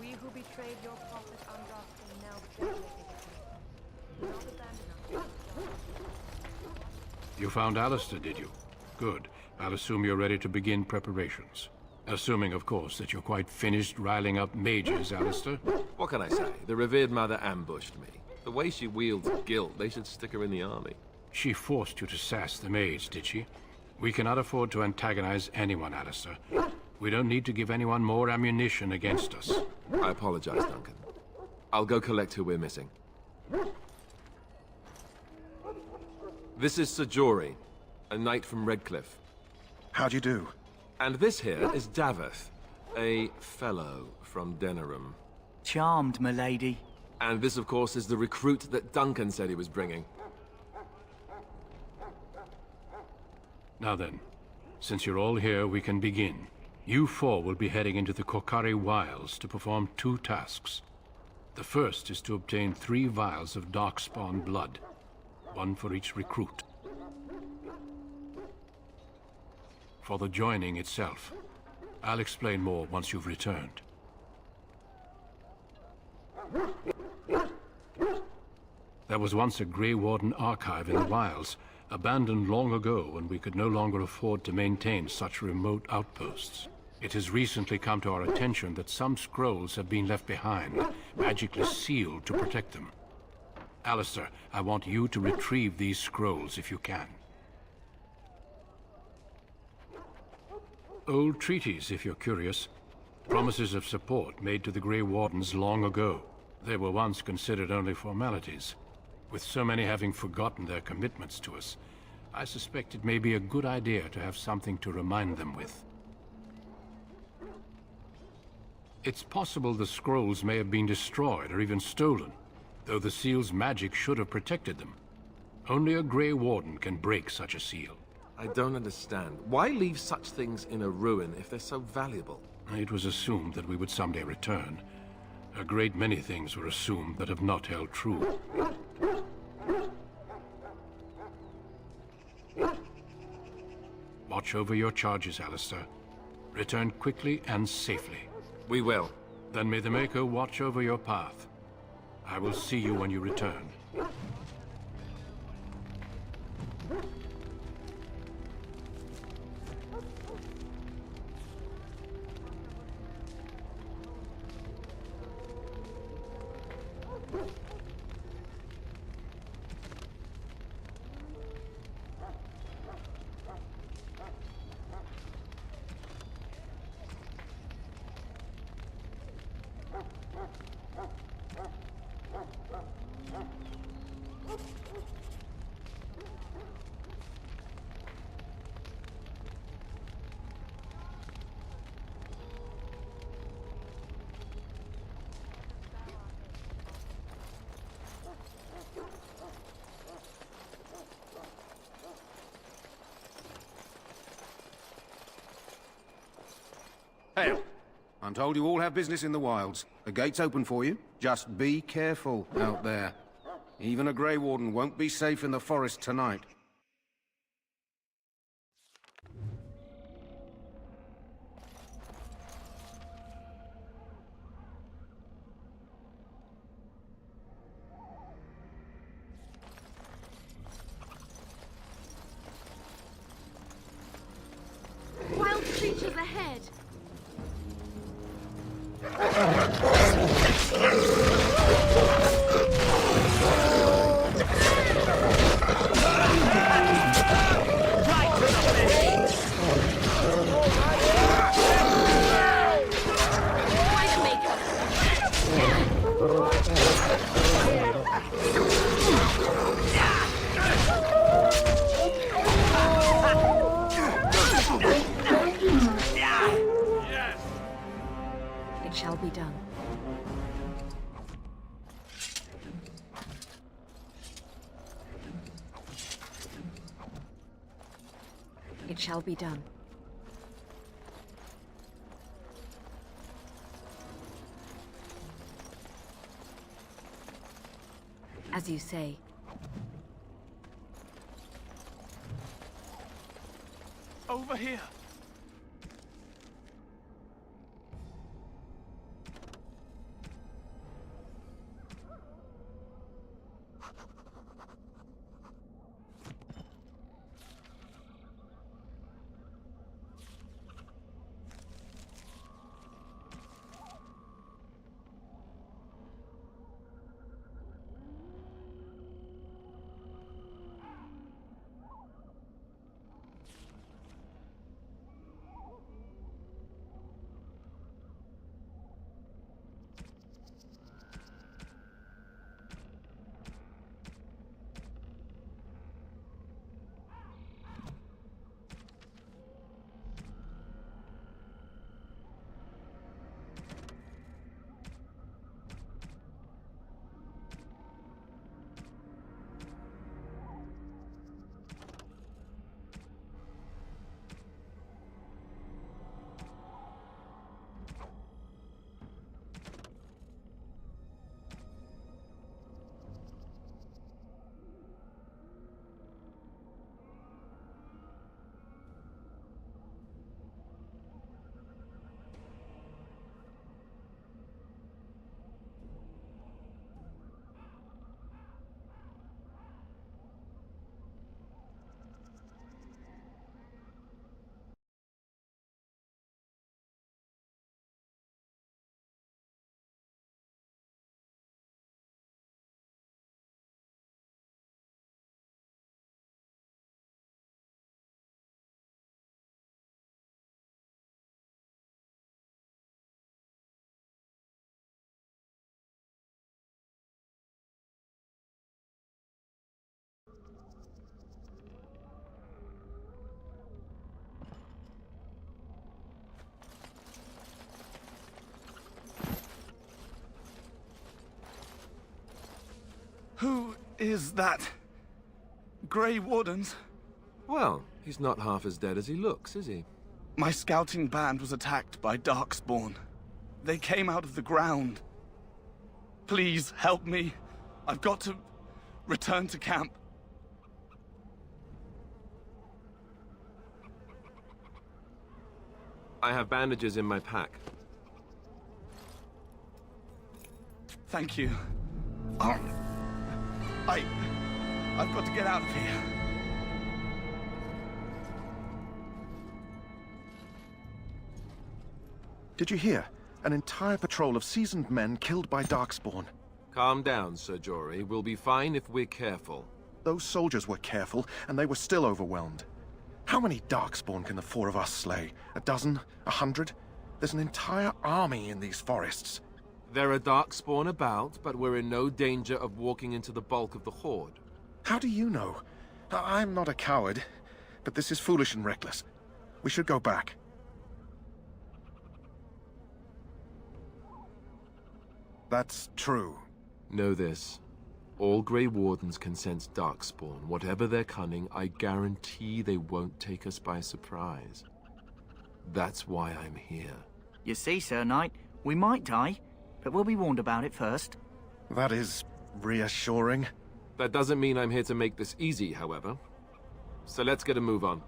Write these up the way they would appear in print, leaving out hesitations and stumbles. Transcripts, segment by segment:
We who betrayed your prophet Androst now betray your not abandon us. You found Alistair, did you? Good. I'll assume you're ready to begin preparations. Assuming, of course, that you're quite finished riling up mages, Alistair. What can I say? The revered mother ambushed me. The way she wields guilt, they should stick her in the army. She forced you to sass the mage, did she? We cannot afford to antagonize anyone, Alistair. We don't need to give anyone more ammunition against us. I apologize, Duncan. I'll go collect who we're missing. This is Sir Jory, a knight from Redcliffe. How do you do? And this here is Daveth, a fellow from Denerim. Charmed, m'lady. And this, of course, is the recruit that Duncan said he was bringing. Now then, since you're all here, we can begin. You four will be heading into the Korcari Wilds to perform 2 tasks. The first is to obtain 3 vials of Darkspawn blood, 1 for each recruit. For the joining itself, I'll explain more once you've returned. There was once a Grey Warden archive in the wilds, abandoned long ago when we could no longer afford to maintain such remote outposts. It has recently come to our attention that some scrolls have been left behind, magically sealed to protect them. Alistair, I want you to retrieve these scrolls if you can. Old treaties, if you're curious. Promises of support made to the Grey Wardens long ago. They were once considered only formalities. With so many having forgotten their commitments to us, I suspect it may be a good idea to have something to remind them with. It's possible the scrolls may have been destroyed or even stolen, though the seal's magic should have protected them. Only a Grey Warden can break such a seal. I don't understand. Why leave such things in a ruin if they're so valuable? It was assumed that we would someday return. A great many things were assumed that have not held true. Watch over your charges, Alistair. Return quickly and safely. We will. Then may the Maker watch over your path. I will see you when you return. Hail! I'm told you all have business in the wilds. The gate's open for you. Just be careful out there. Even a Grey Warden won't be safe in the forest tonight. Wild creatures ahead! shall be done. It shall be done. As you say. Over here. Who is that? Grey Wardens? Well, he's not half as dead as he looks, is he? My scouting band was attacked by Darkspawn. They came out of the ground. Please, help me. I've got to return to camp. I have bandages in my pack. Thank you. I've got to get out of here. Did you hear? An entire patrol of seasoned men killed by Darkspawn. Calm down, Sir Jory. We'll be fine if we're careful. Those soldiers were careful, and they were still overwhelmed. How many Darkspawn can the four of us slay? A dozen? 100? There's an entire army in these forests. There are Darkspawn about, but we're in no danger of walking into the bulk of the Horde. How do you know? I'm not a coward, but this is foolish and reckless. We should go back. That's true. Know this. All Grey Wardens can sense Darkspawn. Whatever their cunning, I guarantee they won't take us by surprise. That's why I'm here. You see, Sir Knight, we might die, but we'll be warned about it first. That is reassuring. That doesn't mean I'm here to make this easy, however. So let's get a move on.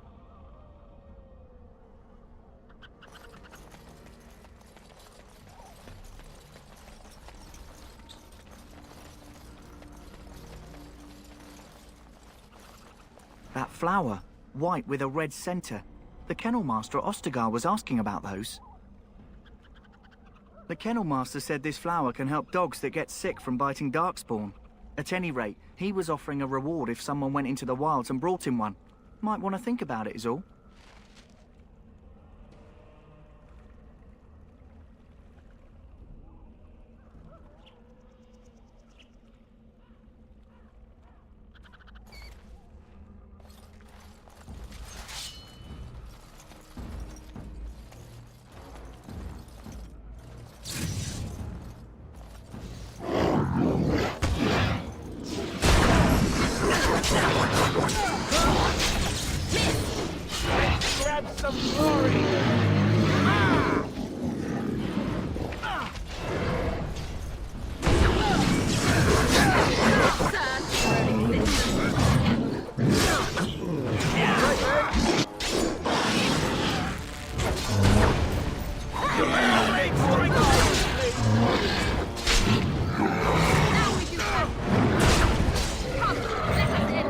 That flower, white with a red center. The Kennel Master at Ostagar was asking about those. The Kennel Master said this flower can help dogs that get sick from biting Darkspawn. At any rate, he was offering a reward if someone went into the wilds and brought him one. Might want to think about it is all. Now we do that! Come, let us in!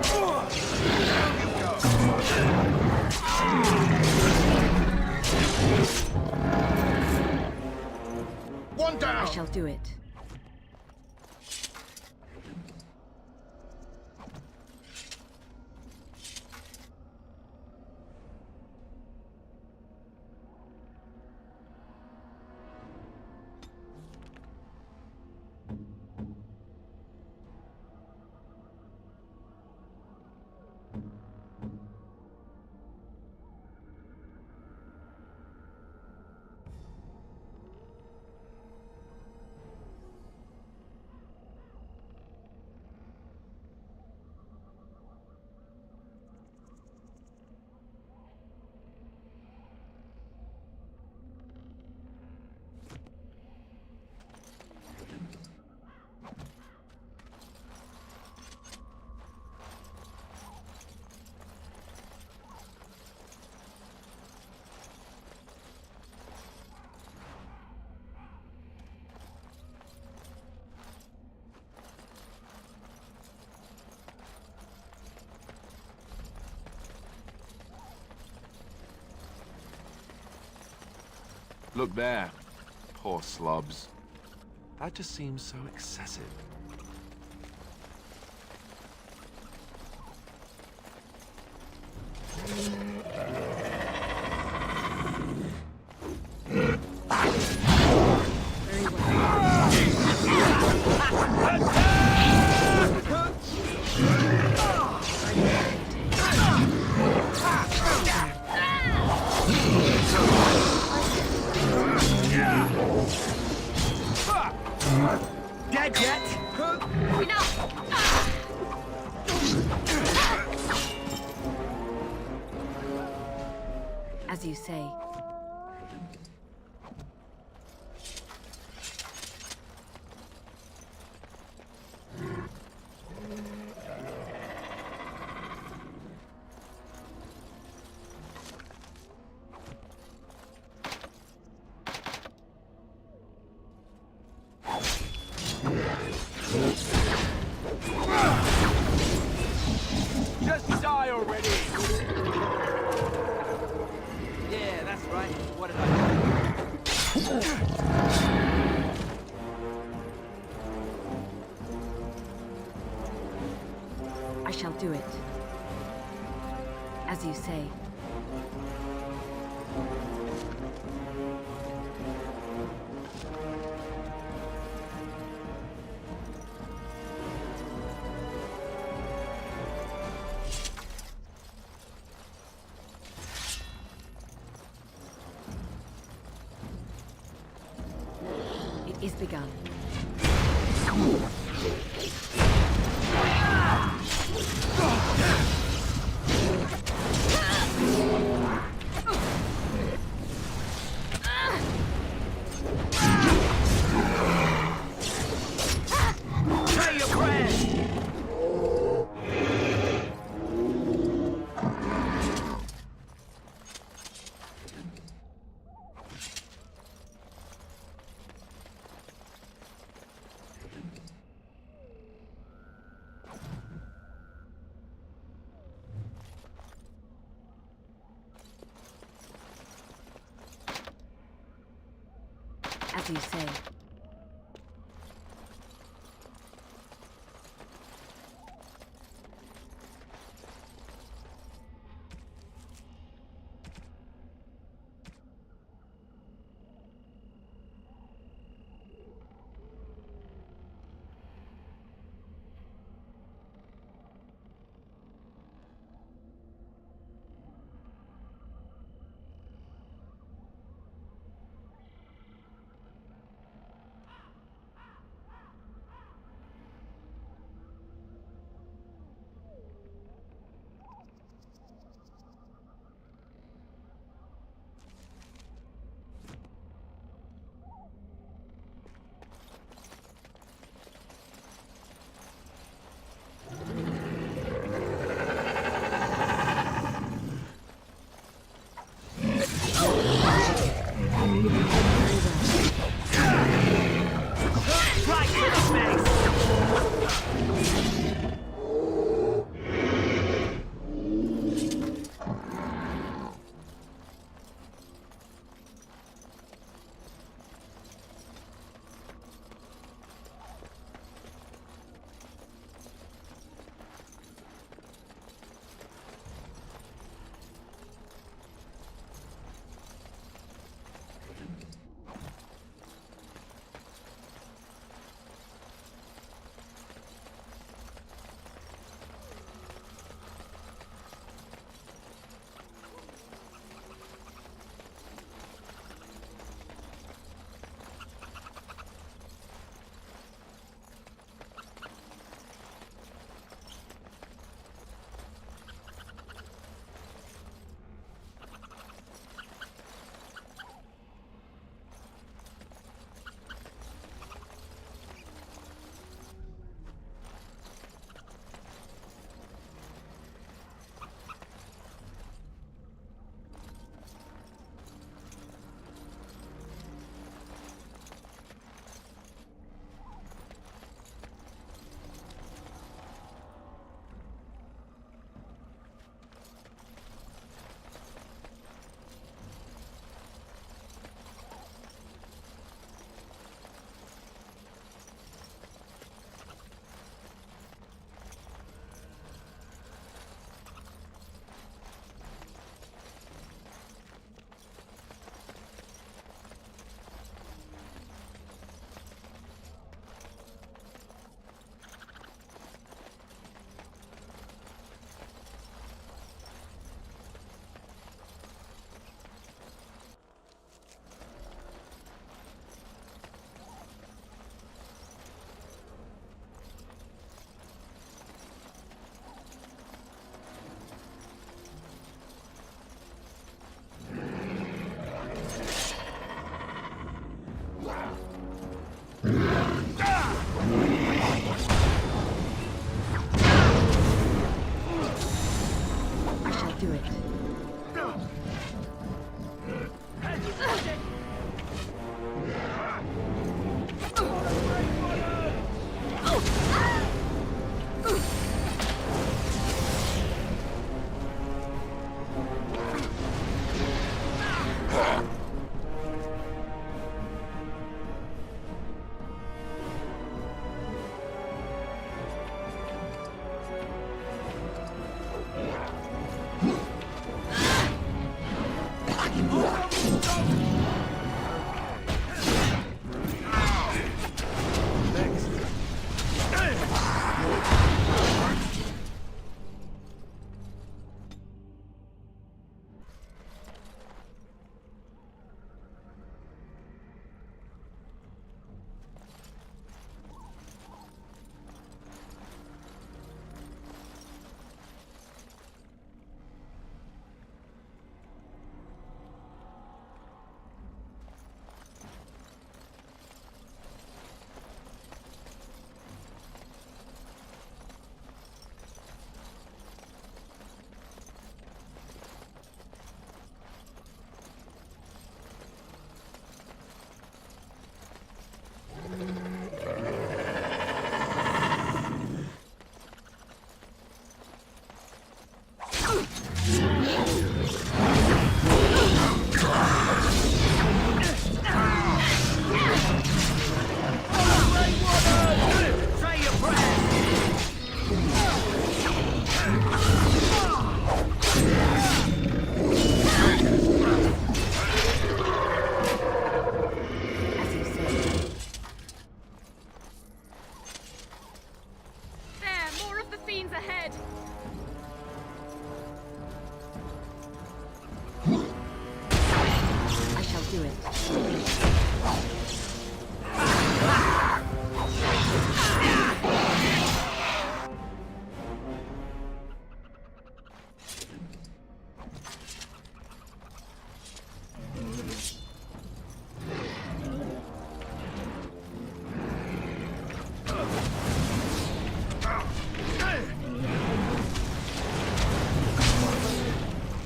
One down! I shall do it. Look there. Poor slobs. That just seems so excessive. Dead yet? As you say. Just die already! Yeah, that's right. What did I I shall do it. As you say. It is begun. Say your prayers! As you say.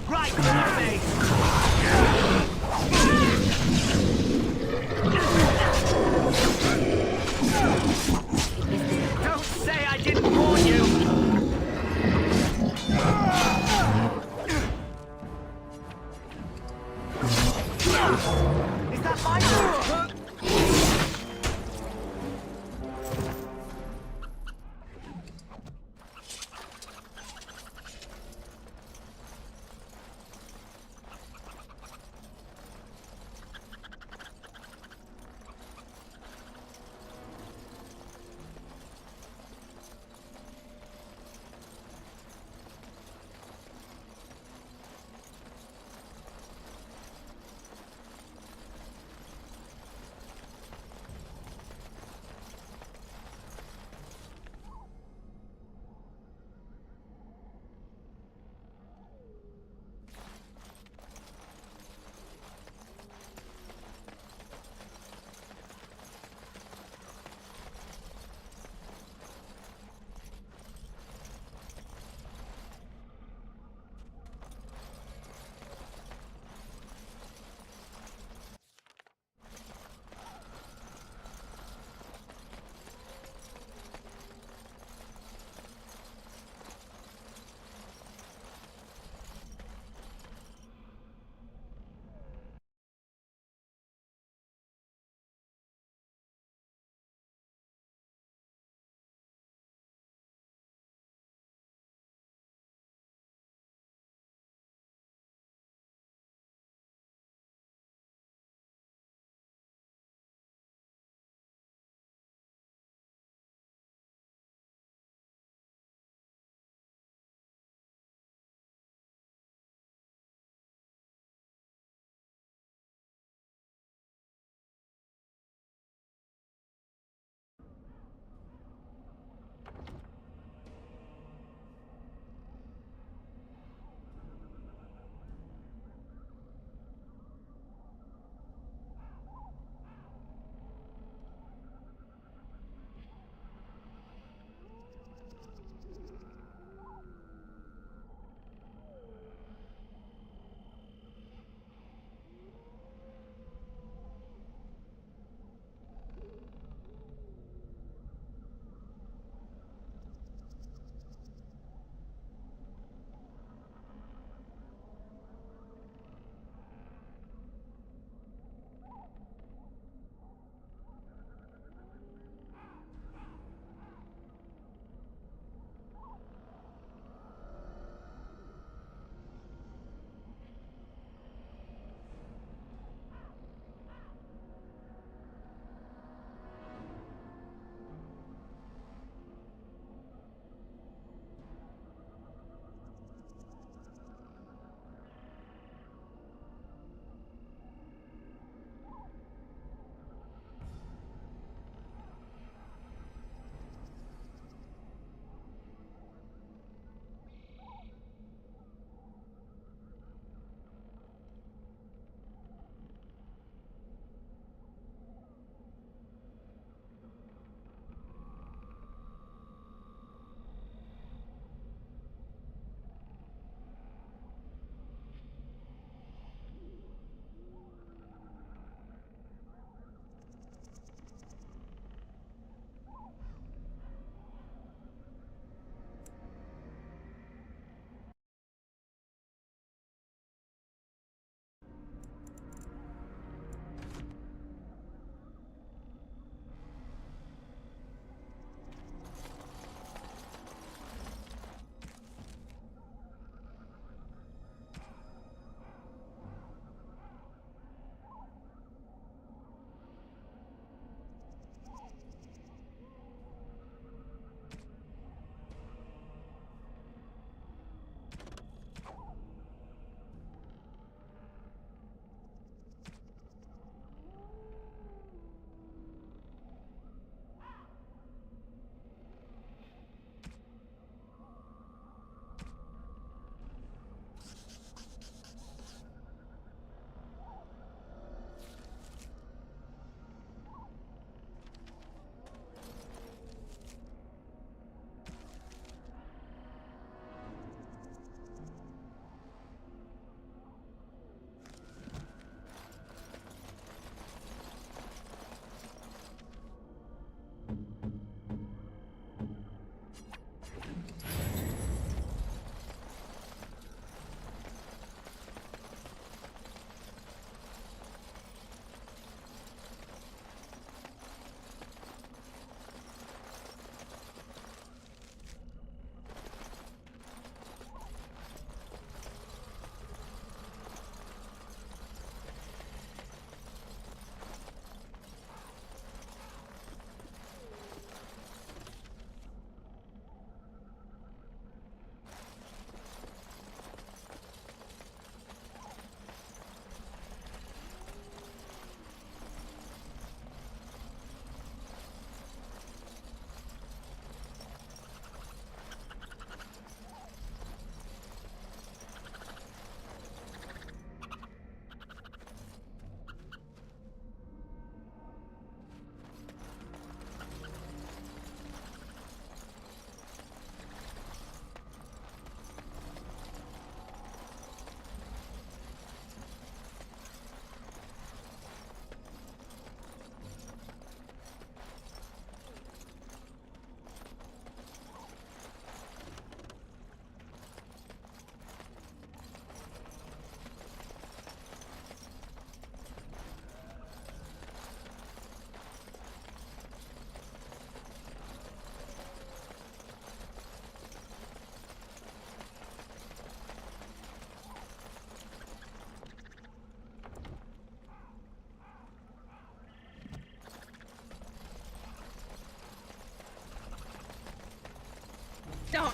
Right, me! Don't say I didn't warn you! Is that my...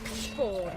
Darkspawn!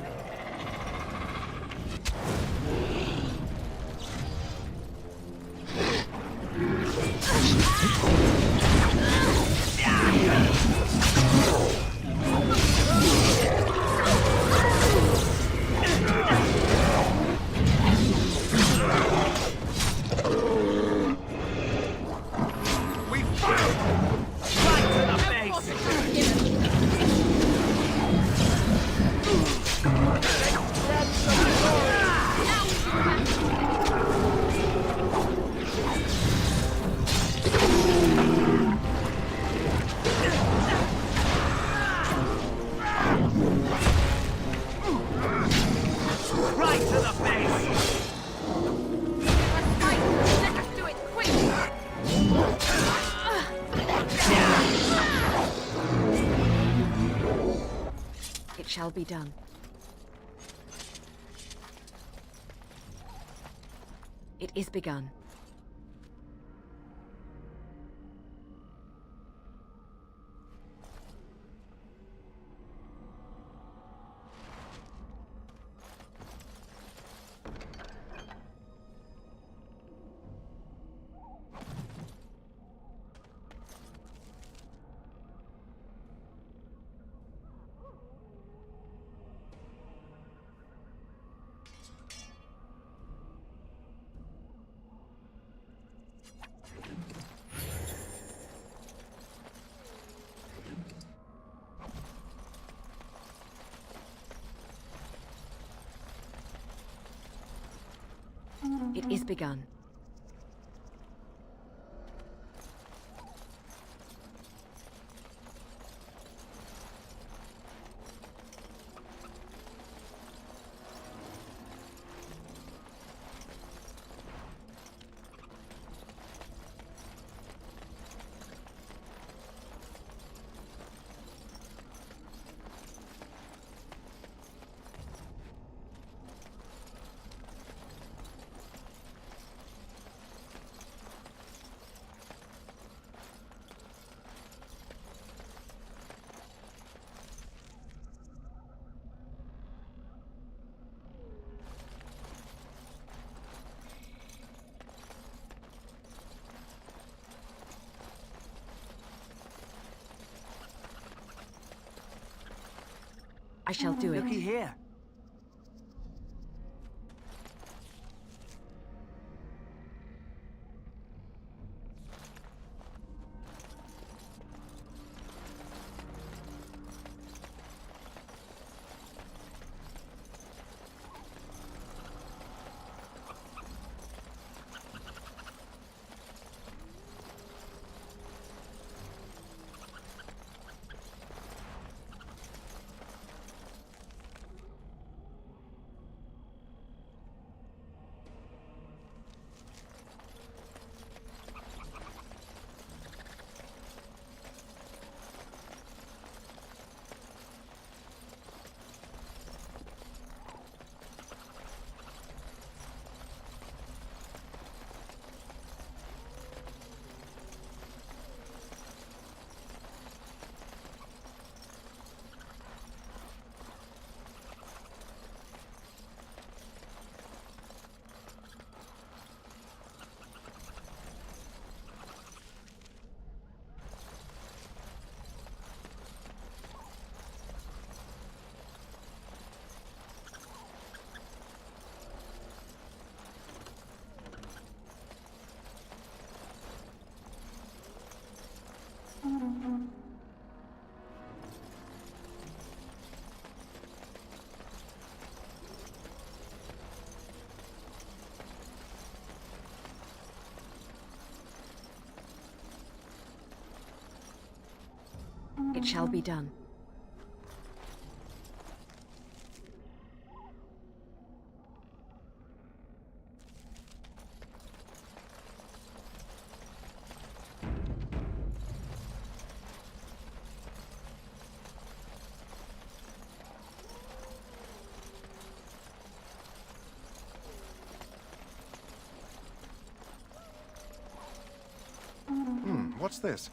It shall be done. It is begun. It is begun. I shall do it. Looky here. It shall be done. What's this?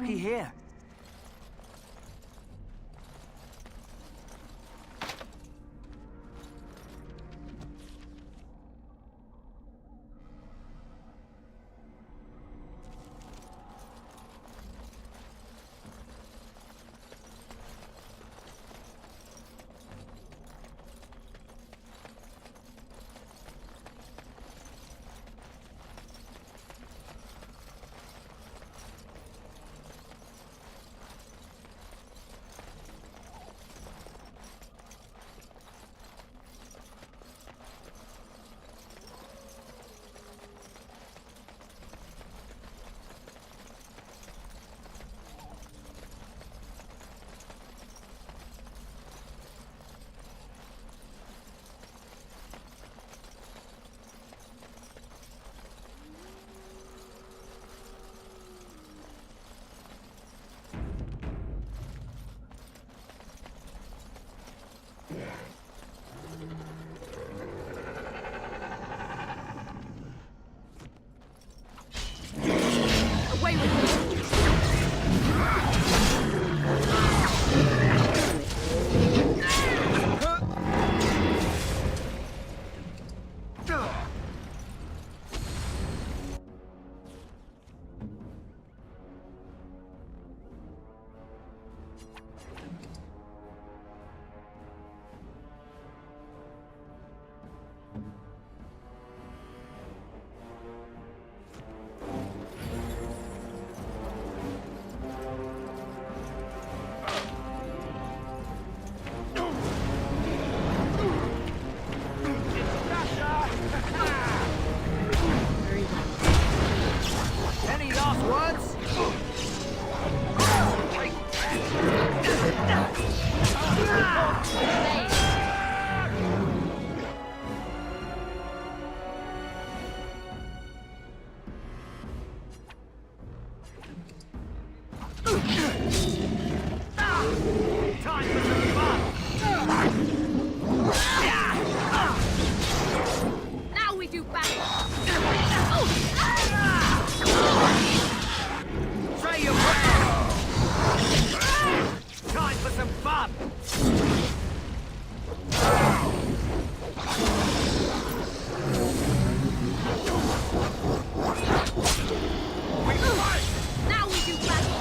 Looky here. Away with you! Any last words? Time for some fun! Now we do battle! Say your prayers! Time for some fun! Now we do battle!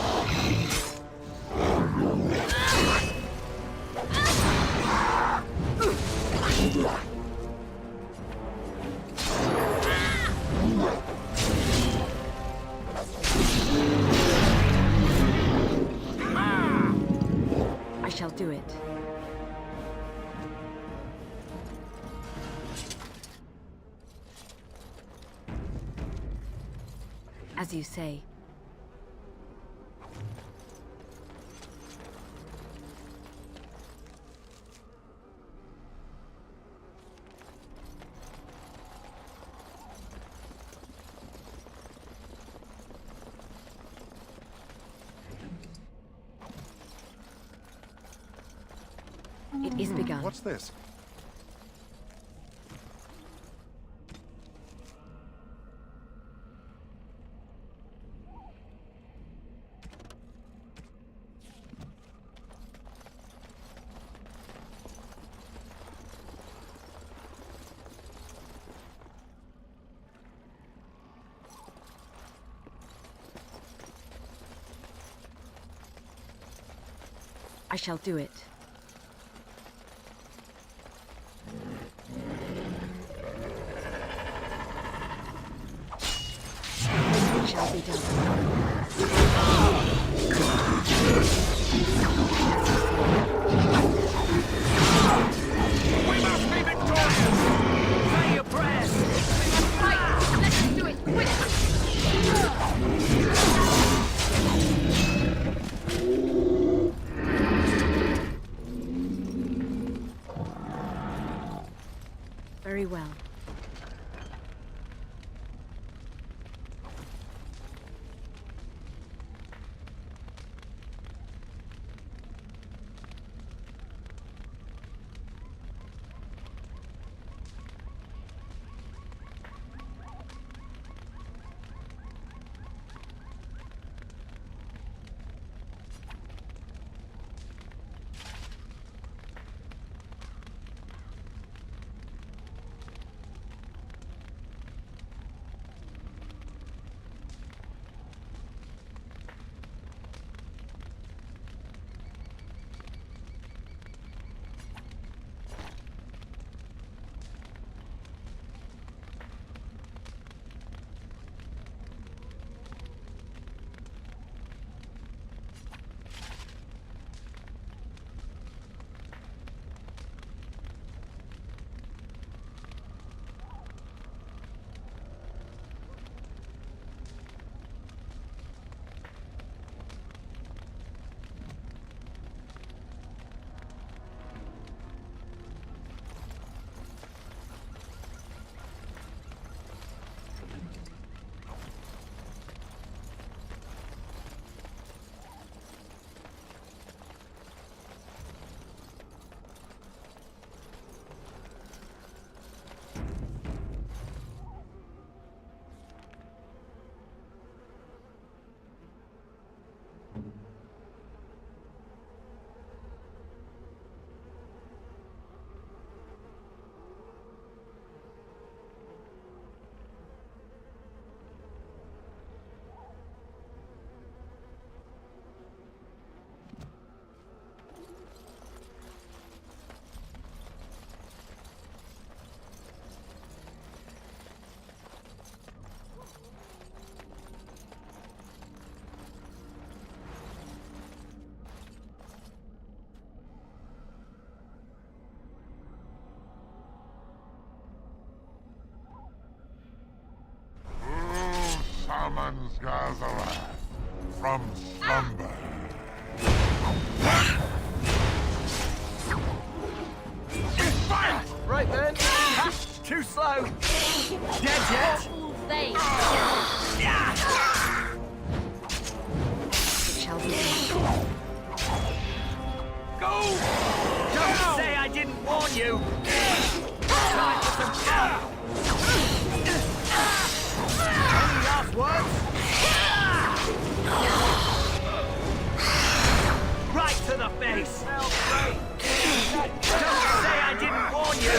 I shall do it. As you say. It is begun. What's this? I shall do it. It shall be done. We must be victorious! Say your prayers! Right! Let's do it Very well. ones gather from slumber. Right then. Too slow. Dead yet? Fool's they. It shall be done. Go! Don't say I didn't warn you. Time for some fun. Any last words? Right to the face. Don't say I didn't warn you.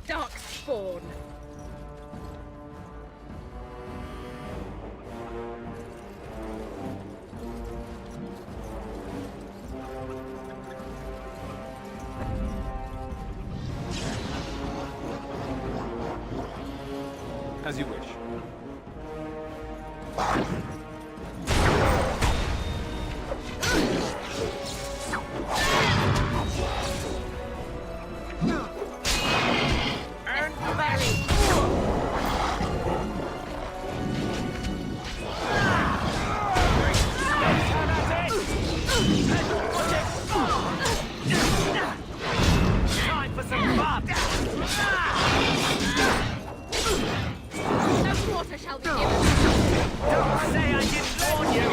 Darkspawn. As you wish. Time for some fun. No quarter shall be given. Don't say I didn't warn you.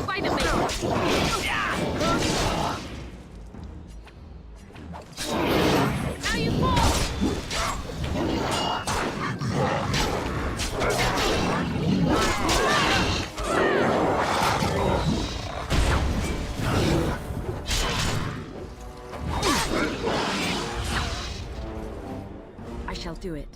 Wait a minute. Now you fall. I shall do it.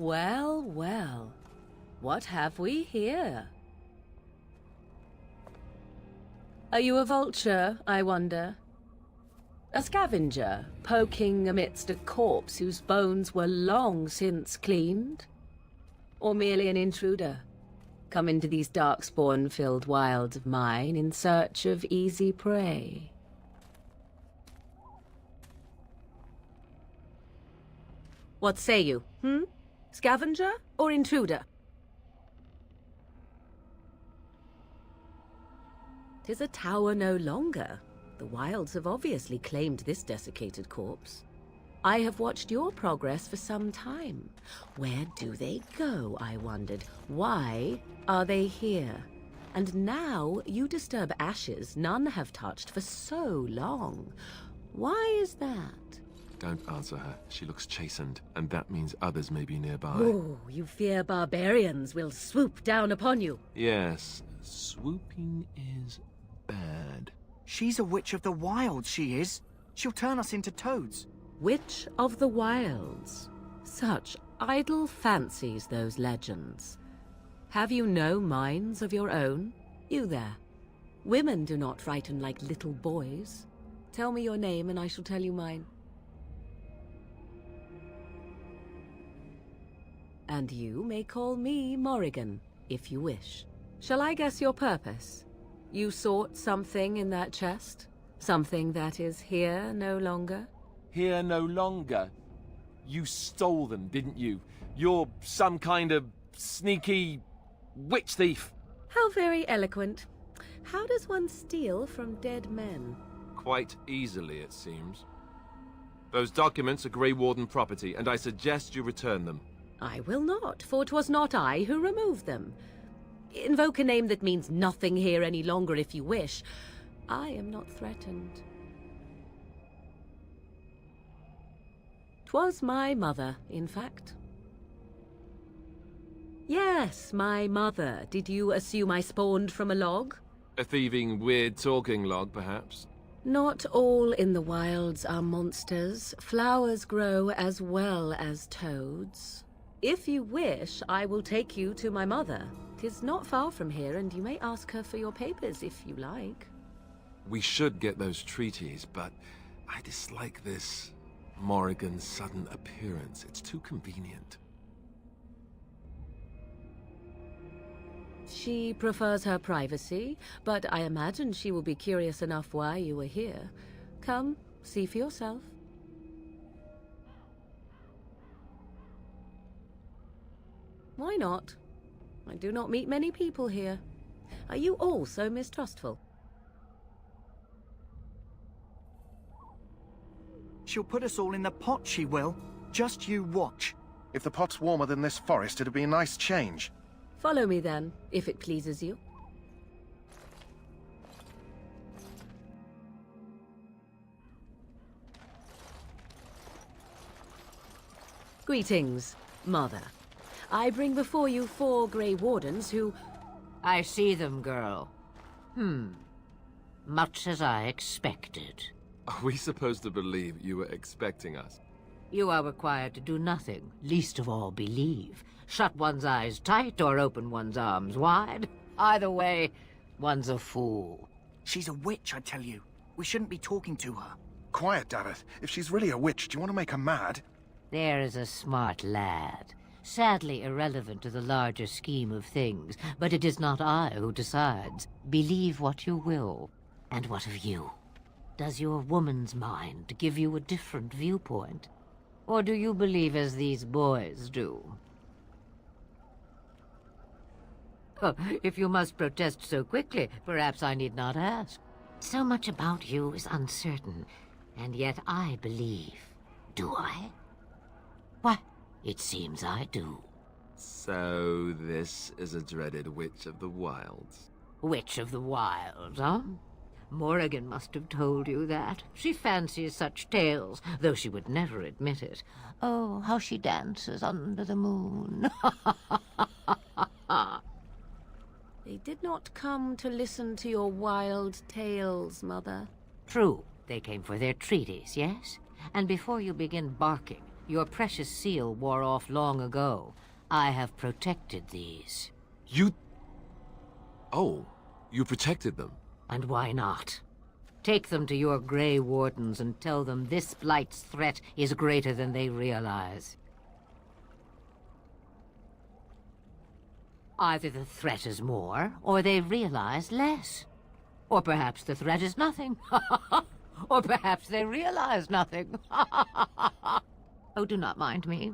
Well, well. What have we here? Are you a vulture, I wonder? A scavenger, poking amidst a corpse whose bones were long since cleaned? Or merely an intruder, come into these darkspawn-filled wilds of mine in search of easy prey? What say you, Scavenger or intruder? 'Tis a tower no longer. The wilds have obviously claimed this desiccated corpse. I have watched your progress for some time. Where do they go, I wondered? Why are they here? And now you disturb ashes none have touched for so long. Why is that? Don't answer her. She looks chastened, and that means others may be nearby. Oh, you fear barbarians will swoop down upon you. Yes, swooping is bad. She's a witch of the wilds, she is. She'll turn us into toads. Witch of the Wilds. Such idle fancies, those legends. Have you no minds of your own? You there. Women do not frighten like little boys. Tell me your name and I shall tell you mine. And you may call me Morrigan, if you wish. Shall I guess your purpose? You sought something in that chest? Something that is here no longer? Here no longer. You stole them, didn't you? You're some kind of sneaky witch thief. How very eloquent. How does one steal from dead men? Quite easily, it seems. Those documents are Grey Warden property, and I suggest you return them. I will not, for 'twas not I who removed them. Invoke a name that means nothing here any longer if you wish. I am not threatened. 'Twas my mother, in fact. Yes, my mother. Did you assume I spawned from a log? A thieving, weird-talking log, perhaps? Not all in the wilds are monsters. Flowers grow as well as toads. If you wish, I will take you to my mother. 'Tis not far from here, and you may ask her for your papers if you like. We should get those treaties, but I dislike this Morrigan's sudden appearance. It's too convenient. She prefers her privacy, but I imagine she will be curious enough why you were here. Come, see for yourself. Why not? I do not meet many people here. Are you all so mistrustful? She'll put us all in the pot, she will. Just you watch. If the pot's warmer than this forest, it'd be a nice change. Follow me then, if it pleases you. Greetings, Mother. I bring before you 4 Grey Wardens who... I see them, girl. Much as I expected. Are we supposed to believe you were expecting us? You are required to do nothing, least of all believe. Shut one's eyes tight or open one's arms wide. Either way, one's a fool. She's a witch, I tell you. We shouldn't be talking to her. Quiet, Davith. If she's really a witch, do you want to make her mad? There is a smart lad. Sadly irrelevant to the larger scheme of things, but it is not I who decides. Believe what you will. And what of you? Does your woman's mind give you a different viewpoint? Or do you believe as these boys do? Oh, if you must protest so quickly, perhaps I need not ask. So much about you is uncertain, and yet I believe. Do I? Why, it seems I do. So this is a dreaded Witch of the Wilds. Witch of the Wilds, huh? Morrigan must have told you that. She fancies such tales, though she would never admit it. Oh, how she dances under the moon. They did not come to listen to your wild tales, Mother. True, they came for their treaties, yes? And before you begin barking, Your precious seal wore off long ago. I have protected these. You... Oh, you protected them. And why not? Take them to your Grey Wardens and tell them this Blight's threat is greater than they realize. Either the threat is more, or they realize less. Or perhaps the threat is nothing. Or perhaps they realize nothing. Oh, do not mind me.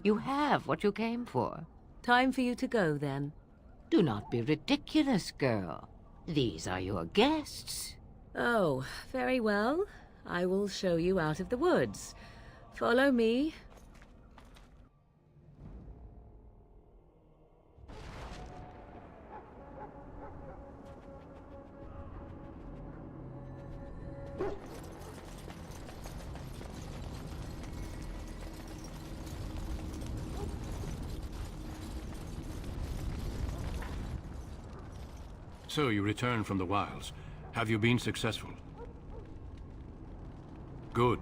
You have what you came for. Time for you to go, then. Do not be ridiculous, girl. These are your guests. Oh, very well. I will show you out of the woods. Follow me. So you returned from the wilds. Have you been successful? Good.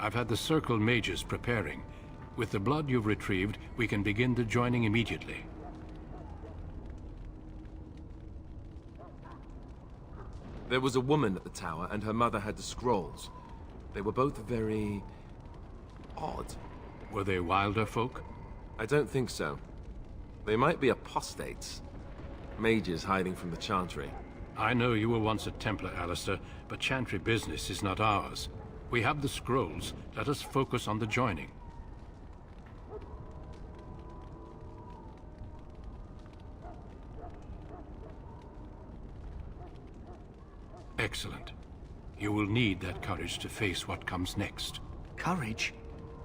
I've had the Circle mages preparing. With the blood you've retrieved, we can begin the joining immediately. There was a woman at the tower, and her mother had the scrolls. They were both very... odd. Were they wilder folk? I don't think so. They might be apostates. Mages hiding from the Chantry. I know you were once a Templar, Alistair, but Chantry business is not ours. We have the scrolls. Let us focus on the joining. Excellent. You will need that courage to face what comes next. Courage?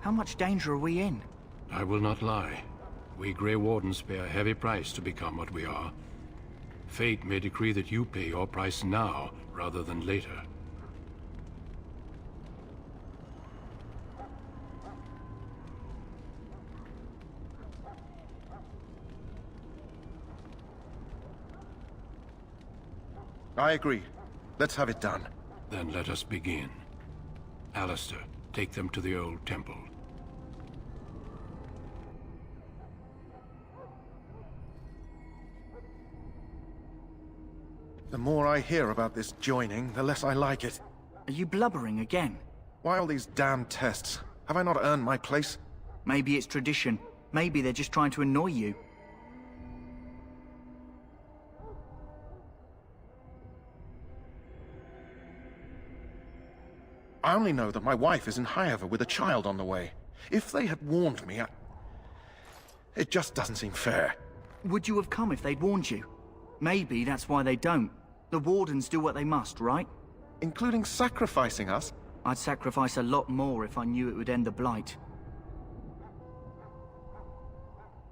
How much danger are we in? I will not lie. We Grey Wardens pay a heavy price to become what we are. Fate may decree that you pay your price now, rather than later. I agree. Let's have it done. Then let us begin. Alistair, take them to the old temple. The more I hear about this joining, the less I like it. Are you blubbering again? Why all these damn tests? Have I not earned my place? Maybe it's tradition. Maybe they're just trying to annoy you. I only know that my wife is in Highever with a child on the way. If they had warned me, it just doesn't seem fair. Would you have come if they'd warned you? Maybe that's why they don't. The Wardens do what they must, right? Including sacrificing us? I'd sacrifice a lot more if I knew it would end the Blight.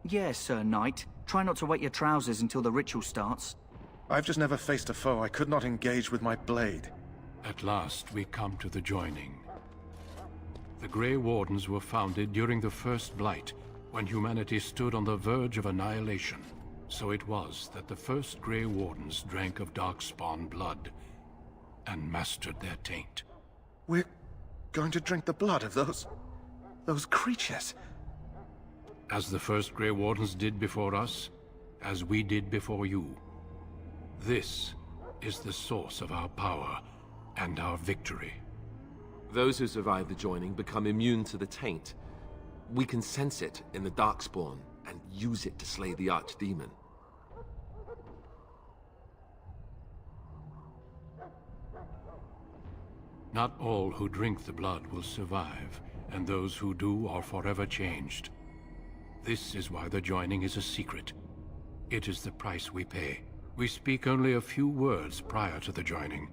Yes, Sir Knight. Try not to wet your trousers until the ritual starts. I've just never faced a foe I could not engage with my blade. At last, we come to the joining. The Grey Wardens were founded during the First Blight, when humanity stood on the verge of annihilation. So it was that the first Grey Wardens drank of Darkspawn blood, and mastered their taint. We're going to drink the blood of those creatures. As the first Grey Wardens did before us, as we did before you. This is the source of our power and our victory. Those who survive the joining become immune to the taint. We can sense it in the Darkspawn and use it to slay the Archdemon. Not all who drink the blood will survive, and those who do are forever changed. This is why the joining is a secret. It is the price we pay. We speak only a few words prior to the joining,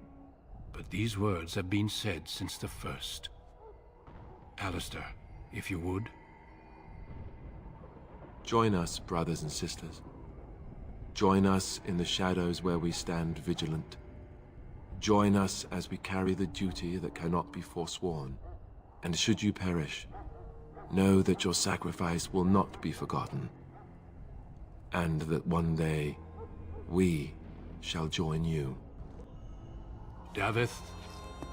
but these words have been said since the first. Alistair, if you would. Join us, brothers and sisters. Join us in the shadows where we stand vigilant. Join us as we carry the duty that cannot be forsworn. And should you perish, know that your sacrifice will not be forgotten. And that one day, we shall join you. Davith,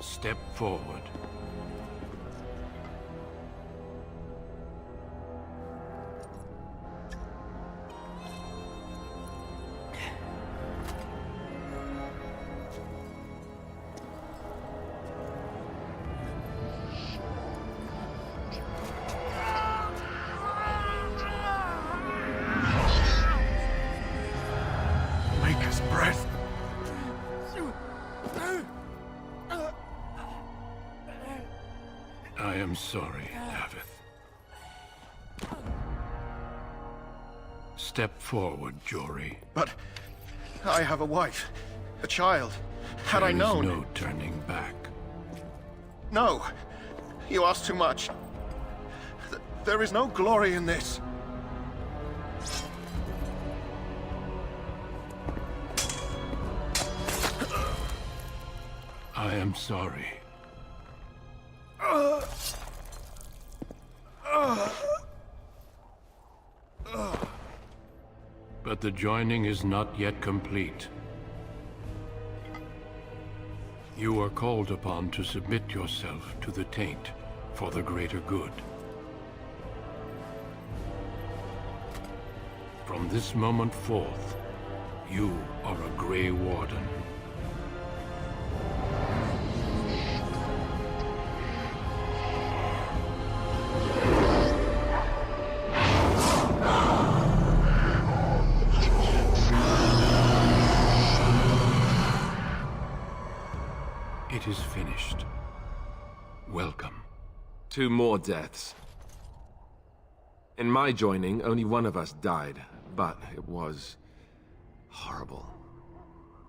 step forward. am sorry, Avith. Step forward, Jory. But I have a wife, a child. Had I known... There is no turning back. No! You ask too much. There is no glory in this. I am sorry. But the joining is not yet complete. You are called upon to submit yourself to the taint for the greater good. From this moment forth, you are a Grey Warden. It is finished. Welcome. 2 more deaths. In my joining, only one of us died, but it was horrible.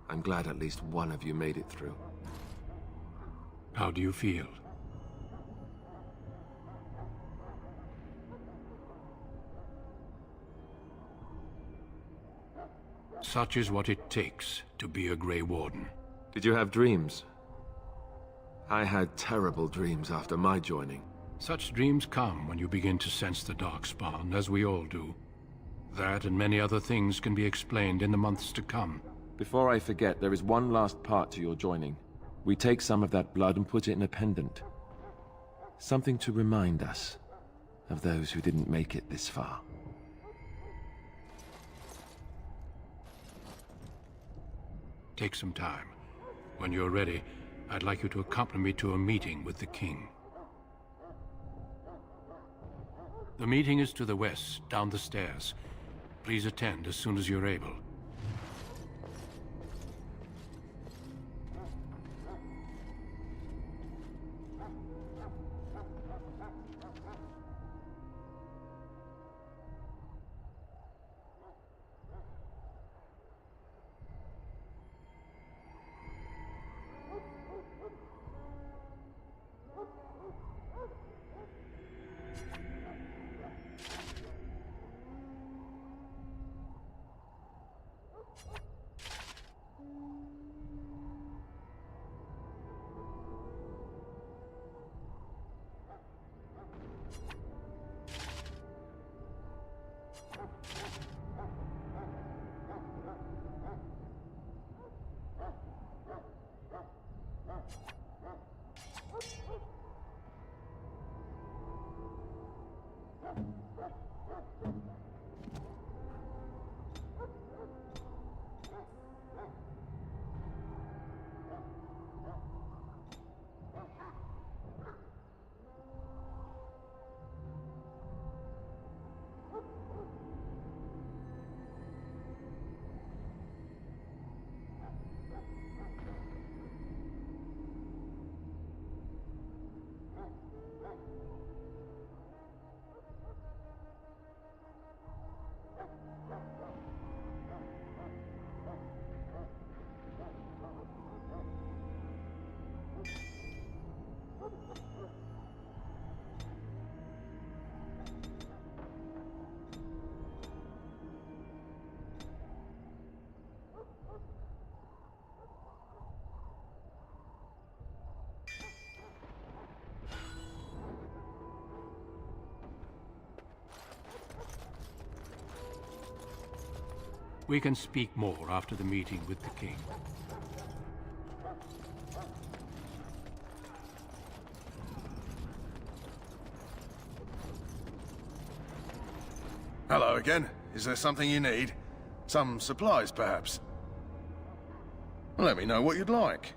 I'm glad at least one of you made it through. How do you feel? Such is what it takes to be a Grey Warden. Did you have dreams? I had terrible dreams after my joining. Such dreams come when you begin to sense the Darkspawn, as we all do. That and many other things can be explained in the months to come. Before I forget, there is one last part to your joining. We take some of that blood and put it in a pendant. Something to remind us of those who didn't make it this far. Take some time. When you're ready, I'd like you to accompany me to a meeting with the king. The meeting is to the west, down the stairs. Please attend as soon as you're able. We can speak more after the meeting with the king. Hello again. Is there something you need? Some supplies, perhaps? Let me know what you'd like.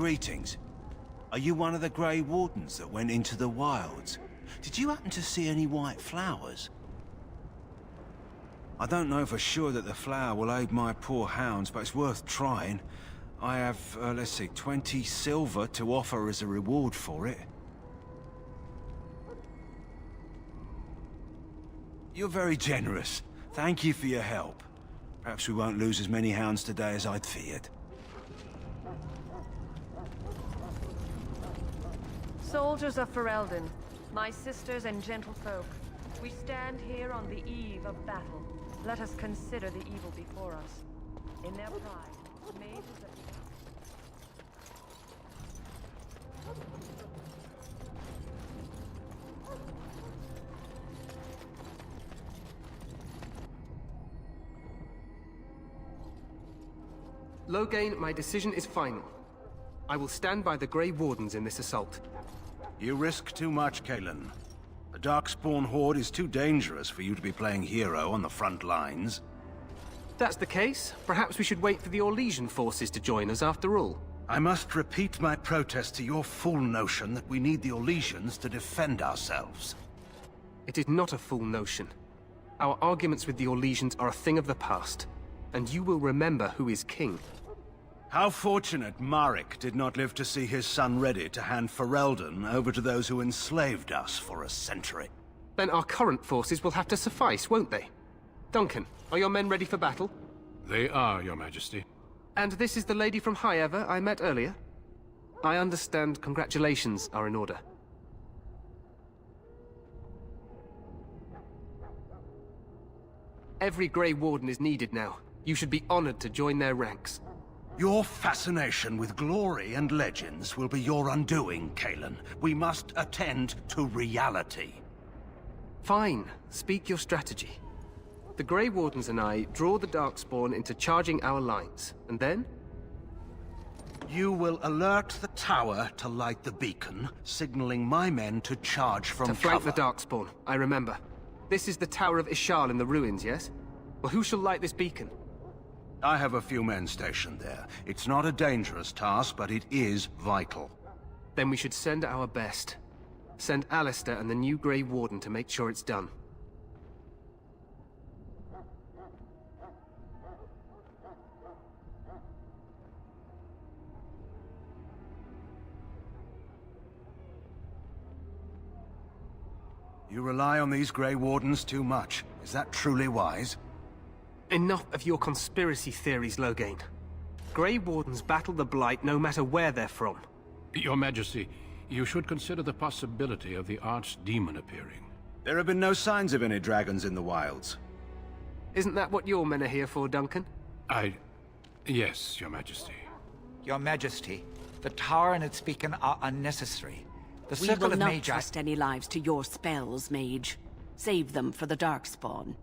Greetings. Are you one of the Grey Wardens that went into the wilds? Did you happen to see any white flowers? I don't know for sure that the flower will aid my poor hounds, but it's worth trying. I have, let's see, 20 silver to offer as a reward for it. You're very generous. Thank you for your help. Perhaps we won't lose as many hounds today as I'd feared. Soldiers of Ferelden, my sisters and gentlefolk, we stand here on the eve of battle. Let us consider the evil before us. In their pride, mages of... Loghain, my decision is final. I will stand by the Grey Wardens in this assault. You risk too much, Cailan. The Darkspawn Horde is too dangerous for you to be playing hero on the front lines. If that's the case, perhaps we should wait for the Orlesian forces to join us after all. I must repeat my protest to your fool notion that we need the Orlesians to defend ourselves. It is not a fool notion. Our arguments with the Orlesians are a thing of the past, and you will remember who is king. How fortunate Marek did not live to see his son ready to hand Ferelden over to those who enslaved us for a century. Then our current forces will have to suffice, won't they? Duncan, are your men ready for battle? They are, Your Majesty. And this is the lady from High Ever I met earlier? I understand congratulations are in order. Every Grey Warden is needed now. You should be honored to join their ranks. Your fascination with glory and legends will be your undoing, Cailan. We must attend to reality. Fine. Speak your strategy. The Grey Wardens and I draw the Darkspawn into charging our lines, and then? You will alert the tower to light the beacon, signaling my men to charge from cover. To flank the Darkspawn, I remember. This is the Tower of Ishal in the ruins, yes? Well, who shall light this beacon? I have a few men stationed there. It's not a dangerous task, but it is vital. Then we should send our best. Send Alistair and the new Grey Warden to make sure it's done. You rely on these Grey Wardens too much. Is that truly wise? Enough of your conspiracy theories, Loghain. Grey Wardens battle the Blight no matter where they're from. Your Majesty, you should consider the possibility of the Archdemon appearing. There have been no signs of any dragons in the wilds. Isn't that what your men are here for, Duncan? Yes, Your Majesty. Your Majesty, the tower and its beacon are unnecessary. The We circle will of not Magi... trust any lives to your spells, Mage. Save them for the Darkspawn.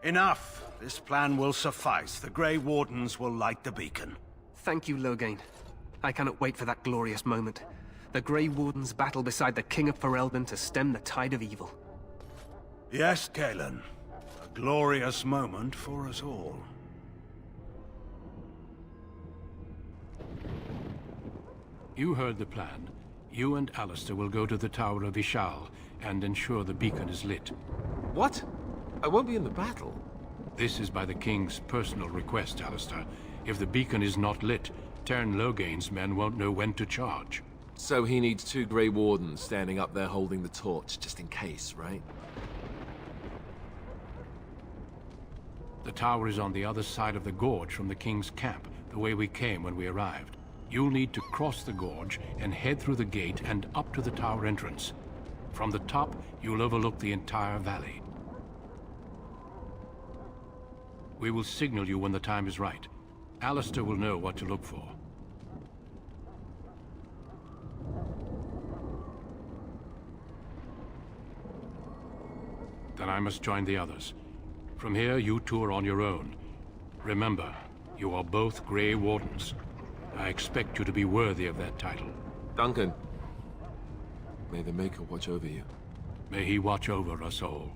Enough! This plan will suffice. The Grey Wardens will light the beacon. Thank you, Loghain. I cannot wait for that glorious moment. The Grey Wardens battle beside the King of Ferelden to stem the tide of evil. Yes, Cailan. A glorious moment for us all. You heard the plan. You and Alistair will go to the Tower of Ishal and ensure the beacon is lit. What? I won't be in the battle. This is by the King's personal request, Alistair. If the beacon is not lit, Tern Loghain's men won't know when to charge. So he needs 2 Grey Wardens standing up there holding the torch, just in case, right? The tower is on the other side of the gorge from the King's camp, the way we came when we arrived. You'll need to cross the gorge and head through the gate and up to the tower entrance. From the top, you'll overlook the entire valley. We will signal you when the time is right. Alistair will know what to look for. Then I must join the others. From here, you two are on your own. Remember, you are both Grey Wardens. I expect you to be worthy of that title. Duncan, may the Maker watch over you. May he watch over us all.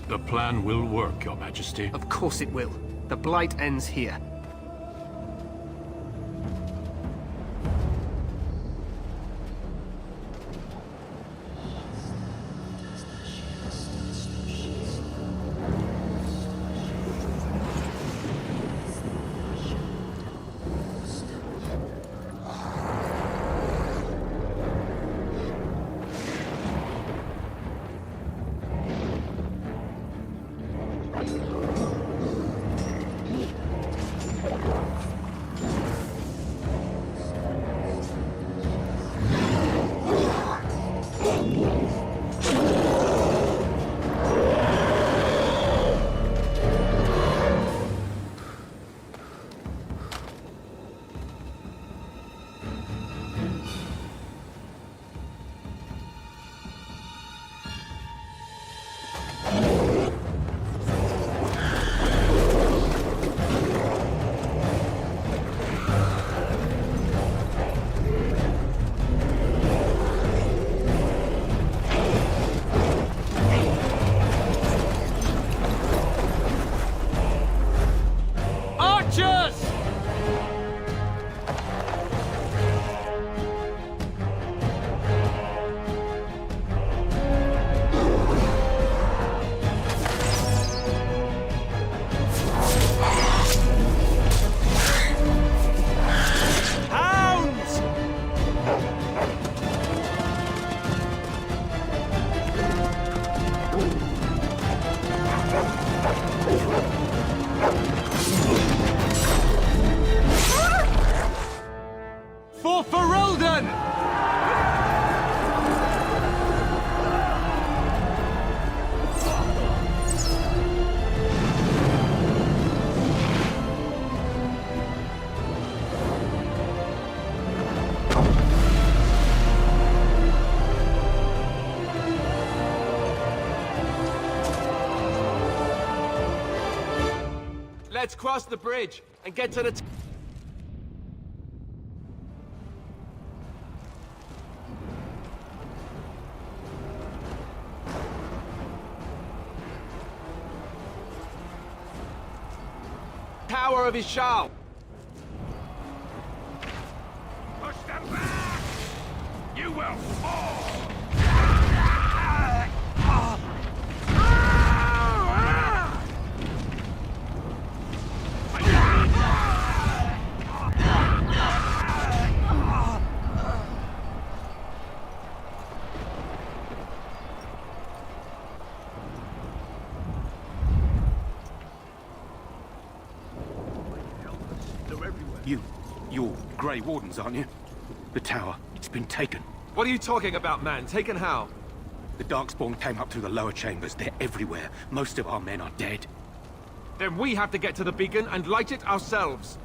The plan will work, Your Majesty. Of course it will. The Blight ends here. Let's cross the bridge and get to the Tower of Ishal. Push them back! You will fall! You're Grey Wardens, aren't you? The tower, it's been taken. What are you talking about, man? Taken how? The Darkspawn came up through the lower chambers. They're everywhere. Most of our men are dead. Then we have to get to the beacon and light it ourselves.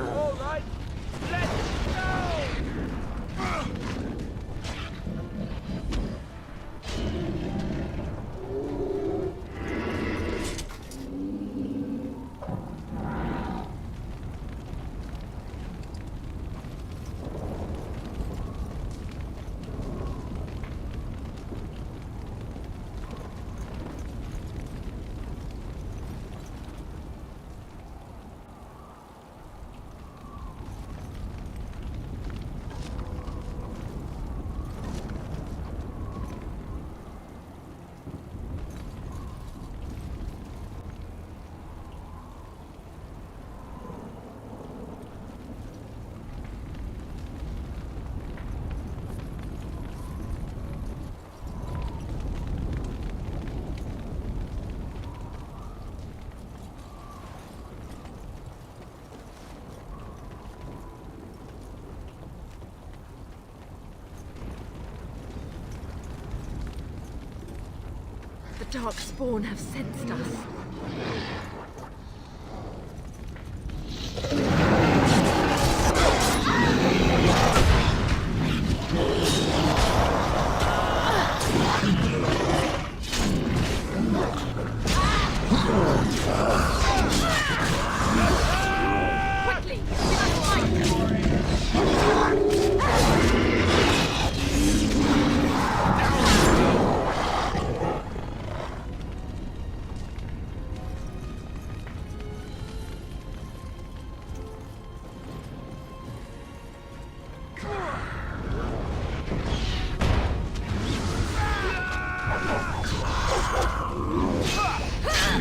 All right, let's The Darkspawn have sensed us. Quickly! We must fight!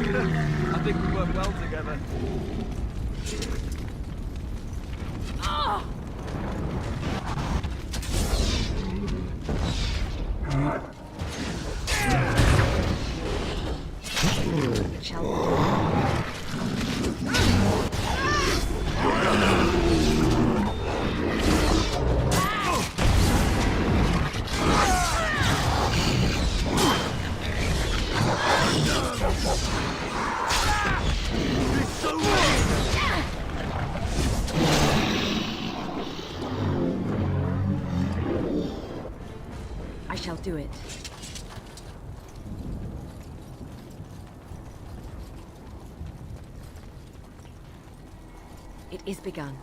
I think we work well together. I shall do it. It is begun.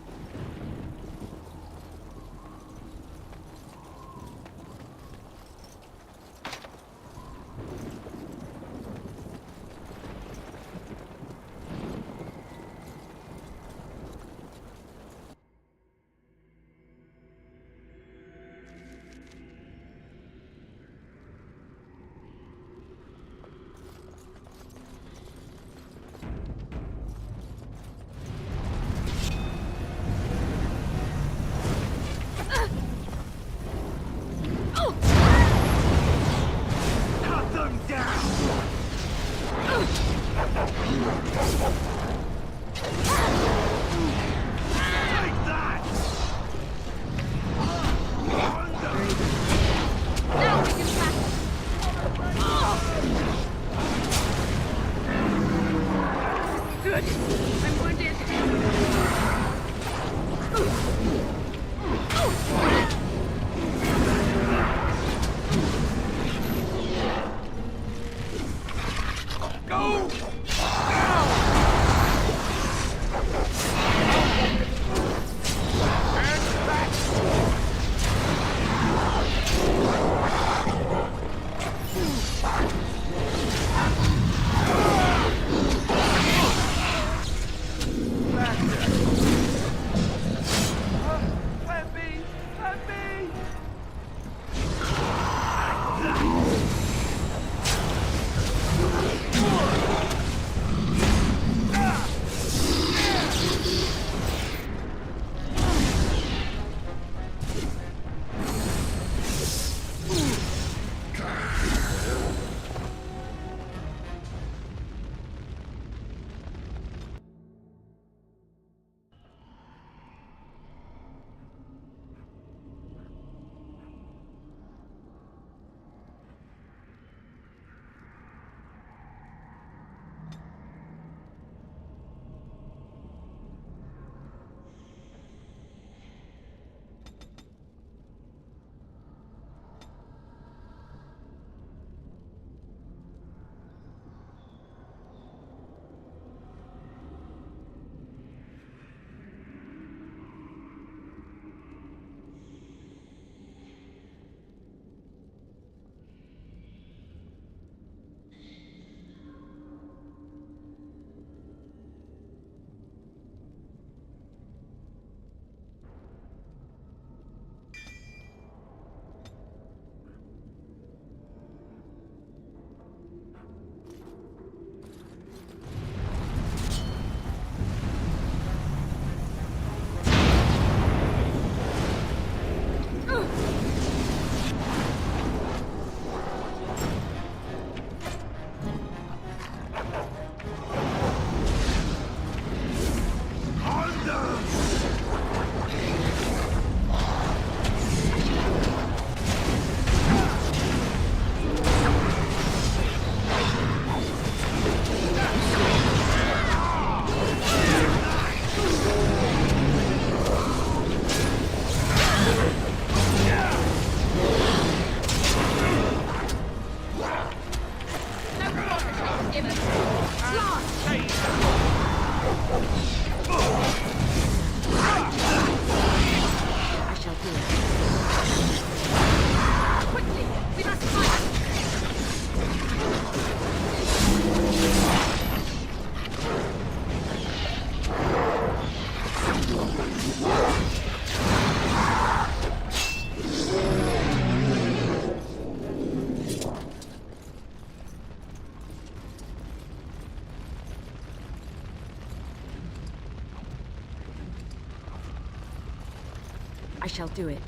I shall do it.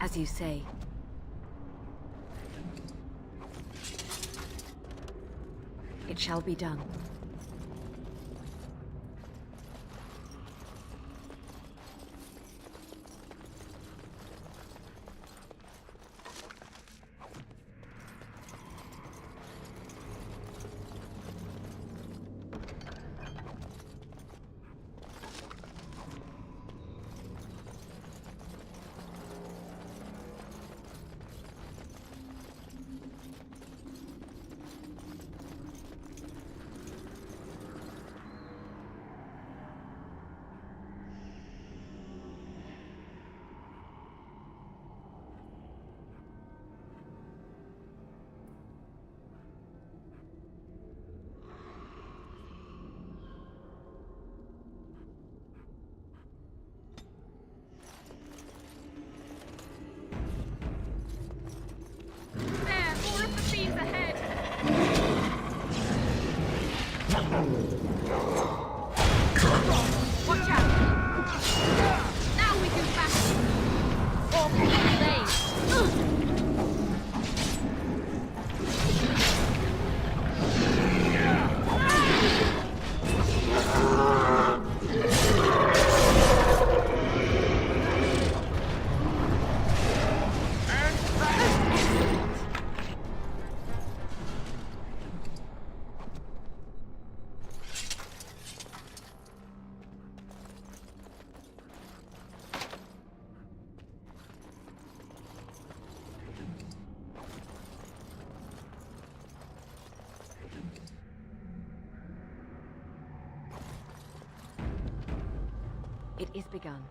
As you say. It shall be done. It is begun.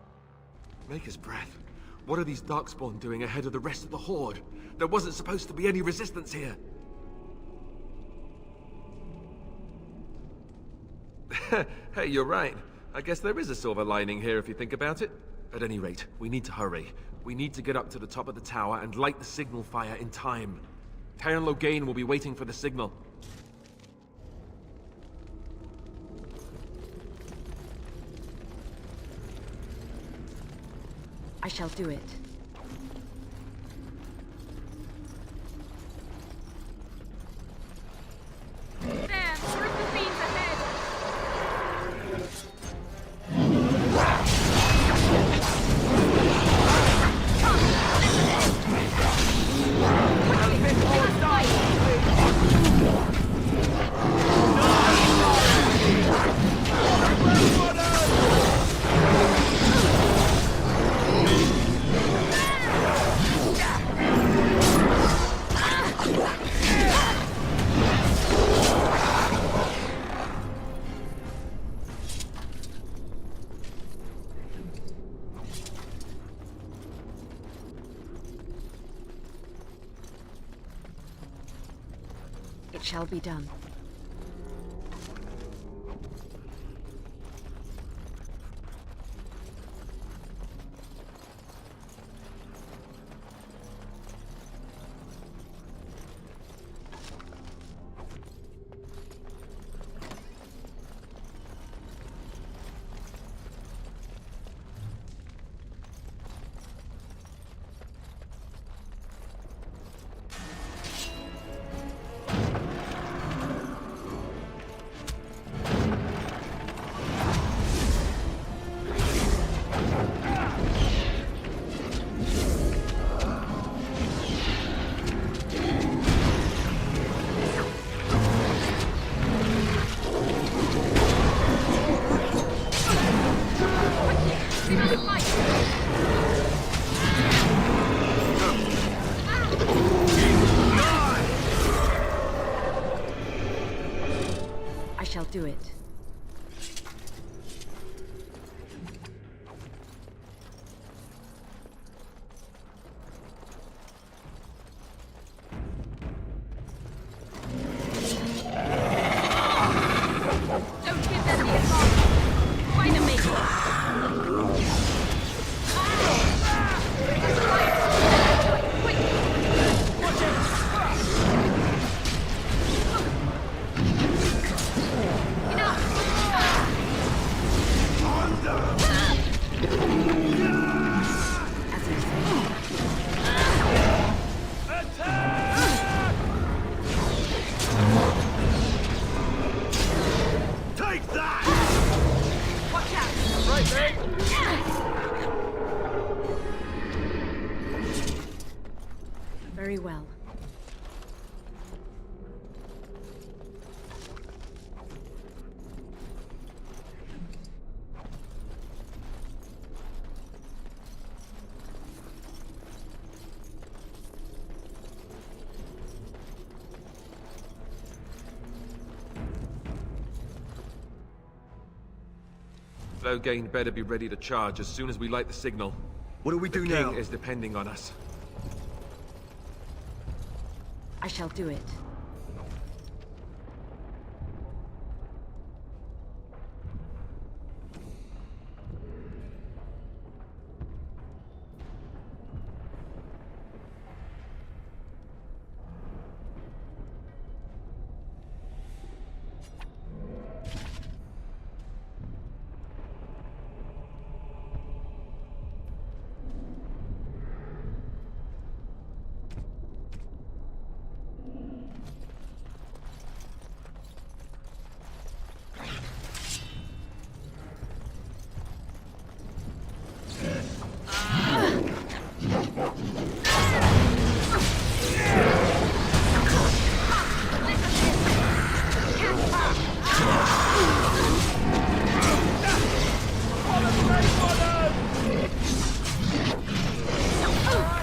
Maker's breath. What are these Darkspawn doing ahead of the rest of the Horde? There wasn't supposed to be any resistance here. Hey, you're right. I guess there is a silver lining here if you think about it. At any rate, we need to hurry. We need to get up to the top of the tower and light the signal fire in time. Terran Logain will be waiting for the signal. I shall do it. There! Roof of beams ahead! It shall be done. do it. Don't give them the advantage. Find a mate. Take that! Watch out. Right there. Very well. Loghain better be ready to charge as soon as we light the signal. What do we do the now? king is depending on us. I shall do it.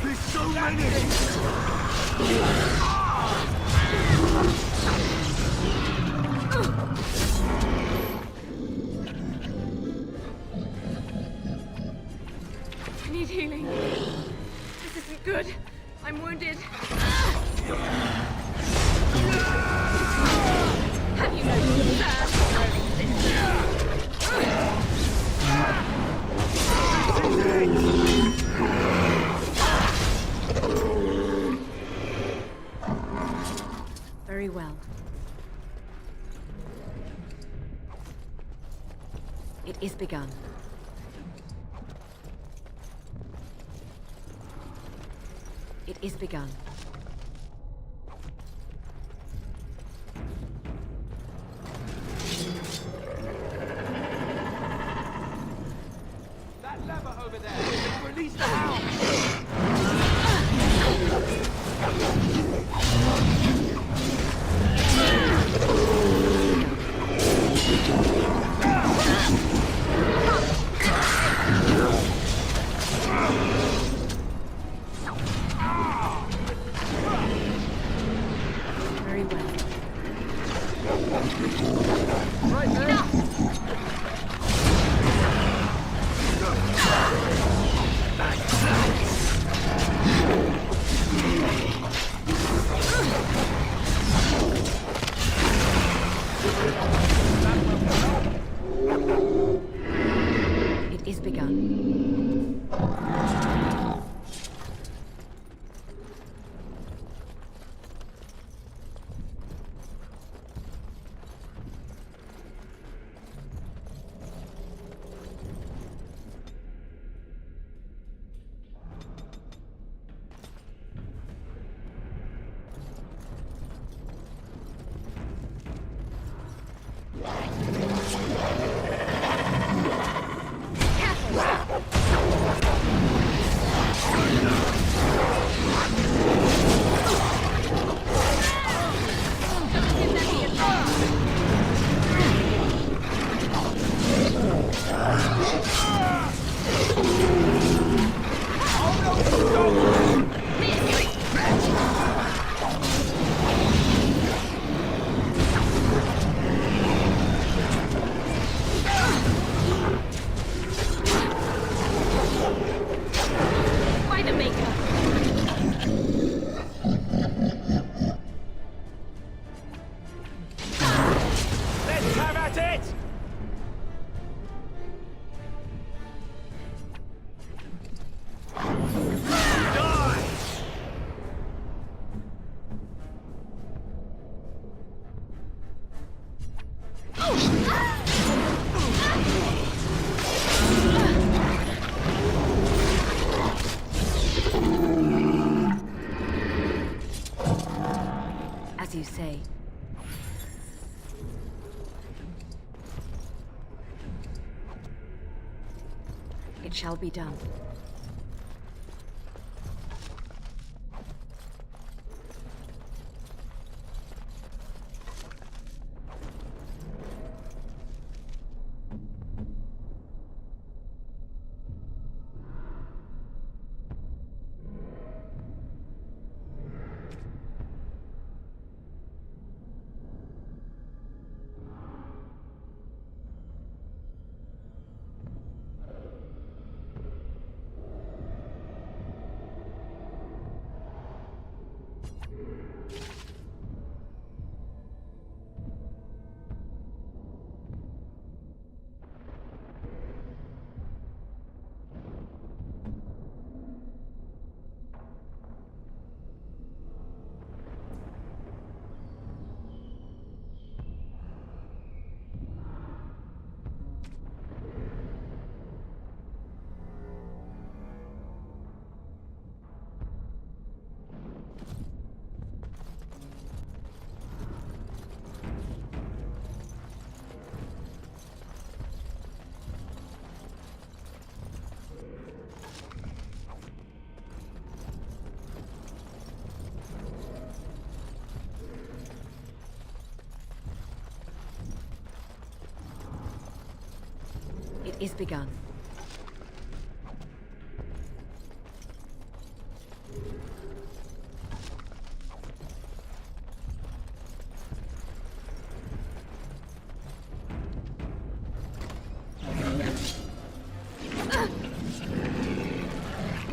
There's so many! I need healing. This isn't good. I'm wounded. Have you no Very well. It is begun. It is begun. That lever over there! Release the hound! Very well. Right there! It is begun. As you say. It shall be done. It is begun.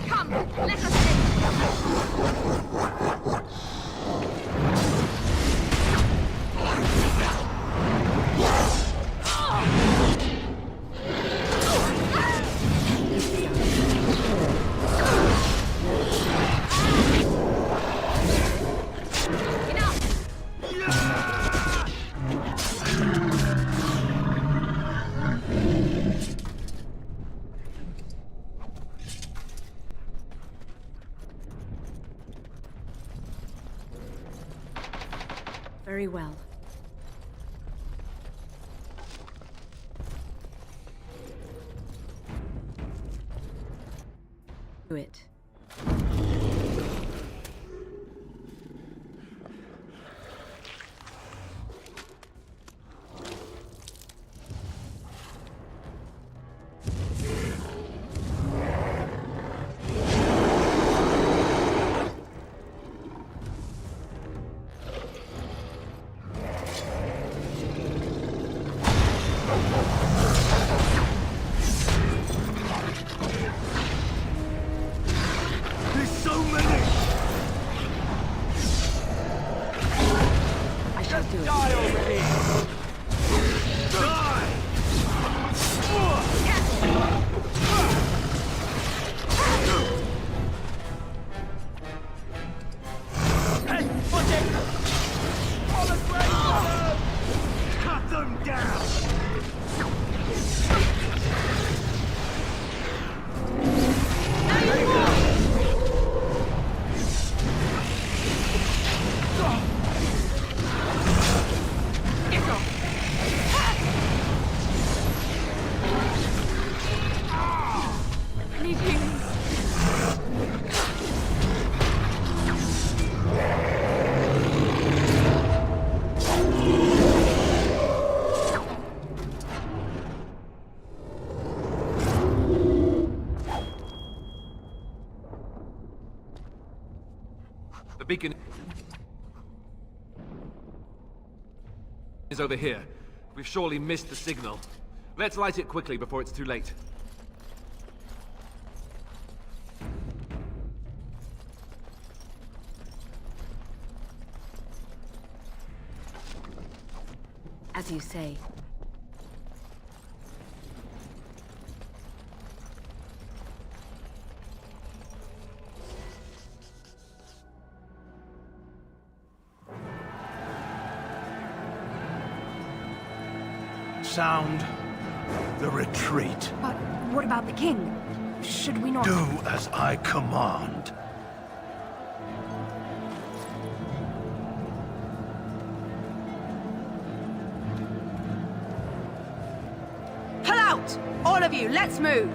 Come, let us in. Very well. Do it. The beacon is over here. We've surely missed the signal. Let's light it quickly before it's too late. As you say. Sound the retreat. But what about the king? Should we not... Do as I command. out! All of you, let's move!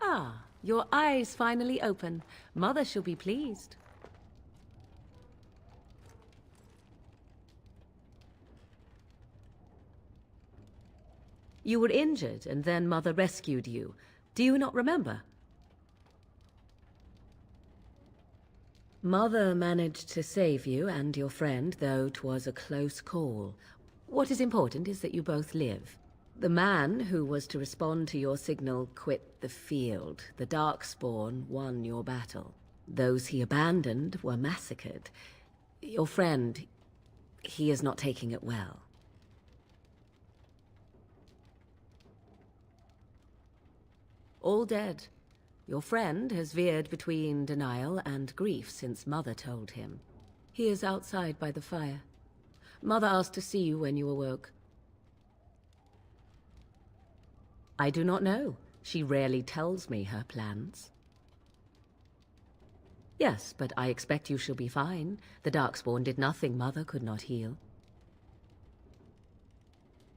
Ah, your eyes finally open. Mother shall be pleased. You were injured, and then Mother rescued you. Do you not remember? Mother managed to save you and your friend, though 'twas a close call. What is important is that you both live. The man who was to respond to your signal quit the field. The Darkspawn won your battle. Those he abandoned were massacred. Your friend, he is not taking it well. All dead. Your friend has veered between denial and grief since Mother told him. He is outside by the fire. Mother asked to see you when you awoke. I do not know. She rarely tells me her plans. Yes, but I expect you shall be fine. The Darkspawn did nothing Mother could not heal.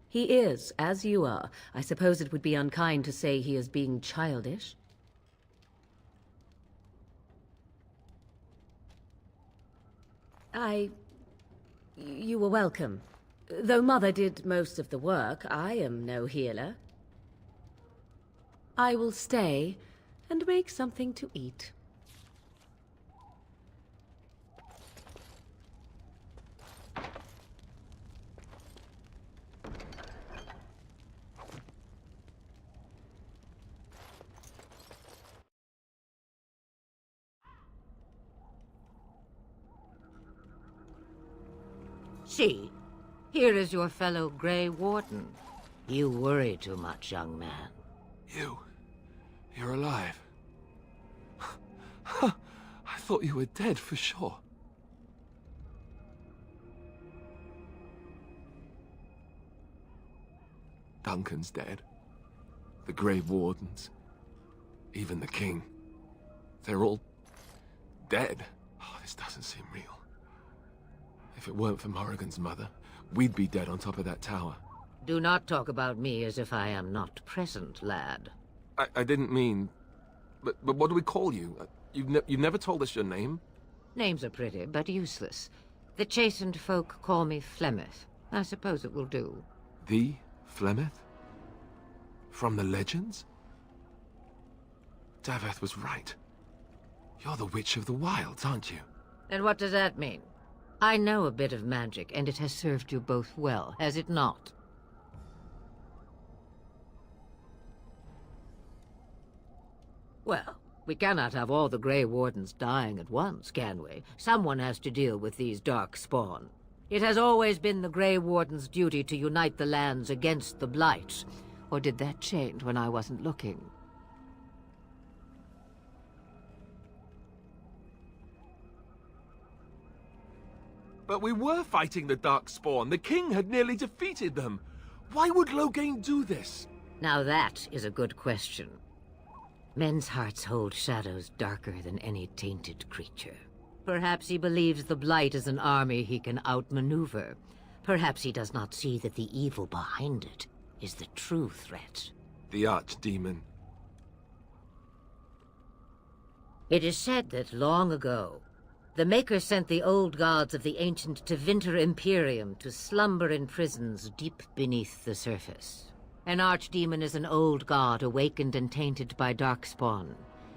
He is, as you are. I suppose it would be unkind to say he is being childish. You were welcome. Though Mother did most of the work, I am no healer. I will stay and make something to eat. See, here is your fellow Grey Warden. You worry too much, young man. You're alive. I thought you were dead for sure. Duncan's dead. The Grey Wardens. Even the King. They're all dead. Oh, this doesn't seem real. If it weren't for Morrigan's mother, we'd be dead on top of that tower. Do not talk about me as if I am not present, lad. I didn't mean... But what do we call you? You've never told us your name? Names are pretty, but useless. The chastened folk call me Flemeth. I suppose it will do. The Flemeth? From the legends? Daveth was right. You're the Witch of the Wilds, aren't you? And what does that mean? I know a bit of magic, and it has served you both well, has it not? Well, we cannot have all the Grey Wardens dying at once, can we? Someone has to deal with these dark spawn. It has always been the Grey Warden's duty to unite the lands against the Blight. Or did that change when I wasn't looking? But we were fighting the Darkspawn. The king had nearly defeated them. Why would Loghain do this? Now that is a good question. Men's hearts hold shadows darker than any tainted creature. Perhaps he believes the Blight is an army he can outmaneuver. Perhaps he does not see that the evil behind it is the true threat. The Archdemon. It is said that long ago, the Maker sent the old gods of the ancient Tevinter Imperium to slumber in prisons deep beneath the surface. An archdemon is an old god awakened and tainted by darkspawn.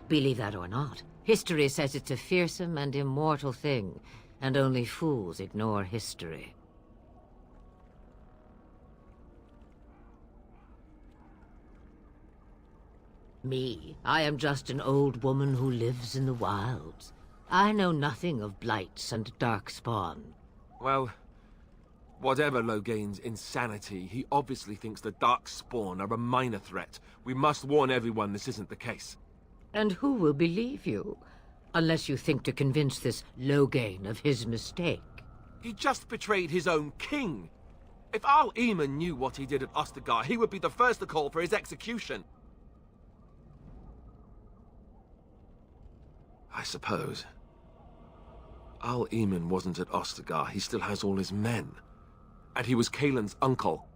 Believe that or not, history says it's a fearsome and immortal thing, and only fools ignore history. Me, I am just an old woman who lives in the wilds. I know nothing of blights and darkspawn. Well, whatever Loghain's insanity, he obviously thinks the Darkspawn are a minor threat. We must warn everyone this isn't the case. And who will believe you? Unless you think to convince this Loghain of his mistake. He just betrayed his own king. If Al Eamon knew what he did at Ostagar, he would be the first to call for his execution. I suppose. Al Eamon wasn't at Ostagar. He still has all his men. And he was Kaelin's uncle.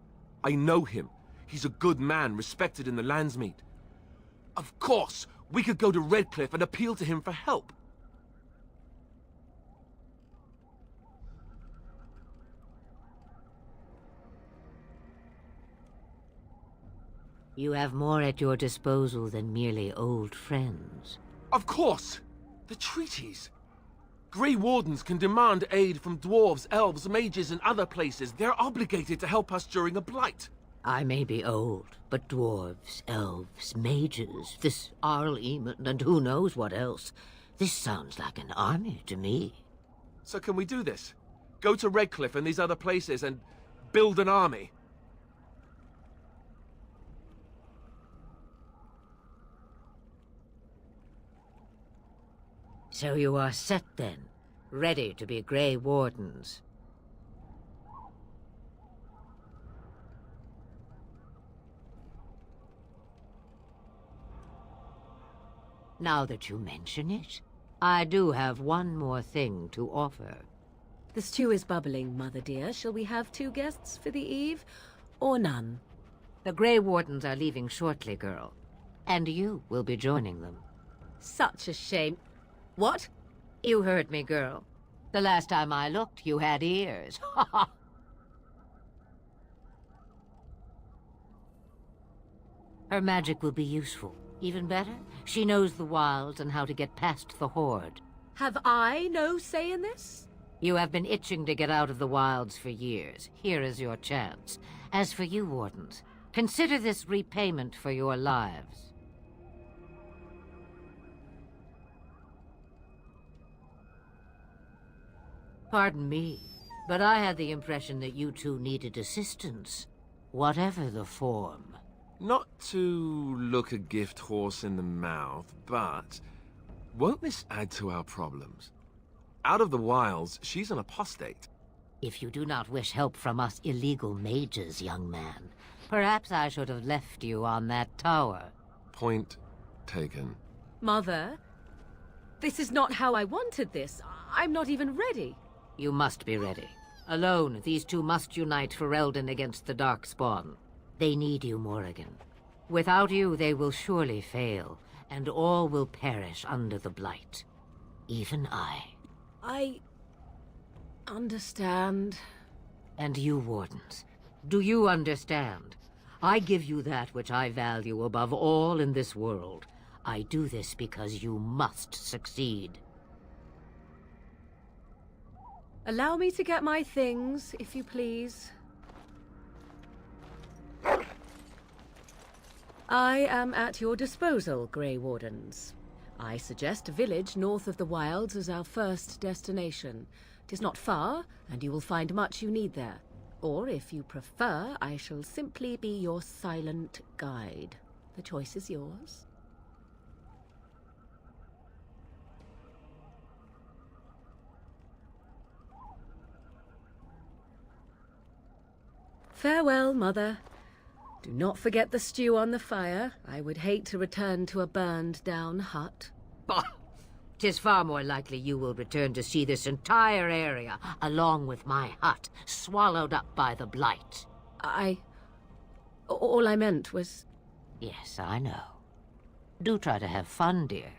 I know him. He's a good man, respected in the Landsmeet. Of course, we could go to Redcliffe and appeal to him for help. You have more at your disposal than merely old friends. Of course! The treaties. Grey Wardens can demand aid from dwarves, elves, mages, and other places. They're obligated to help us during a blight. I may be old, but dwarves, elves, mages, this Arl Eamon, and who knows what else. This sounds like an army to me. So can we do this? Go to Redcliffe and these other places and build an army? So you are set then, ready to be Grey Wardens. Now that you mention it, I do have one more thing to offer. The stew is bubbling, Mother dear. Shall we have 2 guests for the eve, or none? The Grey Wardens are leaving shortly, girl. And you will be joining them. Such a shame. What? You heard me, girl. The last time I looked, you had ears. Her magic will be useful. Even better, she knows the wilds and how to get past the Horde. Have I no say in this? You have been itching to get out of the wilds for years. Here is your chance. As for you, Wardens, consider this repayment for your lives. Pardon me, but I had the impression that you two needed assistance, whatever the form. Not to look a gift horse in the mouth, but won't this add to our problems? Out of the wilds, she's an apostate. If you do not wish help from us illegal mages, young man, perhaps I should have left you on that tower. Point taken. Mother, this is not how I wanted this. I'm not even ready. You must be ready. Alone, these two must unite Ferelden against the Darkspawn. They need you, Morrigan. Without you, they will surely fail, and all will perish under the Blight. Even I. I understand. And you, Wardens, do you understand? I give you that which I value above all in this world. I do this because you must succeed. Allow me to get my things, if you please. I am at your disposal, Grey Wardens. I suggest a village north of the Wilds as our first destination. 'Tis not far, and you will find much you need there. Or, if you prefer, I shall simply be your silent guide. The choice is yours. Farewell, Mother. Do not forget the stew on the fire. I would hate to return to a burned-down hut. Bah! 'Tis far more likely you will return to see this entire area, along with my hut, swallowed up by the blight. All I meant was... Yes, I know. Do try to have fun, dear.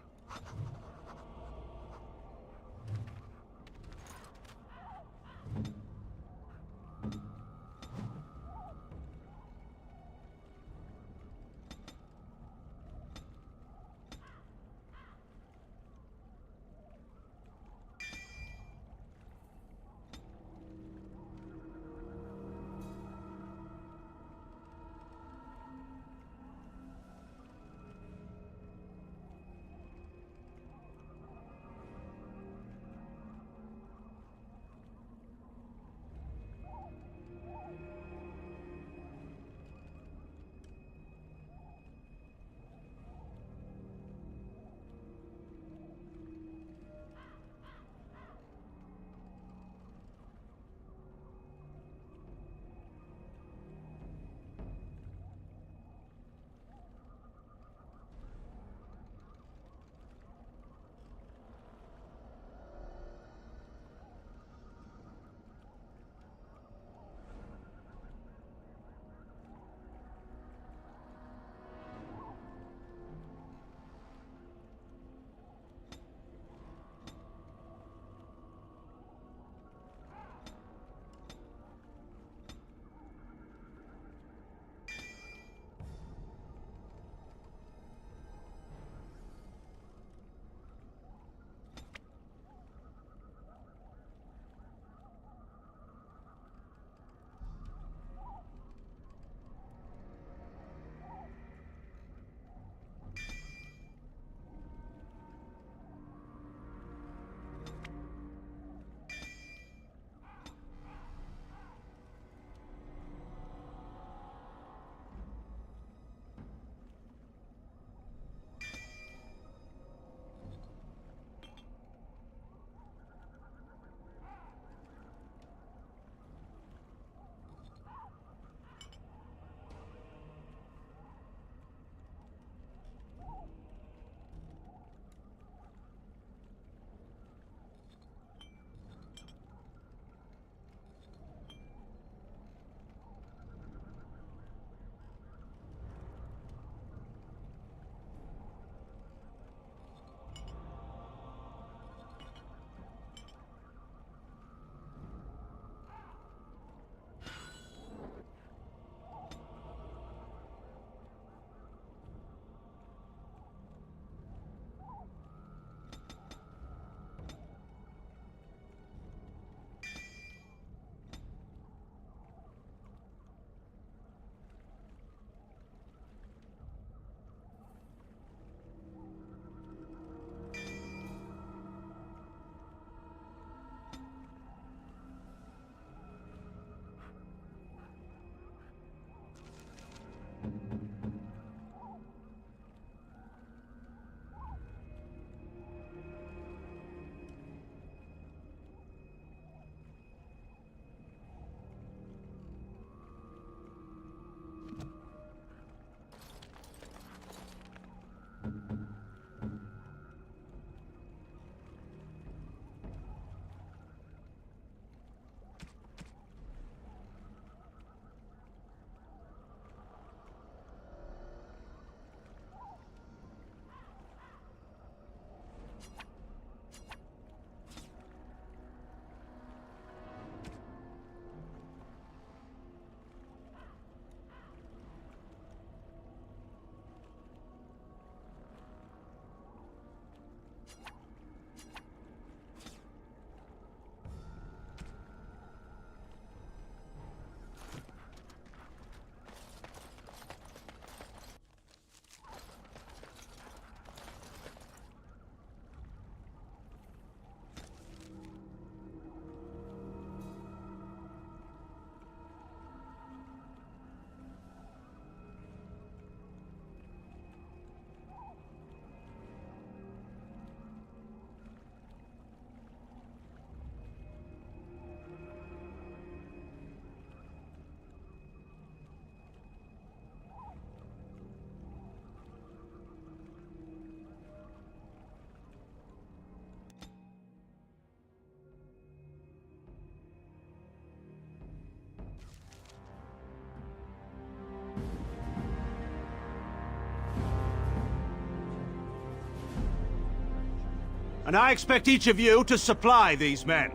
And I expect each of you to supply these men.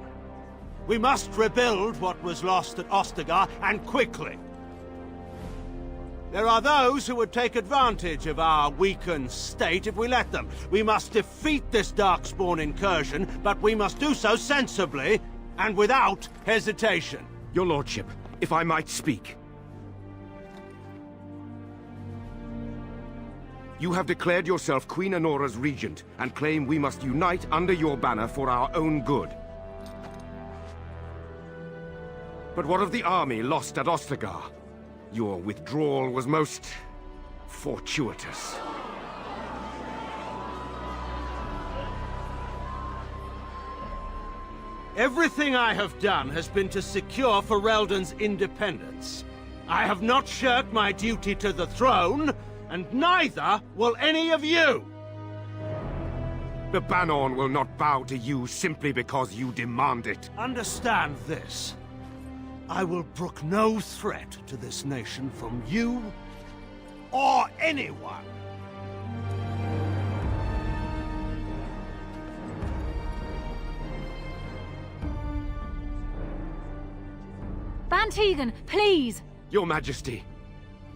We must rebuild what was lost at Ostagar, and quickly. There are those who would take advantage of our weakened state if we let them. We must defeat this Darkspawn incursion, but we must do so sensibly and without hesitation. Your lordship, if I might speak. You have declared yourself Queen Honora's regent, and claim we must unite under your banner for our own good. But what of the army lost at Ostagar? Your withdrawal was most fortuitous. Everything I have done has been to secure Ferelden's independence. I have not shirked my duty to the throne, and neither will any of you! The Banorn will not bow to you simply because you demand it. Understand this. I will brook no threat to this nation from you or anyone. Van Tegan, please! Your Majesty,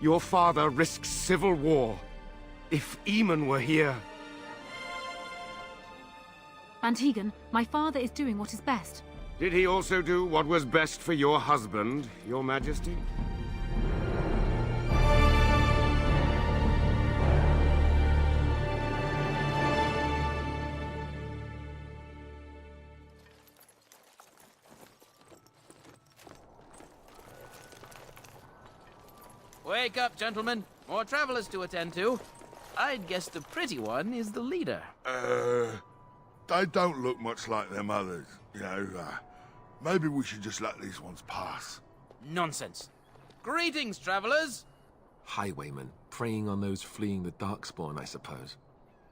your father risks civil war. If Eamon were here... Van Tegan, my father is doing what is best. Did he also do what was best for your husband, Your Majesty? Wake up, gentlemen. More travelers to attend to. I'd guess the pretty one is the leader. They don't look much like them others, you know. Maybe we should just let these ones pass. Nonsense. Greetings, travelers. Highwaymen, preying on those fleeing the Darkspawn, I suppose.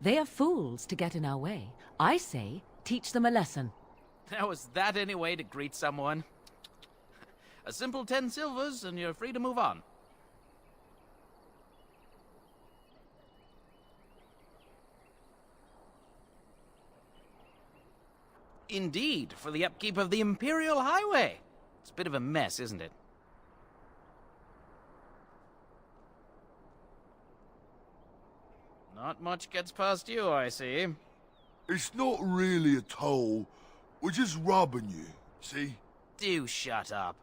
They are fools to get in our way. I say, teach them a lesson. Now, is that any way to greet someone? A simple 10 silvers, and you're free to move on. Indeed, for the upkeep of the Imperial Highway. It's a bit of a mess, isn't it? Not much gets past you, I see. It's not really a toll. We're just robbing you, see? Do shut up.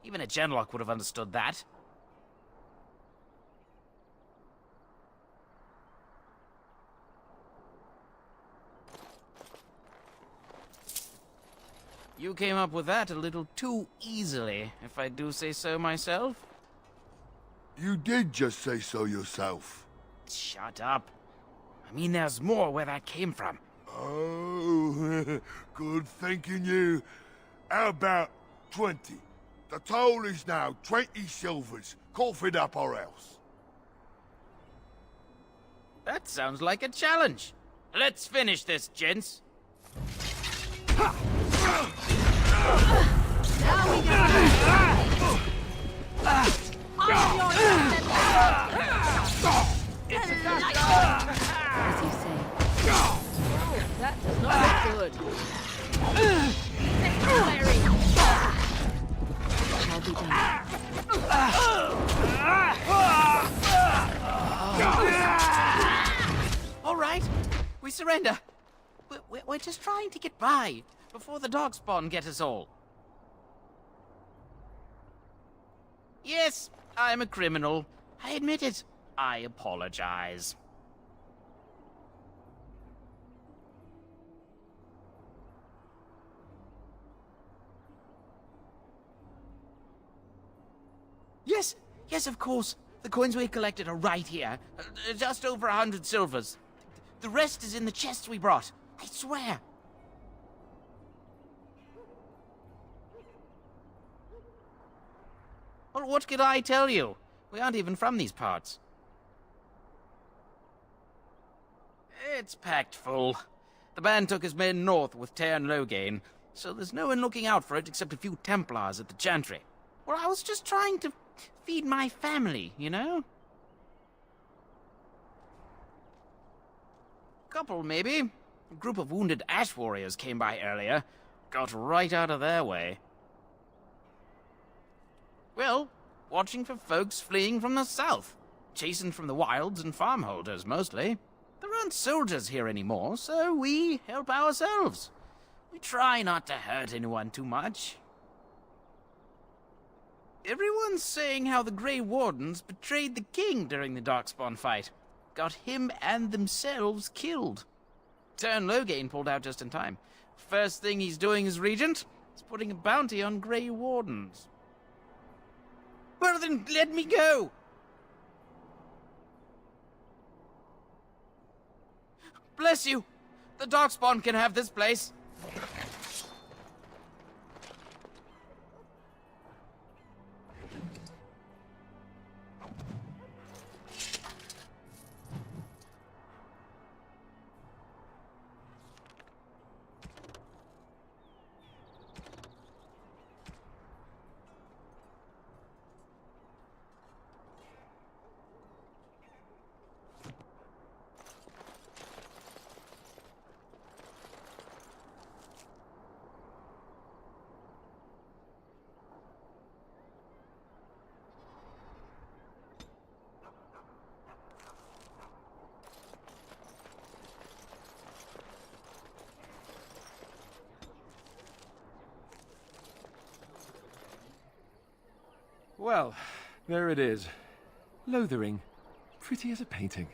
Even a Genlock would have understood that. You came up with that a little too easily, if I do say so myself. You did just say so yourself. Shut up. I mean, there's more where that came from. Oh, good thinking you. How about 20? The toll is now 20 silvers. Cough it up or else. That sounds like a challenge. Let's finish this, gents. Now we go! As you say. That does not look good. Shall be done. All right, we surrender. We're just trying to get by before the Darkspawn get us all. Yes, I'm a criminal. I admit it. I apologize. Yes, of course. The coins we collected are right here. Just over 100 silvers. The rest is in the chests we brought. I swear. Well, what could I tell you? We aren't even from these parts. It's packed full. The band took his men north with Teyrn Loghain, so there's no one looking out for it except a few Templars at the Chantry. Well, I was just trying to feed my family, you know? Couple, maybe. A group of wounded ash warriors came by earlier. Got right out of their way. Well, watching for folks fleeing from the south. Chasing from the wilds and farmholders, mostly. There aren't soldiers here anymore, so we help ourselves. We try not to hurt anyone too much. Everyone's saying how the Grey Wardens betrayed the king during the Darkspawn fight. Got him and themselves killed. Tern Loghain pulled out just in time. First thing he's doing as regent is putting a bounty on Grey Wardens. Well then, let me go! Bless you! The Darkspawn can have this place. Well, there it is. Lothering. Pretty as a painting.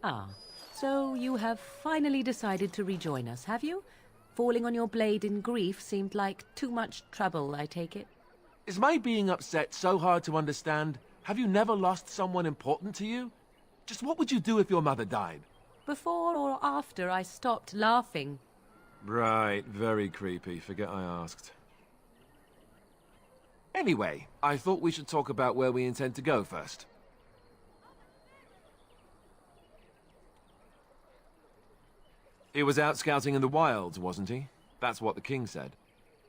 Ah, so you have finally decided to rejoin us, have you? Falling on your blade in grief seemed like too much trouble, I take it. Is my being upset so hard to understand? Have you never lost someone important to you? Just what would you do if your mother died? Before or after I stopped laughing. Right, very creepy. Forget I asked. Anyway, I thought we should talk about where we intend to go first. He was out scouting in the wilds, wasn't he? That's what the king said.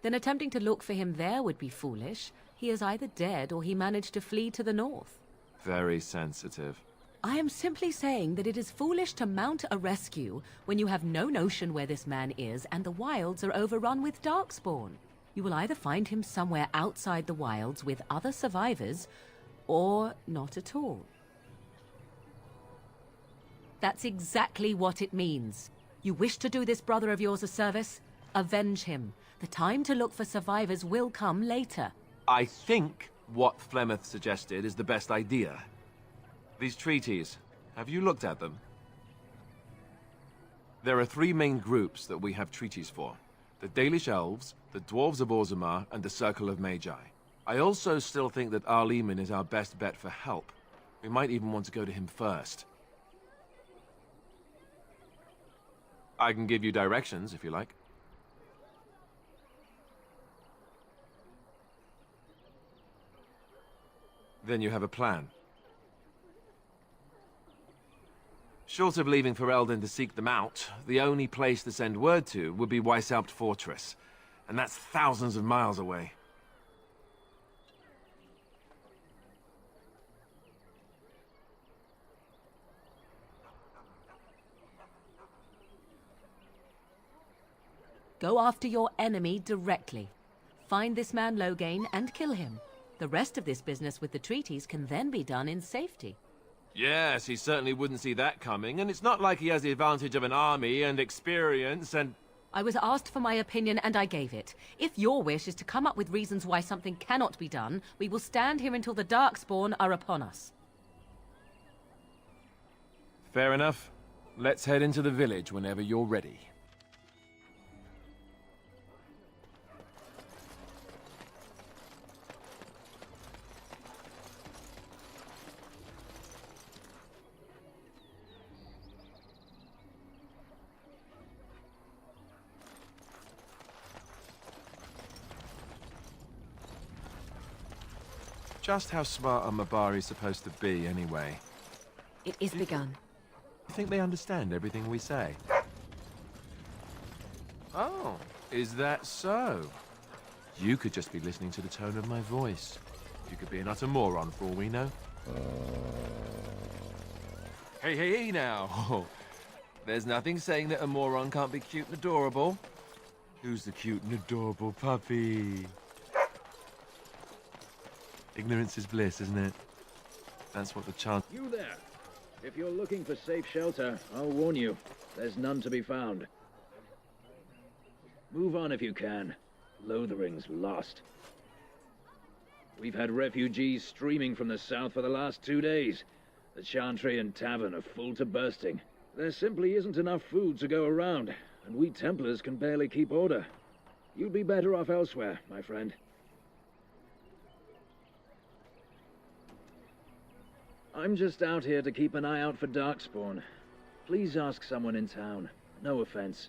Then attempting to look for him there would be foolish. He is either dead or he managed to flee to the north. Very sensitive. I am simply saying that it is foolish to mount a rescue when you have no notion where this man is and the wilds are overrun with Darkspawn. You will either find him somewhere outside the wilds with other survivors, or not at all. That's exactly what it means. You wish to do this brother of yours a service? Avenge him. The time to look for survivors will come later. I think what Flemeth suggested is the best idea. These treaties, have you looked at them? There are three main groups that we have treaties for. The Dalish Elves, the Dwarves of Orzammar, and the Circle of Magi. I also still think that Arleman is our best bet for help. We might even want to go to him first. I can give you directions, if you like. Then you have a plan. Short of leaving Ferelden to seek them out, the only place to send word to would be Weishaupt Fortress. And that's thousands of miles away. Go after your enemy directly. Find this man Loghain and kill him. The rest of this business with the treaties can then be done in safety. Yes, he certainly wouldn't see that coming, and it's not like he has the advantage of an army and experience and... I was asked for my opinion and I gave it. If your wish is to come up with reasons why something cannot be done, we will stand here until the Darkspawn are upon us. Fair enough. Let's head into the village whenever you're ready. Just how smart are Mabari supposed to be, anyway? It is begun. You think they understand everything we say? Oh, is that so? You could just be listening to the tone of my voice. You could be an utter moron for all we know. Hey now! There's nothing saying that a moron can't be cute and adorable. Who's the cute and adorable puppy? Ignorance is bliss, isn't it? That's what the chant... You there! If you're looking for safe shelter, I'll warn you. There's none to be found. Move on if you can. Lothering's lost. We've had refugees streaming from the south for the last 2 days. The Chantry and Tavern are full to bursting. There simply isn't enough food to go around, and we Templars can barely keep order. You'd be better off elsewhere, my friend. I'm just out here to keep an eye out for Darkspawn. Please ask someone in town. No offense.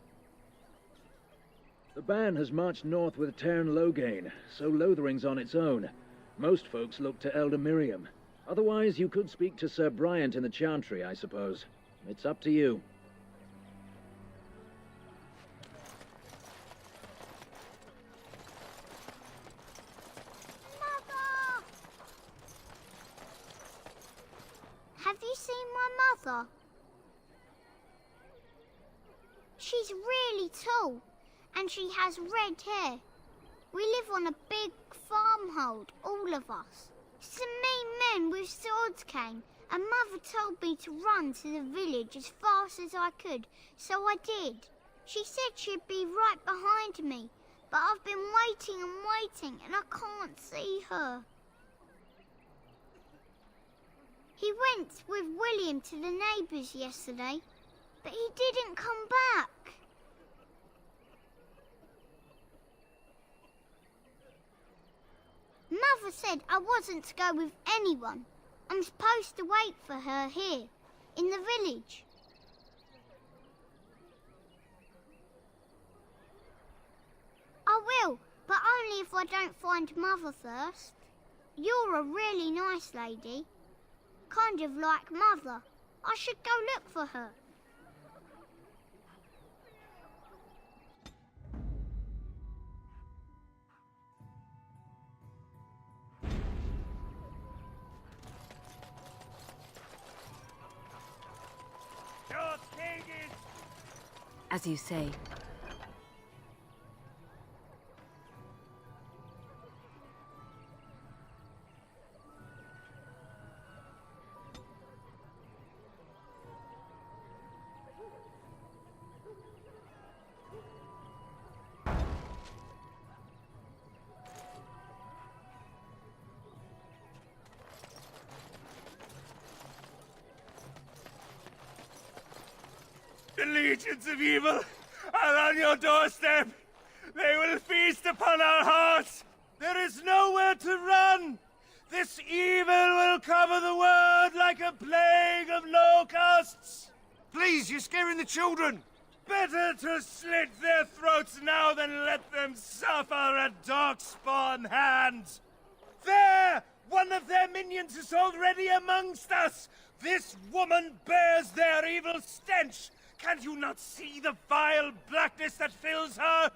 The band has marched north with Cairn Loghain, so Lothering's on its own. Most folks look to Elder Miriam. Otherwise, you could speak to Sir Bryant in the Chantry, I suppose. It's up to you. Mother! Have you seen my mother? She's really tall, and she has red hair. We live on a big farmhold, all of us. Some mean men with swords came, and Mother told me to run to the village as fast as I could, so I did. She said she'd be right behind me, but I've been waiting and waiting, and I can't see her. He went with William to the neighbours yesterday, but he didn't come back. Mother said I wasn't to go with anyone. I'm supposed to wait for her here, in the village. I will, but only if I don't find Mother first. You're a really nice lady. Kind of like Mother. I should go look for her. As you say. The legions of evil are on your doorstep. They will feast upon our hearts. There is nowhere to run. This evil will cover the world like a plague of locusts. Please, you're scaring the children. Better to slit their throats now than let them suffer at Darkspawn hands. There! One of their minions is already amongst us. This woman bears their evil stench. Can you not see the vile blackness that fills her?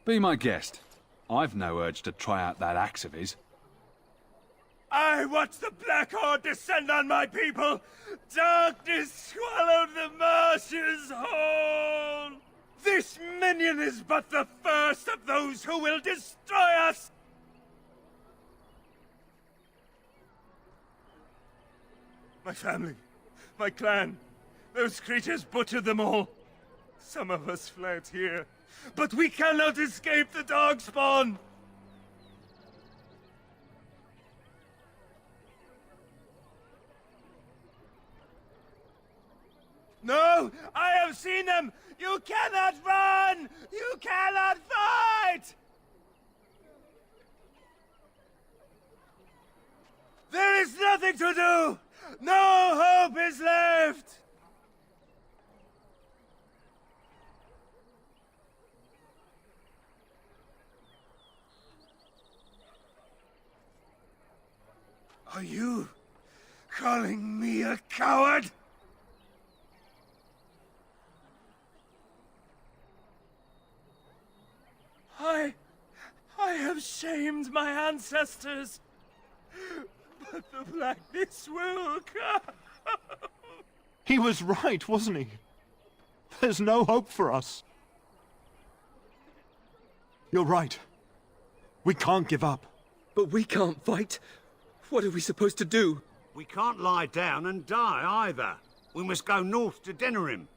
Be my guest. I've no urge to try out that axe of his. I watch the Black Horde descend on my people. Darkness swallowed the marshes whole. This minion is but the first of those who will destroy us. My family, my clan, those creatures butchered them all. Some of us fled here, but we cannot escape the Darkspawn. No! I have seen them! You cannot run! You cannot fight! There is nothing to do! No hope is left! Are you calling me a coward? I have have shamed my ancestors. But the blackness will come. He was right, wasn't he? There's no hope for us. You're right. We can't give up. But we can't fight. What are we supposed to do? We can't lie down and die either. We must go north to Denerim.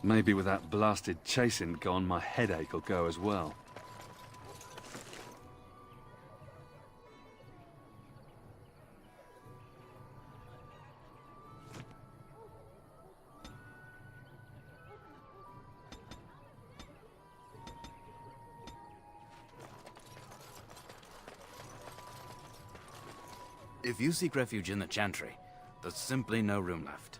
Maybe with that blasted chasing gone, my headache will go as well. If you seek refuge in the Chantry, there's simply no room left.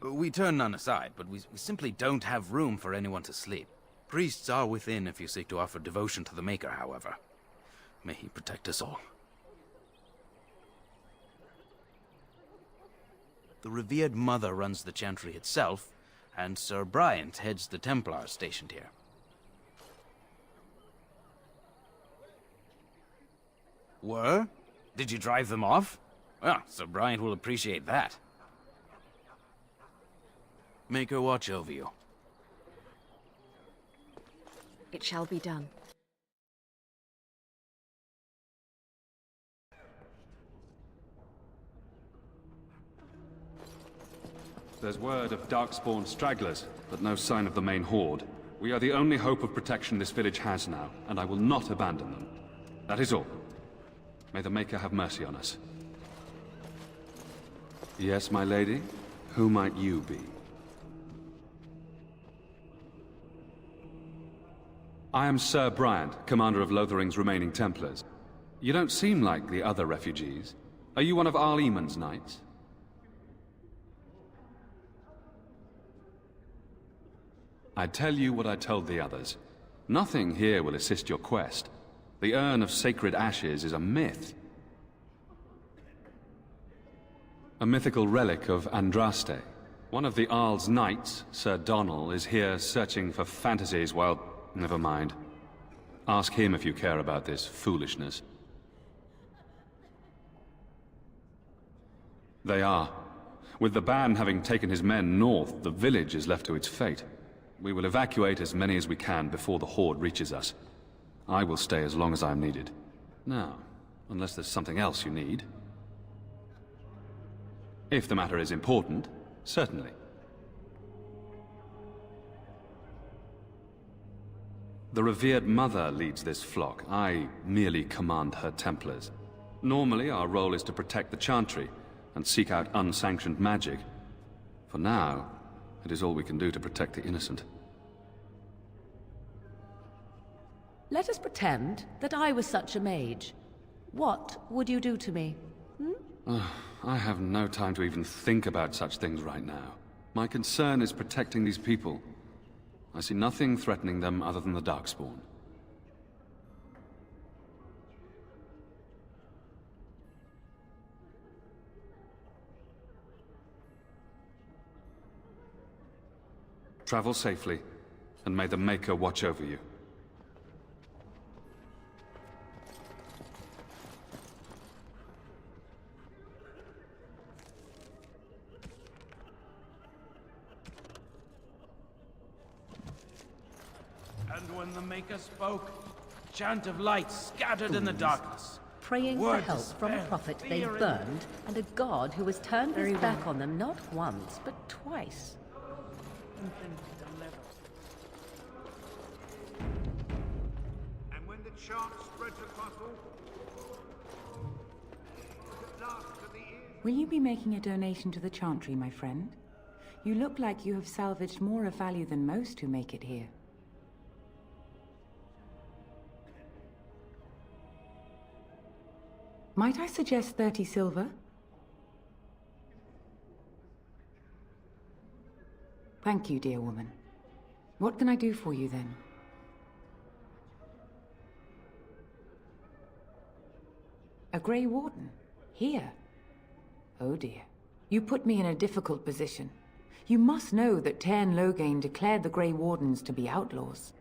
We turn none aside, but we simply don't have room for anyone to sleep. Priests are within if you seek to offer devotion to the Maker, however. May he protect us all. The revered Mother runs the Chantry itself, and Sir Bryant heads the Templars stationed here. Were? Did you drive them off? Well, Sir Bryant will appreciate that. Make her watch over you. It shall be done. There's word of Darkspawn stragglers, but no sign of the main horde. We are the only hope of protection this village has now, and I will not abandon them. That is all. May the Maker have mercy on us. Yes, my lady? Who might you be? I am Sir Bryant, commander of Lothering's remaining Templars. You don't seem like the other refugees. Are you one of Arl Eamon's knights? I tell you what I told the others. Nothing here will assist your quest. The Urn of Sacred Ashes is a myth. A mythical relic of Andraste. One of the Arl's knights, Sir Donnell, is here searching for fantasies while... Never mind. Ask him if you care about this foolishness. They are. With the ban having taken his men north, the village is left to its fate. We will evacuate as many as we can before the horde reaches us. I will stay as long as I am needed. Now, unless there's something else you need. If the matter is important, certainly. The revered Mother leads this flock. I merely command her Templars. Normally, our role is to protect the Chantry and seek out unsanctioned magic. For now, it is all we can do to protect the innocent. Let us pretend that I was such a mage. What would you do to me? I have no time to even think about such things right now. My concern is protecting these people. I see nothing threatening them other than the Darkspawn. Travel safely, and may the Maker watch over you. And when the Maker spoke, chant of light scattered in the darkness. Praying for Word help from a despair, prophet they fear and- burned, and a god who has turned his back on them not once, but twice. And when the chant spreads across all... at last to the ears... Will you be making a donation to the Chantry, my friend? You look like you have salvaged more of value than most who make it here. Might I suggest 30 silver? Thank you, dear woman. What can I do for you, then? A Grey Warden? Here? Oh dear. You put me in a difficult position. You must know that Tairn Loghain declared the Grey Wardens to be outlaws.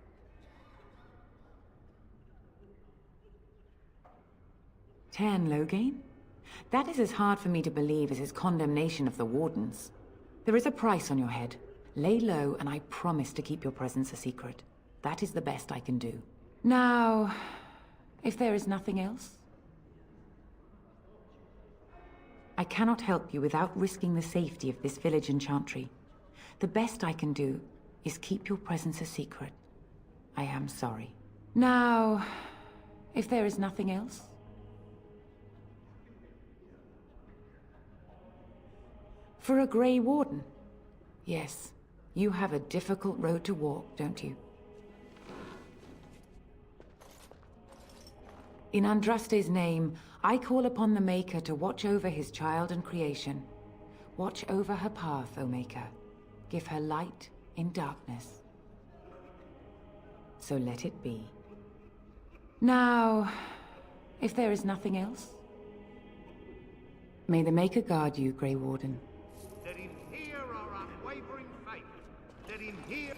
Tairn Loghain? That is as hard for me to believe as his condemnation of the Wardens. There is a price on your head. Lay low, and I promise to keep your presence a secret. That is the best I can do. Now, if there is nothing else, I cannot help you without risking the safety of this village and chantry. The best I can do is keep your presence a secret. I am sorry. Now, if there is nothing else, for a Grey Warden? Yes, you have a difficult road to walk, don't you? In Andraste's name, I call upon the Maker to watch over his child and creation. Watch over her path, O Maker. Give her light in darkness. So let it be. Now, if there is nothing else, may the Maker guard you, Grey Warden. Let him hear our unwavering faith. Let him hear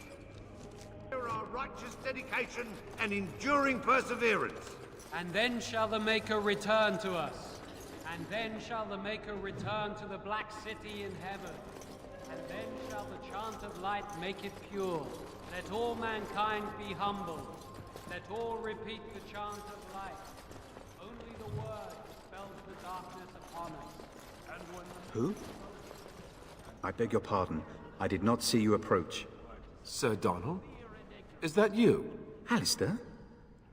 our righteous dedication and enduring perseverance. And then shall the Maker return to us. And then shall the Maker return to the Black City in heaven. And then shall the chant of light make it pure. Let all mankind be humble. Let all repeat the chant of light. Only the word dispels the darkness upon us. And when Who? I beg your pardon. I did not see you approach. Sir Donald? Is that you? Alistair?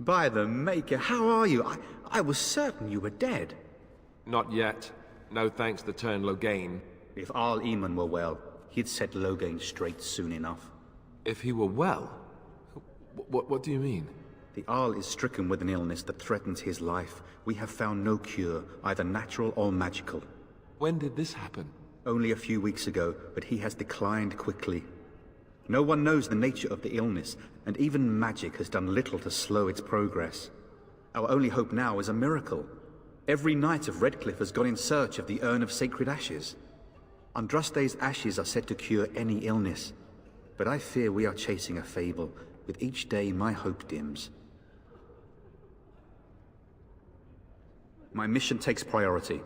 By the Maker, how are you? I was certain you were dead. Not yet. No thanks to Tairn Loghain. If Arl Eamon were well, he'd set Loghain straight soon enough. If he were well? What do you mean? The Arl is stricken with an illness that threatens his life. We have found no cure, either natural or magical. When did this happen? Only a few weeks ago, but he has declined quickly. No one knows the nature of the illness, and even magic has done little to slow its progress. Our only hope now is a miracle. Every knight of Redcliffe has gone in search of the Urn of Sacred Ashes. Andraste's ashes are said to cure any illness, but I fear we are chasing a fable. With each day, my hope dims. My mission takes priority,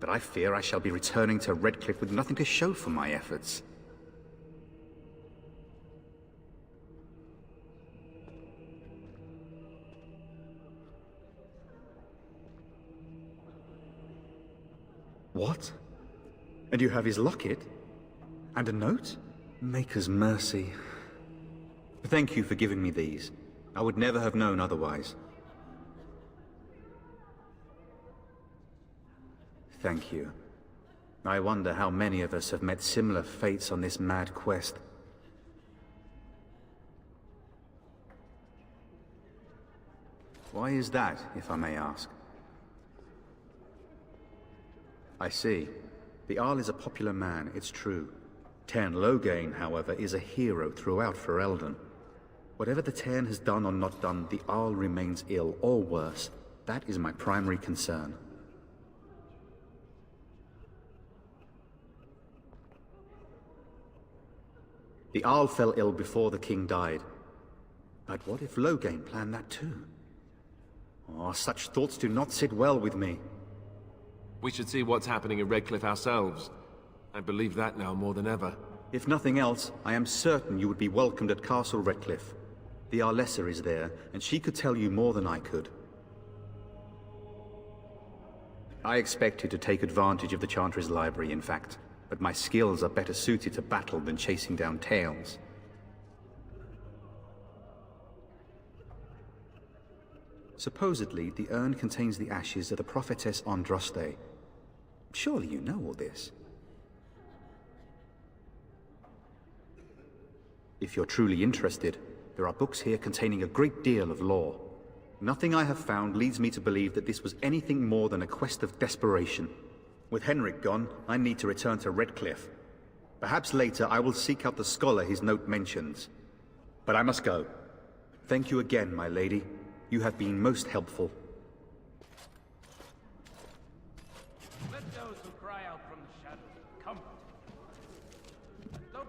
but I fear I shall be returning to Redcliffe with nothing to show for my efforts. What? And you have his locket? And a note? Maker's mercy. Thank you for giving me these. I would never have known otherwise. Thank you. I wonder how many of us have met similar fates on this mad quest. Why is that, if I may ask? I see. The Arl is a popular man, it's true. Tairn Loghain, however, is a hero throughout Ferelden. Whatever the Tairn has done or not done, the Arl remains ill, or worse. That is my primary concern. The Arl fell ill before the king died. But what if Loghain planned that too? Oh, such thoughts do not sit well with me. We should see what's happening in Redcliffe ourselves. I believe that now more than ever. If nothing else, I am certain you would be welcomed at Castle Redcliffe. The Arlessa is there, and she could tell you more than I could. I expected to take advantage of the Chantry's library, in fact, but my skills are better suited to battle than chasing down tales. Supposedly, the urn contains the ashes of the prophetess Andraste. Surely you know all this. If you're truly interested, there are books here containing a great deal of lore. Nothing I have found leads me to believe that this was anything more than a quest of desperation. With Henrik gone, I need to return to Redcliffe. Perhaps later I will seek out the scholar his note mentions. But I must go. Thank you again, my lady. You have been most helpful. cry out from the shadows. Come. Don't...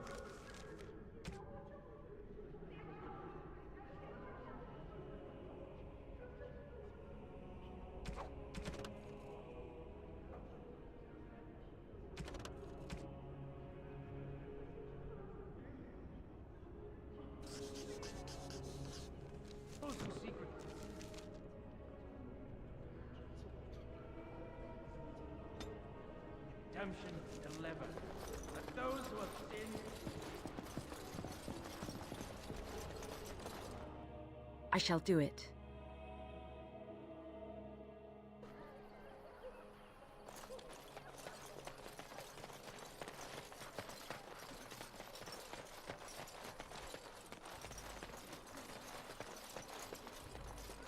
Who's the secret? Redemption delivered. Let those who have sinned... I shall do it.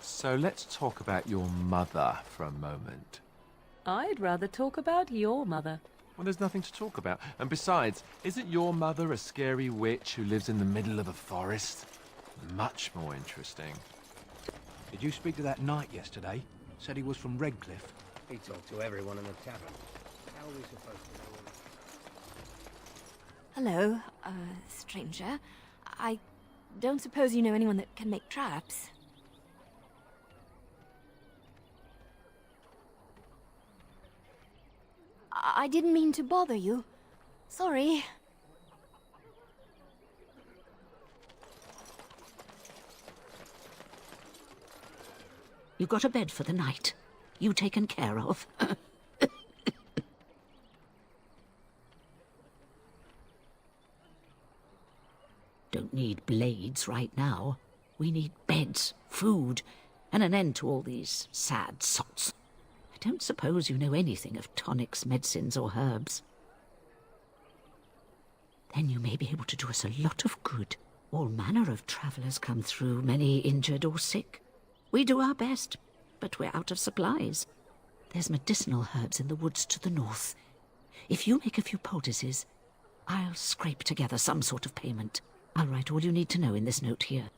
So let's talk about your mother for a moment. I'd rather talk about your mother. Well, there's nothing to talk about. And besides, isn't your mother a scary witch who lives in the middle of a forest? Much more interesting. Did you speak to that knight yesterday? Said he was from Redcliffe. He talked to everyone in the tavern. How are we supposed to know? Hello, stranger. I don't suppose you know anyone that can make traps? I didn't mean to bother you. Sorry. You got a bed for the night. You taken care of. Don't need blades right now. We need beds, food, and an end to all these sad sots. I don't suppose you know anything of tonics, medicines, or herbs. Then you may be able to do us a lot of good. All manner of travellers come through, many injured or sick. We do our best, but we're out of supplies. There's medicinal herbs in the woods to the north. If you make a few poultices, I'll scrape together some sort of payment. I'll write all you need to know in this note here.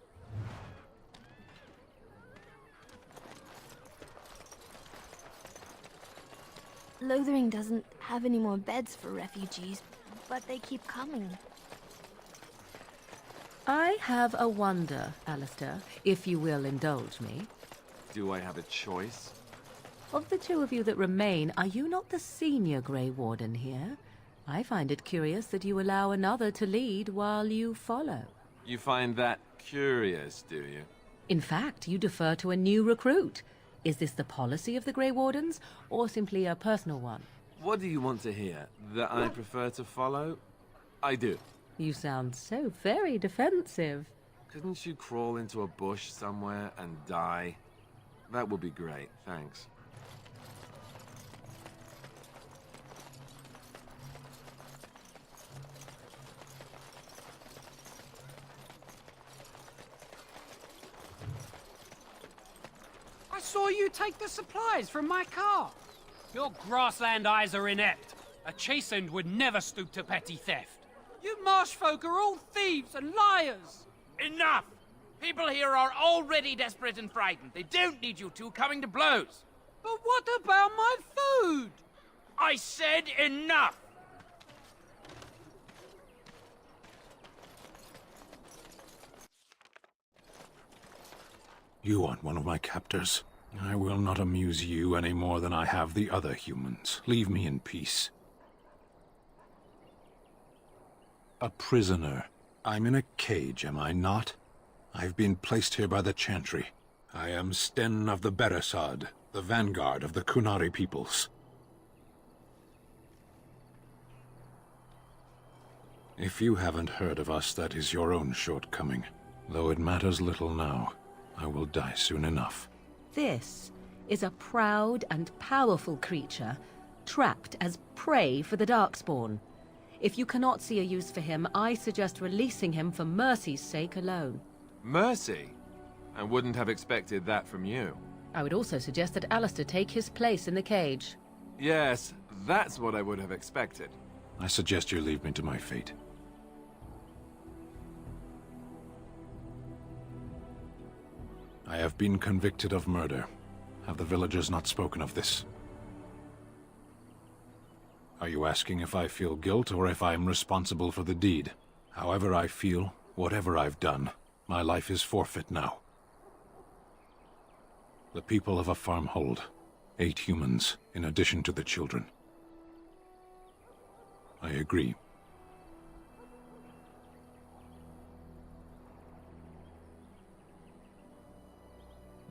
Lothering doesn't have any more beds for refugees, but they keep coming. I have a wonder, Alistair, if you will indulge me. Do I have a choice? Of the two of you that remain, are you not the senior Grey Warden here? I find it curious that you allow another to lead while you follow. You find that curious, do you? In fact, you defer to a new recruit. Is this the policy of the Grey Wardens, or simply a personal one? What do you want to hear? That I prefer to follow? I do. You sound so very defensive. Couldn't you crawl into a bush somewhere and die? That would be great, thanks. I saw you take the supplies from my car. Your grassland eyes are inept. A chastened would never stoop to petty theft. You marsh folk are all thieves and liars. Enough! People here are already desperate and frightened. They don't need you two coming to blows. But what about my food? I said enough! You aren't one of my captors. I will not amuse you any more than I have the other humans. Leave me in peace. A prisoner. I'm in a cage, am I not? I've been placed here by the Chantry. I am Sten of the Beresad, the vanguard of the Kunari peoples. If you haven't heard of us, that is your own shortcoming. Though it matters little now, I will die soon enough. This is a proud and powerful creature, trapped as prey for the Darkspawn. If you cannot see a use for him, I suggest releasing him for mercy's sake alone. Mercy? I wouldn't have expected that from you. I would also suggest that Alistair take his place in the cage. Yes, that's what I would have expected. I suggest you leave me to my fate. I have been convicted of murder. Have the villagers not spoken of this? Are you asking if I feel guilt or if I am responsible for the deed? However I feel, whatever I've done, my life is forfeit now. The people of a farm hold 8 humans, in addition to the children. I agree.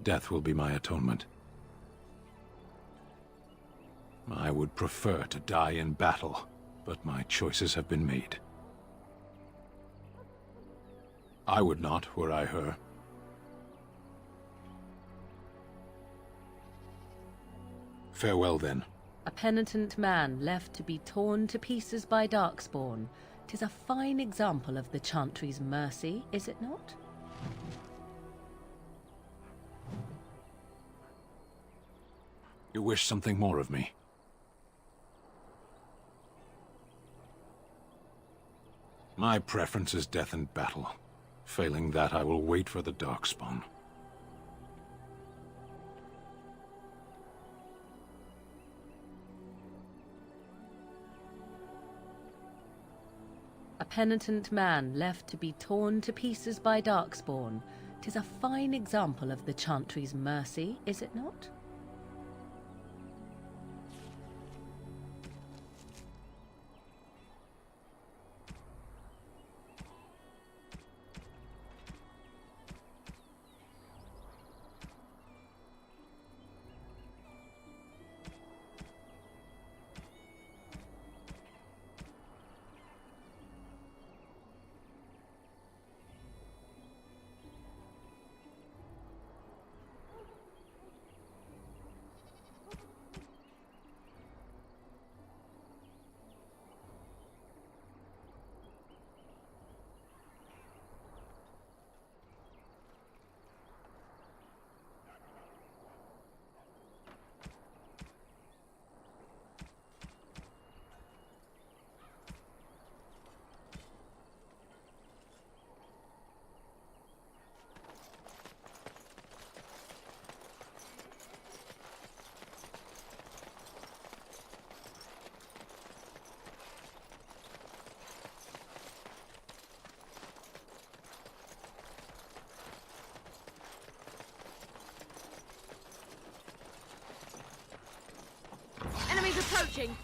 Death will be my atonement. I would prefer to die in battle, but my choices have been made. I would not, were I her. Farewell, then. A penitent man left to be torn to pieces by Darkspawn. 'Tis a fine example of the Chantry's mercy, is it not? You wish something more of me? My preference is death in battle. Failing that, I will wait for the Darkspawn. A penitent man left to be torn to pieces by Darkspawn. 'Tis a fine example of the Chantry's mercy, is it not? Enemies approaching!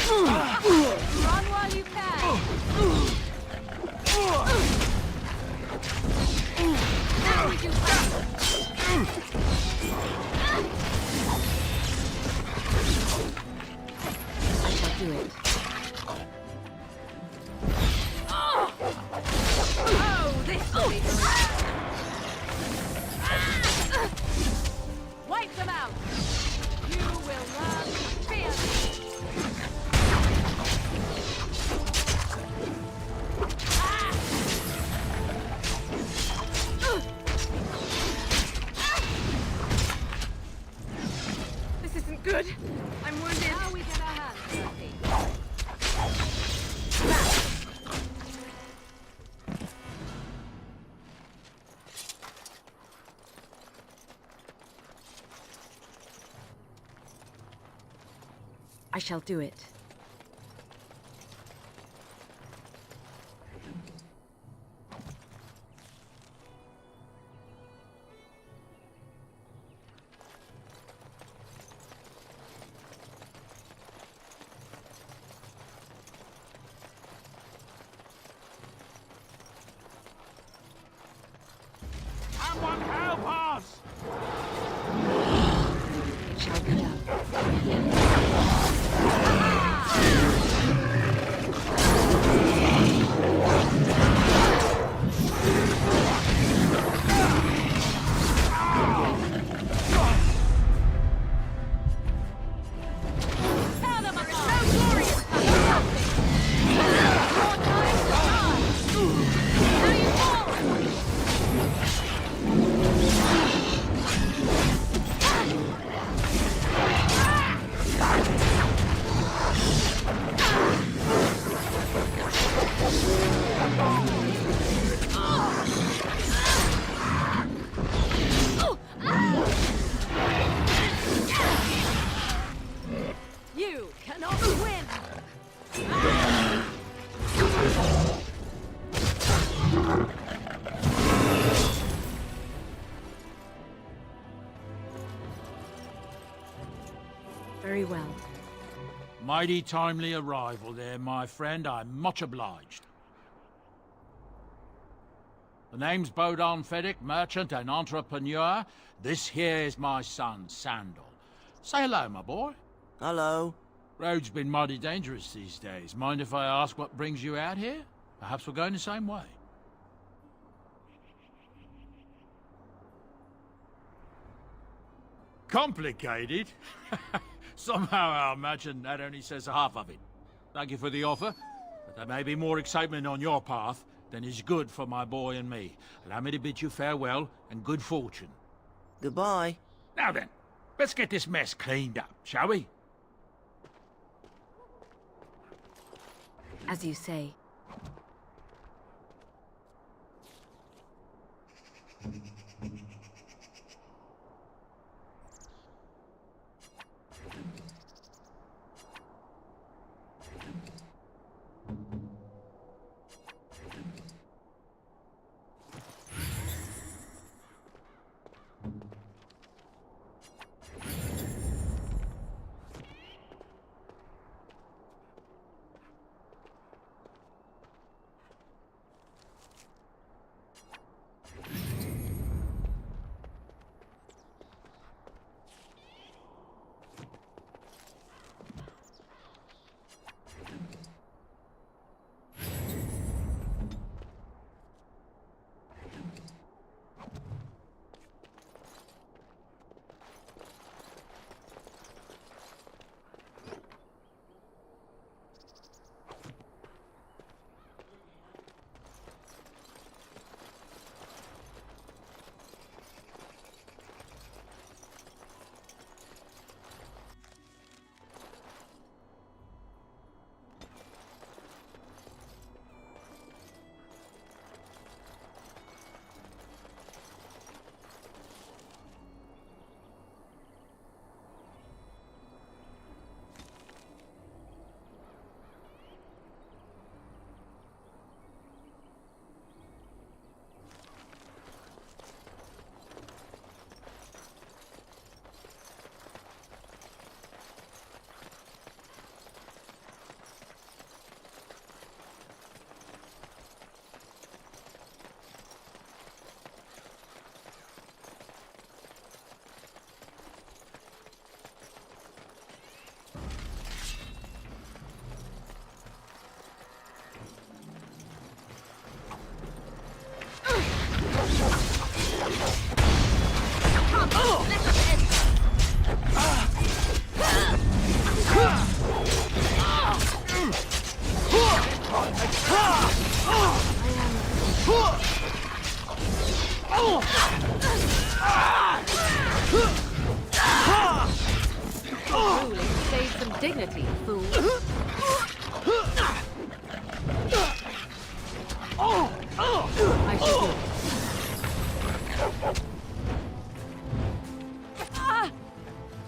Run while you can! Now we do I shall do it. Oh, this will be good! Wipe them out! You will learn fear! This isn't good. I'm wounded. Now we get our hands dirty. I shall do it. Someone help us! It shall be done. Very well. Mighty timely arrival there, my friend. I'm much obliged. The name's Bodon Feddick, merchant and entrepreneur. This here is my son, Sandal. Say hello, my boy. Hello. Road's been mighty dangerous these days. Mind if I ask what brings you out here? Perhaps we're going the same way. Complicated? Somehow I imagine that only says half of it. Thank you for the offer, but there may be more excitement on your path than is good for my boy and me. Allow me to bid you farewell and good fortune. Goodbye. Now then, let's get this mess cleaned up, shall we? As you say. Save some dignity, fool. I should do.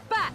Back!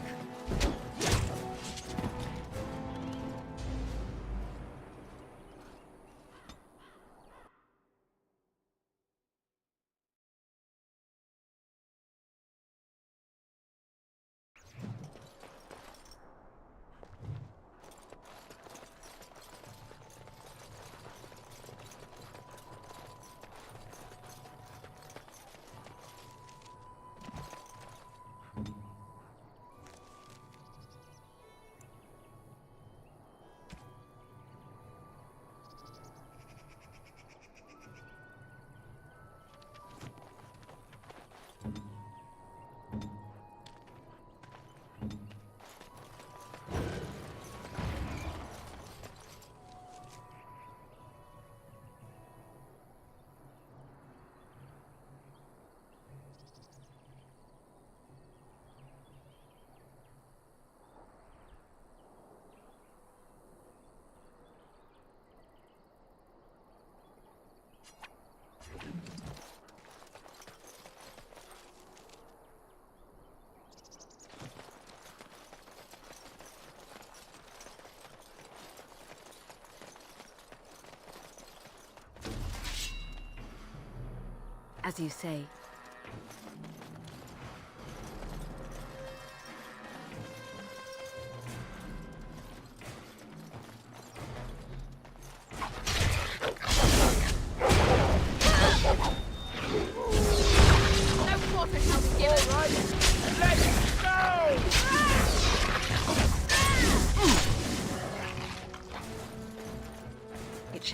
As you say.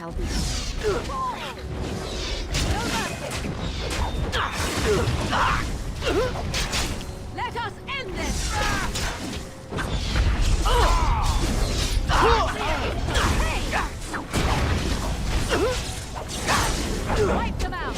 shall be. Let us end this! Wipe them out!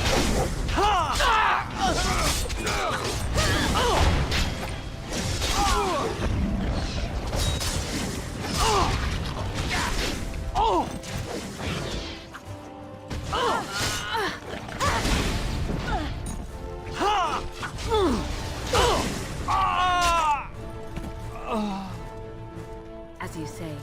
As you say.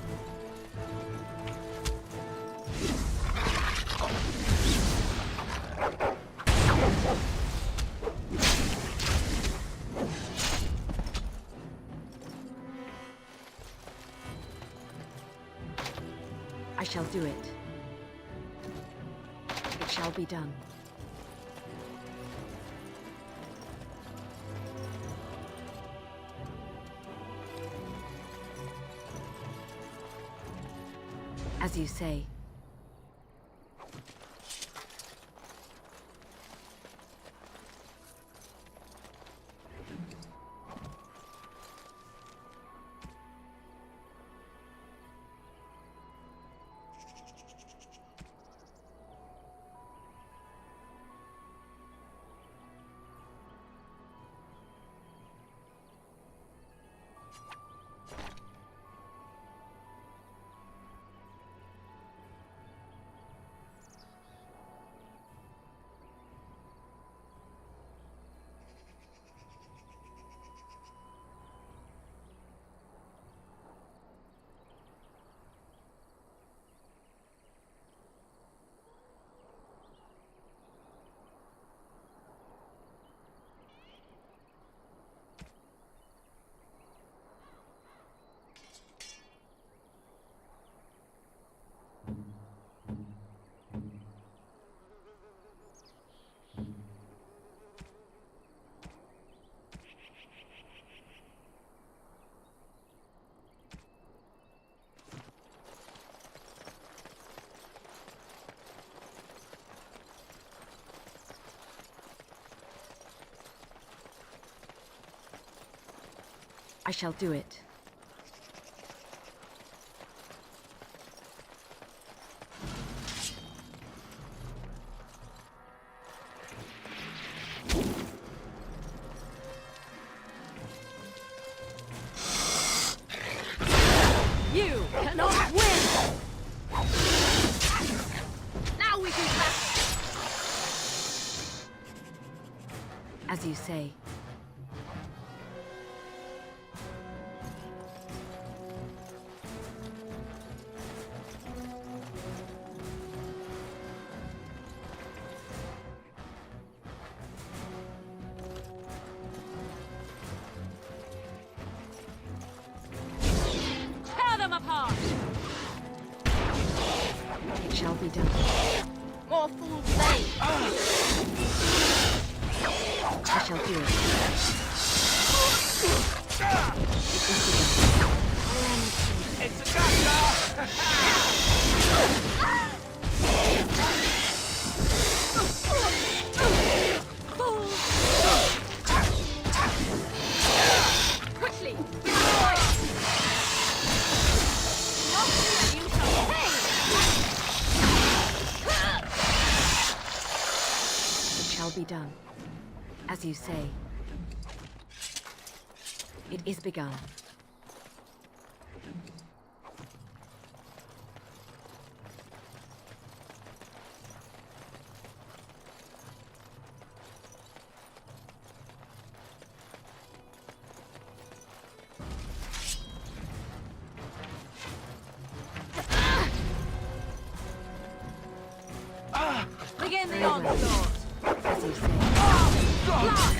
I shall do it. It shall be done. As you say. I shall do it. You cannot win! Now we can clap! As you say. It shall be done. More fool play! I shall do it. It's a gotcha! Quickly! Shall be done. As you say. It is begun. Begin the onslaught! As you say. Blast!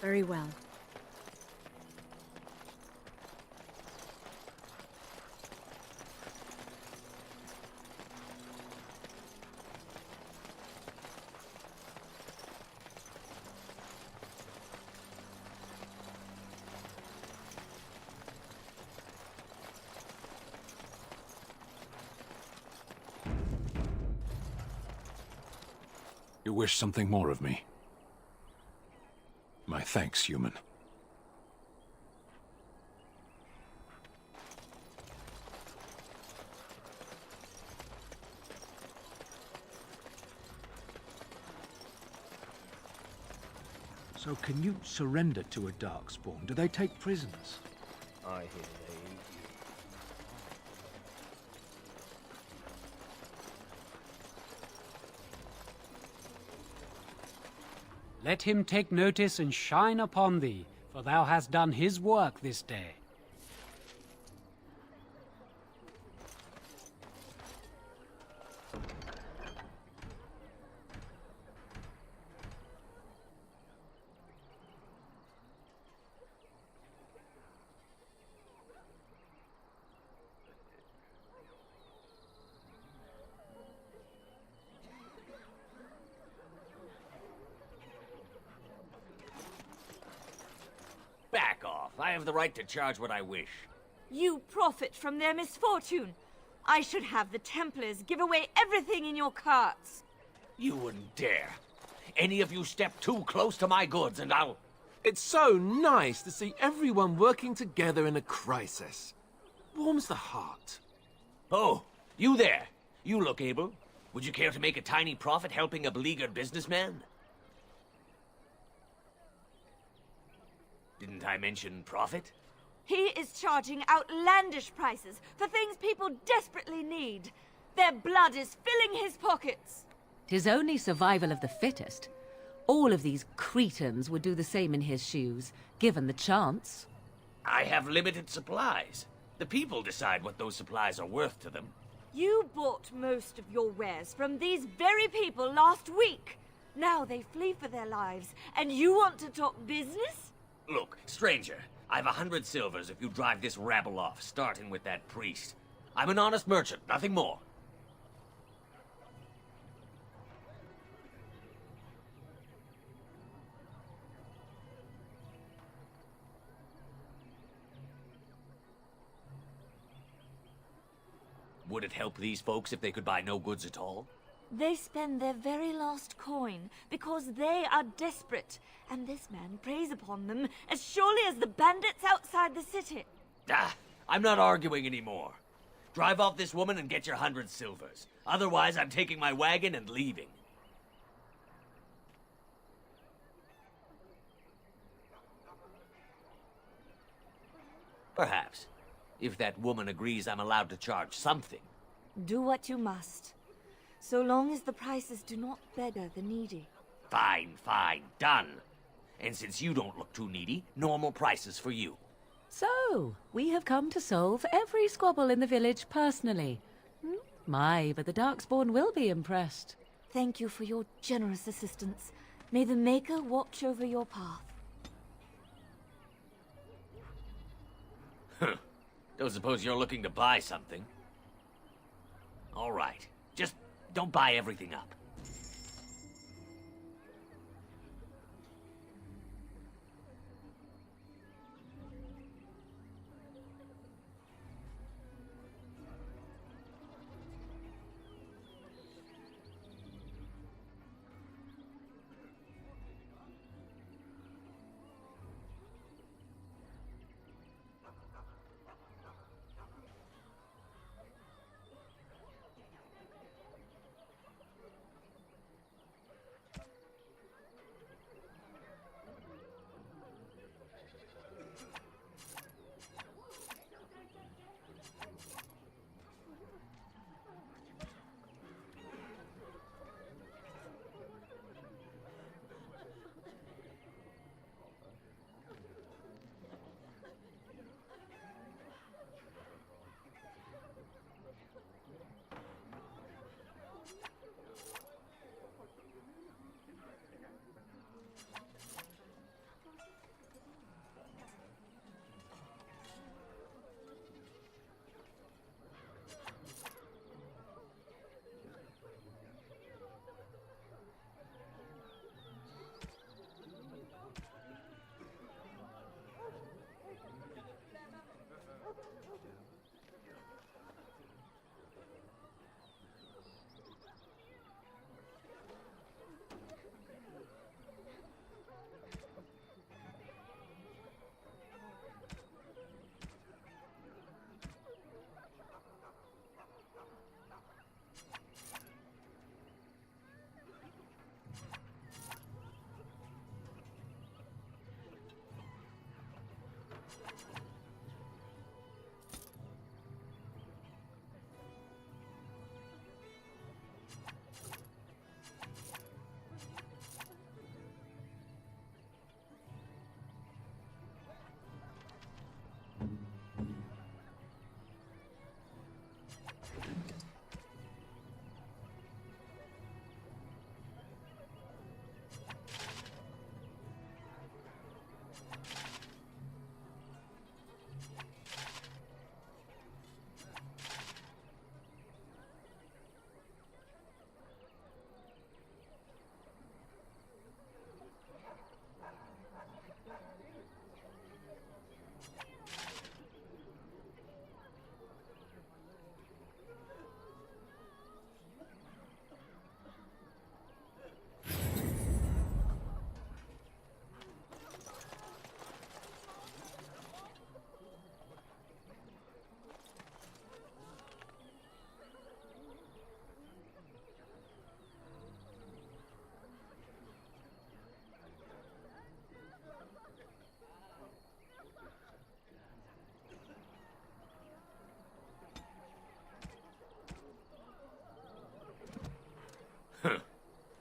Very well. You wish something more of me? My thanks, human. So can you surrender to a Darkspawn? Do they take prisoners? I hear they... Let him take notice and shine upon thee, for thou hast done his work this day. Back off. I have the right to charge what I wish. You profit from their misfortune. I should have the Templars give away everything in your carts. You wouldn't dare. Any of you step too close to my goods and I'll... It's so nice to see everyone working together in a crisis. Warms the heart. Oh, you there. You look able. Would you care to make a tiny profit helping a beleaguered businessman? Didn't I mention profit? He is charging outlandish prices for things people desperately need. Their blood is filling his pockets. 'Tis only survival of the fittest. All of these cretins would do the same in his shoes, given the chance. I have limited supplies. The people decide what those supplies are worth to them. You bought most of your wares from these very people last week. Now they flee for their lives, and you want to talk business? Look, stranger, I've 100 silvers if you drive this rabble off, starting with that priest. I'm an honest merchant, nothing more. Would it help these folks if they could buy no goods at all? They spend their very last coin because they are desperate, and this man preys upon them as surely as the bandits outside the city. Ah, I'm not arguing anymore. Drive off this woman and get your 100 silvers. Otherwise, I'm taking my wagon and leaving. Perhaps. If that woman agrees I'm allowed to charge something. Do what you must, so long as the prices do not beggar the needy. Fine, fine, done. And since you don't look too needy, normal prices for you. So, we have come to solve every squabble in the village personally. My, but the Darkspawn will be impressed. Thank you for your generous assistance. May the Maker watch over your path. Huh. Don't suppose you're looking to buy something? All right. Just don't buy everything up.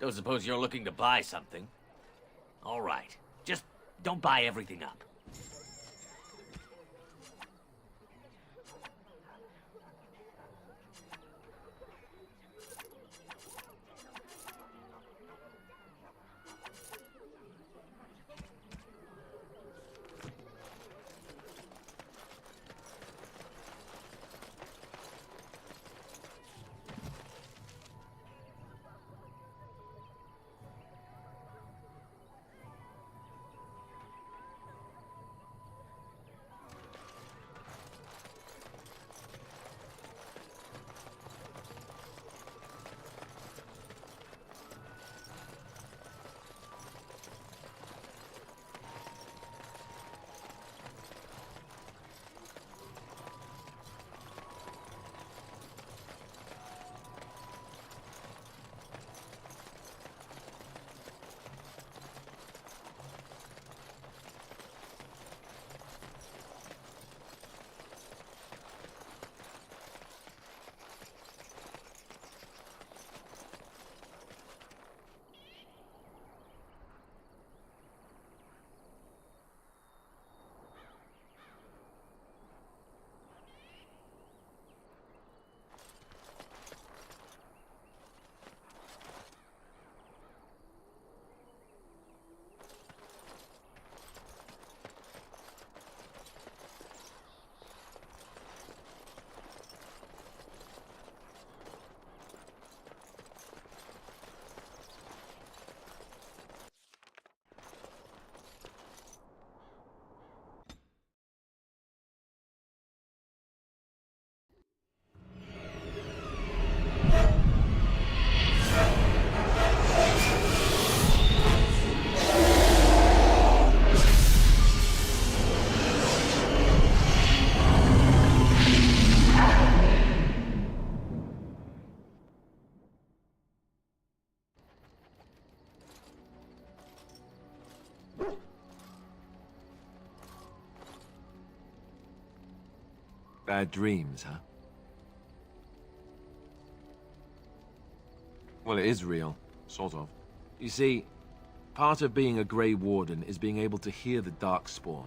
Don't suppose you're looking to buy something? All right. Just don't buy everything up. Bad dreams, huh? Well, it is real. Sort of. You see, part of being a Grey Warden is being able to hear the Darkspawn.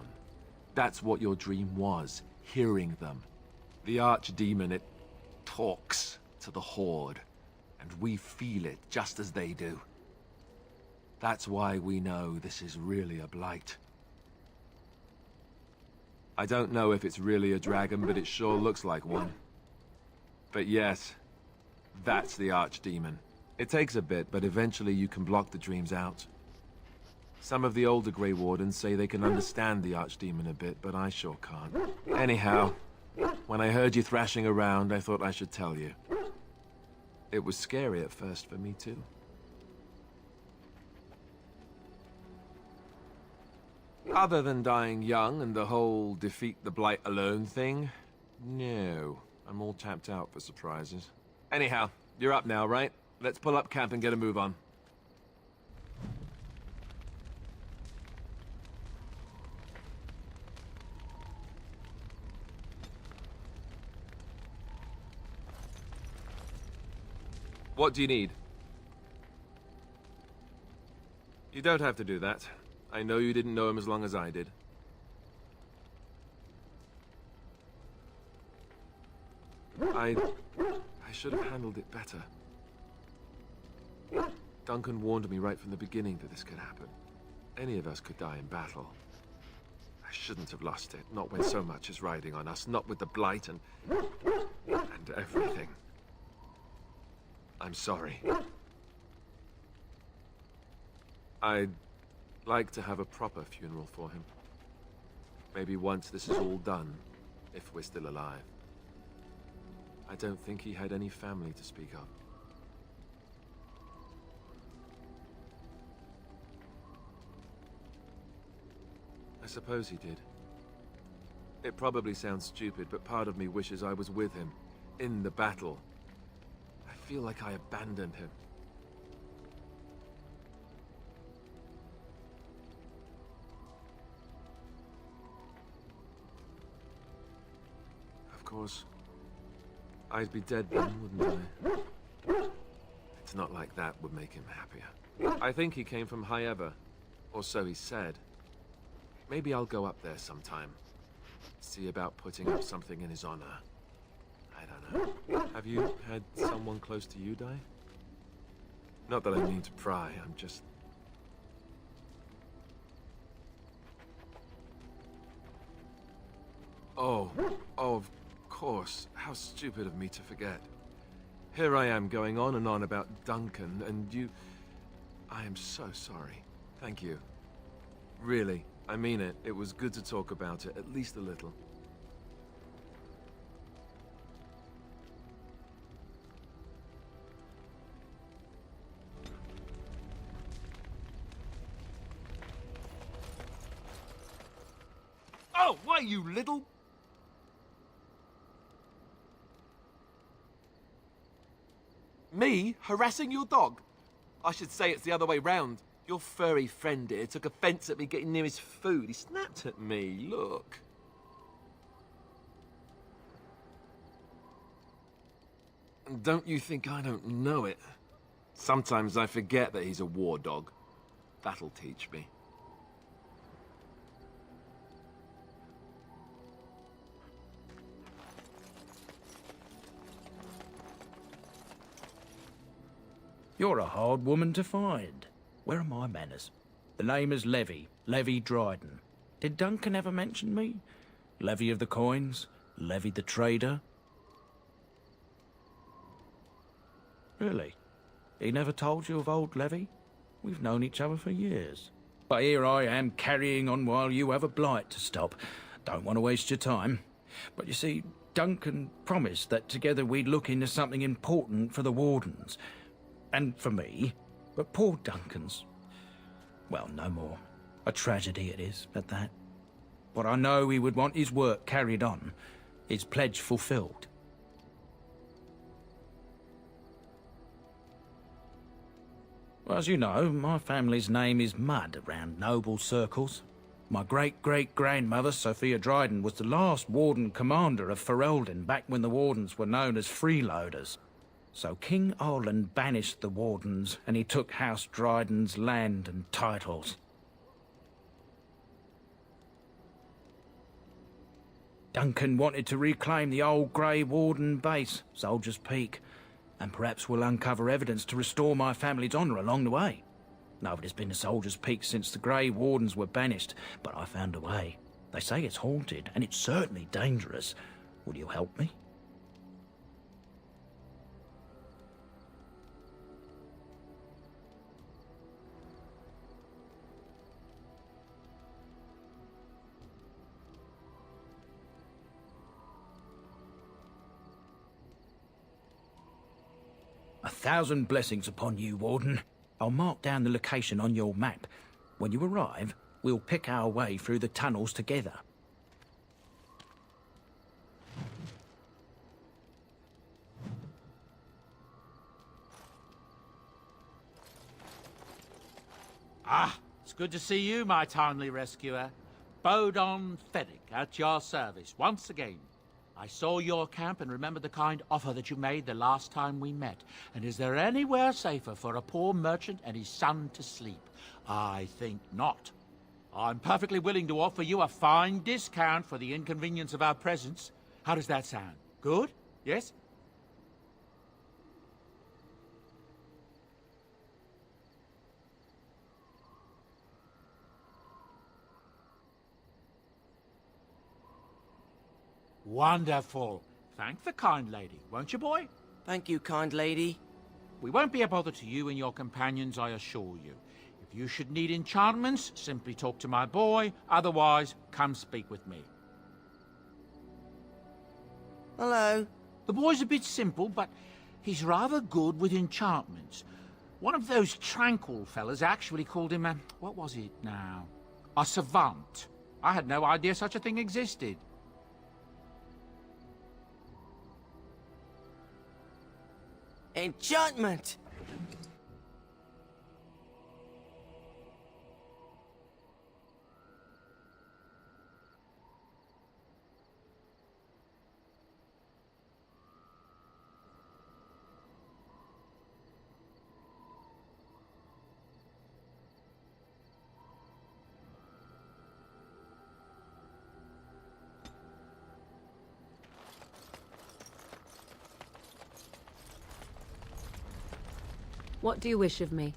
That's what your dream was, hearing them. The Archdemon, it talks to the Horde, and we feel it just as they do. That's why we know this is really a blight. I don't know if it's really a dragon, but it sure looks like one. But yes, that's the Archdemon. It takes a bit, but eventually you can block the dreams out. Some of the older Grey Wardens say they can understand the Archdemon a bit, but I sure can't. Anyhow, when I heard you thrashing around, I thought I should tell you. It was scary at first for me, too. Other than dying young and the whole defeat the Blight alone thing, no. I'm all tapped out for surprises. Anyhow, you're up now, right? Let's pull up camp and get a move on. What do you need? You don't have to do that. I know you didn't know him as long as I did. I should have handled it better. Duncan warned me right from the beginning that this could happen. Any of us could die in battle. I shouldn't have lost it, not when so much is riding on us, not with the Blight and everything. I'm sorry. I'd like to have a proper funeral for him. Maybe once this is all done, if we're still alive. I don't think he had any family to speak of. I suppose he did. It probably sounds stupid, but part of me wishes I was with him, in the battle. I feel like I abandoned him. Of course, I'd be dead then, wouldn't I? act not like that would make him happier. I think he came from High Ever, or so he said. Maybe I'll go up there sometime. See about putting up something in his honor. I don't know. Have you had someone close to you die? Not that I mean to pry, I'm just... Oh, of course. How stupid of me to forget. Here I am going on and on about Duncan, and you... I am so sorry. Thank you. Really, I mean it. It was good to talk about it, at least a little. Oh, why, you little... Me? Harassing your dog? I should say it's the other way round. Your furry friend here took offense at me getting near his food. He snapped at me, look. And don't you think I don't know it? Sometimes I forget that he's a war dog. That'll teach me. You're a hard woman to find. Where are my manners? The name is Levy. Levy Dryden. Did Duncan ever mention me? Levy of the coins? Levy the trader? Really? He never told you of old Levy? We've known each other for years. But here I am carrying on while you have a blight to stop. Don't want to waste your time. But you see, Duncan promised that together we'd look into something important for the Wardens. And for me, but poor Duncan's... well, no more. A tragedy it is, at that. But I know he would want his work carried on, his pledge fulfilled. Well, as you know, my family's name is mud around noble circles. My great-great-grandmother, Sophia Dryden, was the last Warden Commander of Ferelden back when the Wardens were known as freeloaders. So King Orland banished the Wardens, and he took House Dryden's land and titles. Duncan wanted to reclaim the old Grey Warden base, Soldier's Peak, and perhaps we'll uncover evidence to restore my family's honour along the way. Nobody's been to Soldier's Peak since the Grey Wardens were banished, but I found a way. They say it's haunted, and it's certainly dangerous. Will you help me? 1,000 blessings upon you, Warden. I'll mark down the location on your map. When you arrive, we'll pick our way through the tunnels together. Ah, it's good to see you, my timely rescuer. Bodon Fennick, at your service, once again. I saw your camp and remember the kind offer that you made the last time we met. And is there anywhere safer for a poor merchant and his son to sleep? I think not. I'm perfectly willing to offer you a fine discount for the inconvenience of our presence. How does that sound? Good? Yes? Wonderful. Thank the kind lady, won't you, boy? Thank you, kind lady. We won't be a bother to you and your companions, I assure you. If you should need enchantments, simply talk to my boy. Otherwise, come speak with me. Hello. The boy's a bit simple, but he's rather good with enchantments. One of those tranquil fellas actually called him a... what was it now? A savant. I had no idea such a thing existed. Enchantment! What do you wish of me?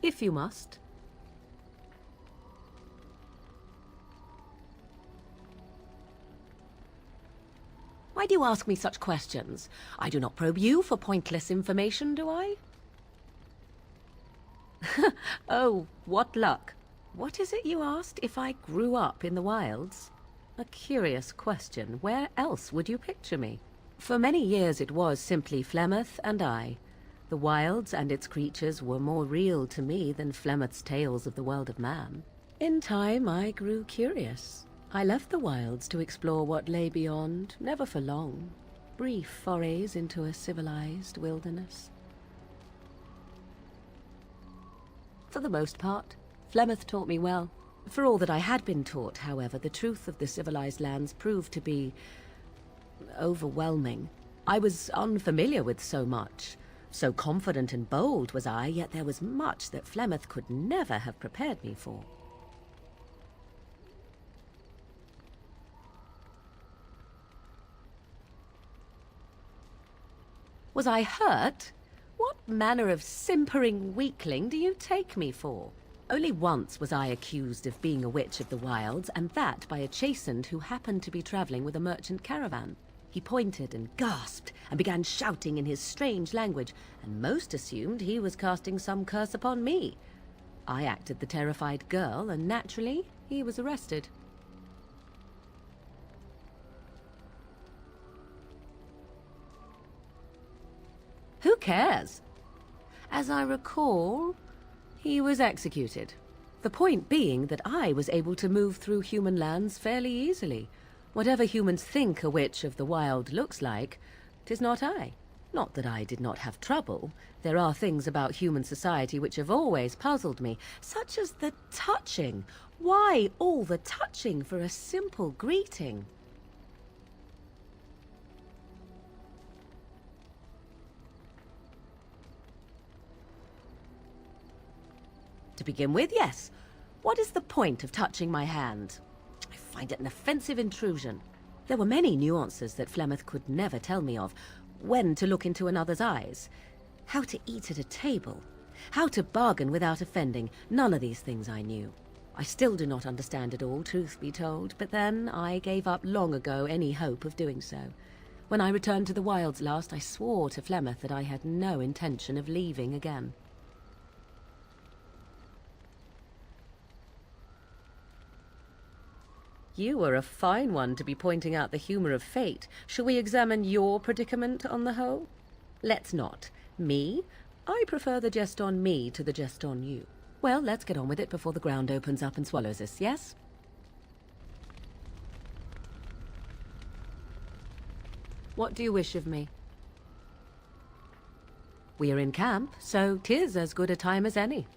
If you must. Why do you ask me such questions? I do not probe you for pointless information, do I? Oh, what luck. What is it you asked? If I grew up in the wilds? A curious question. Where else would you picture me? For many years it was simply Flemeth and I. The wilds and its creatures were more real to me than Flemeth's tales of the world of man. In time I grew curious. I left the wilds to explore what lay beyond, never for long. Brief forays into a civilized wilderness. For the most part, Flemeth taught me well. For all that I had been taught, however, the truth of the civilized lands proved to be overwhelming. I was unfamiliar with so much. So confident and bold was I, yet there was much that Flemeth could never have prepared me for. Was I hurt? What manner of simpering weakling do you take me for? Only once was I accused of being a witch of the wilds, and that by a chastened who happened to be traveling with a merchant caravan. He pointed and gasped, and began shouting in his strange language, and most assumed he was casting some curse upon me. I acted the terrified girl, and naturally, he was arrested. Who cares? As I recall, he was executed. The point being that I was able to move through human lands fairly easily. Whatever humans think a witch of the wild looks like, 'tis not I. Not that I did not have trouble. There are things about human society which have always puzzled me, such as the touching. Why all the touching for a simple greeting? To begin with, yes. What is the point of touching my hand? I find it an offensive intrusion. There were many nuances that Flemeth could never tell me of. When to look into another's eyes. How to eat at a table. How to bargain without offending. None of these things I knew. I still do not understand it all, truth be told, but then I gave up long ago any hope of doing so. When I returned to the wilds last, I swore to Flemeth that I had no intention of leaving again. You were a fine one to be pointing out the humor of fate. Shall we examine your predicament on the whole? Let's not. Me? I prefer the jest on me to the jest on you. Well, let's get on with it before the ground opens up and swallows us, yes? What do you wish of me? We are in camp, so 'tis as good a time as any.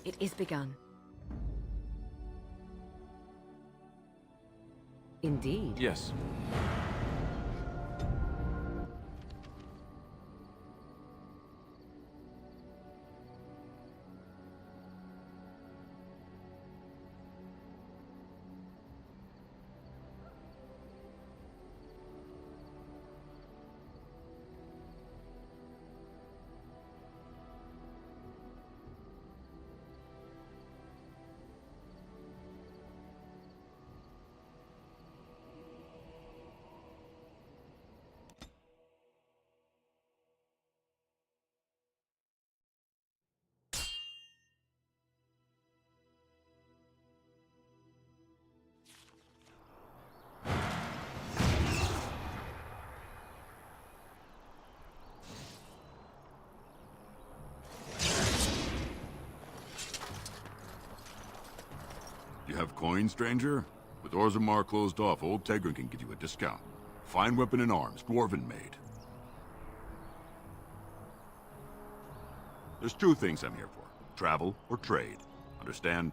It is begun. Indeed. Yes. You have coin, stranger? With Orzammar closed off, old Tegrin can give you a discount. Fine weapon and arms, dwarven made. There's two things I'm here for. Travel or trade. Understand?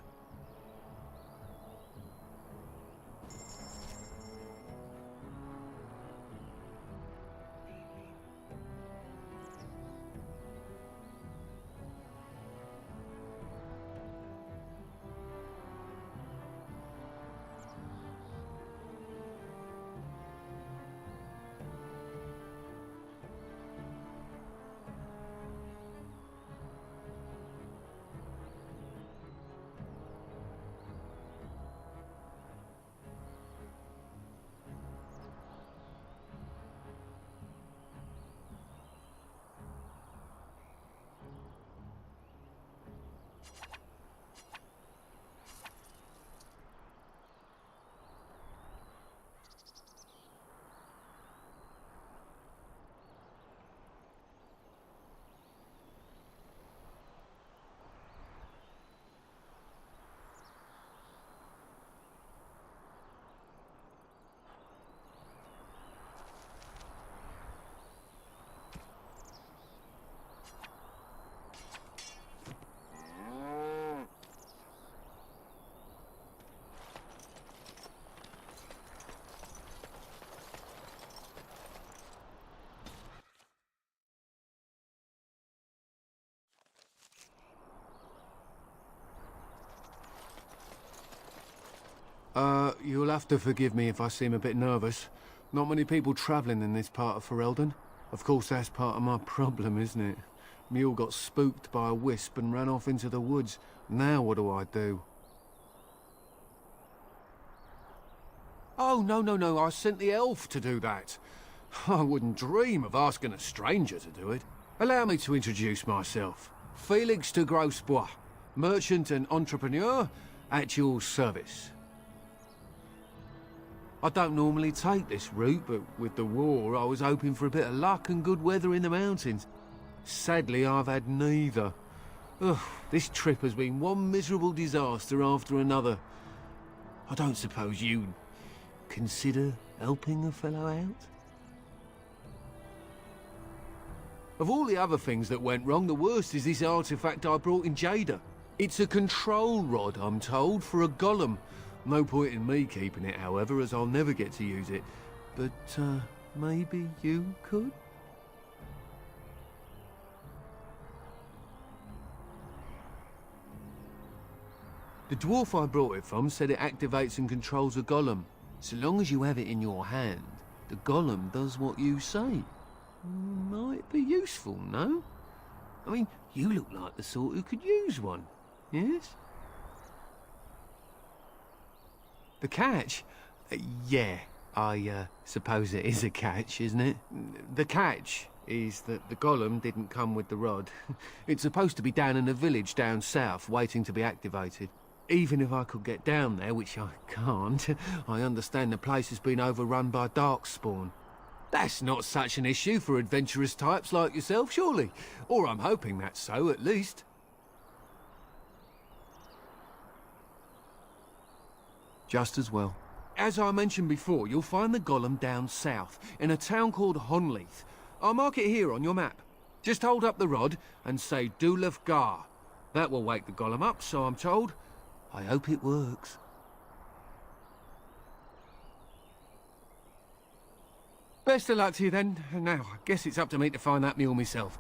You'll have to forgive me if I seem a bit nervous. Not many people travelling in this part of Ferelden. Of course, that's part of my problem, isn't it? Mule got spooked by a wisp and ran off into the woods. Now what do I do? Oh, no, I sent the elf to do that. I wouldn't dream of asking a stranger to do it. Allow me to introduce myself. Felix de Grosbois, merchant and entrepreneur at your service. I don't normally take this route, but with the war, I was hoping for a bit of luck and good weather in the mountains. Sadly, I've had neither. Ugh, this trip has been one miserable disaster after another. I don't suppose you'd consider helping a fellow out? Of all the other things that went wrong, the worst is this artifact I brought in Jada. It's a control rod, I'm told, for a golem. No point in me keeping it, however, as I'll never get to use it. But, maybe you could? The dwarf I brought it from said it activates and controls a golem. So long as you have it in your hand, the golem does what you say. Might be useful, no? I mean, you look like the sort who could use one, yes? The catch? Yeah, I suppose it is a catch, isn't it? The catch is that the golem didn't come with the rod. It's supposed to be down in a village down south, waiting to be activated. Even if I could get down there, which I can't, I understand the place has been overrun by darkspawn. That's not such an issue for adventurous types like yourself, surely? Or I'm hoping that's so, at least. Just as well. As I mentioned before, you'll find the golem down south, in a town called Honleith. I'll mark it here on your map. Just hold up the rod and say Dulaf Gar. That will wake the golem up, so I'm told. I hope it works. Best of luck to you then. Now, I guess it's up to me to find that mule myself.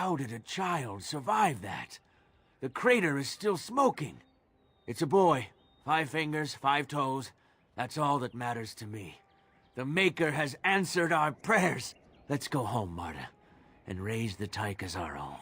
How did a child survive that? The crater is still smoking. It's a boy. 5 fingers, 5 toes. That's all that matters to me. The Maker has answered our prayers. Let's go home, Marta, and raise the Tyke as our own.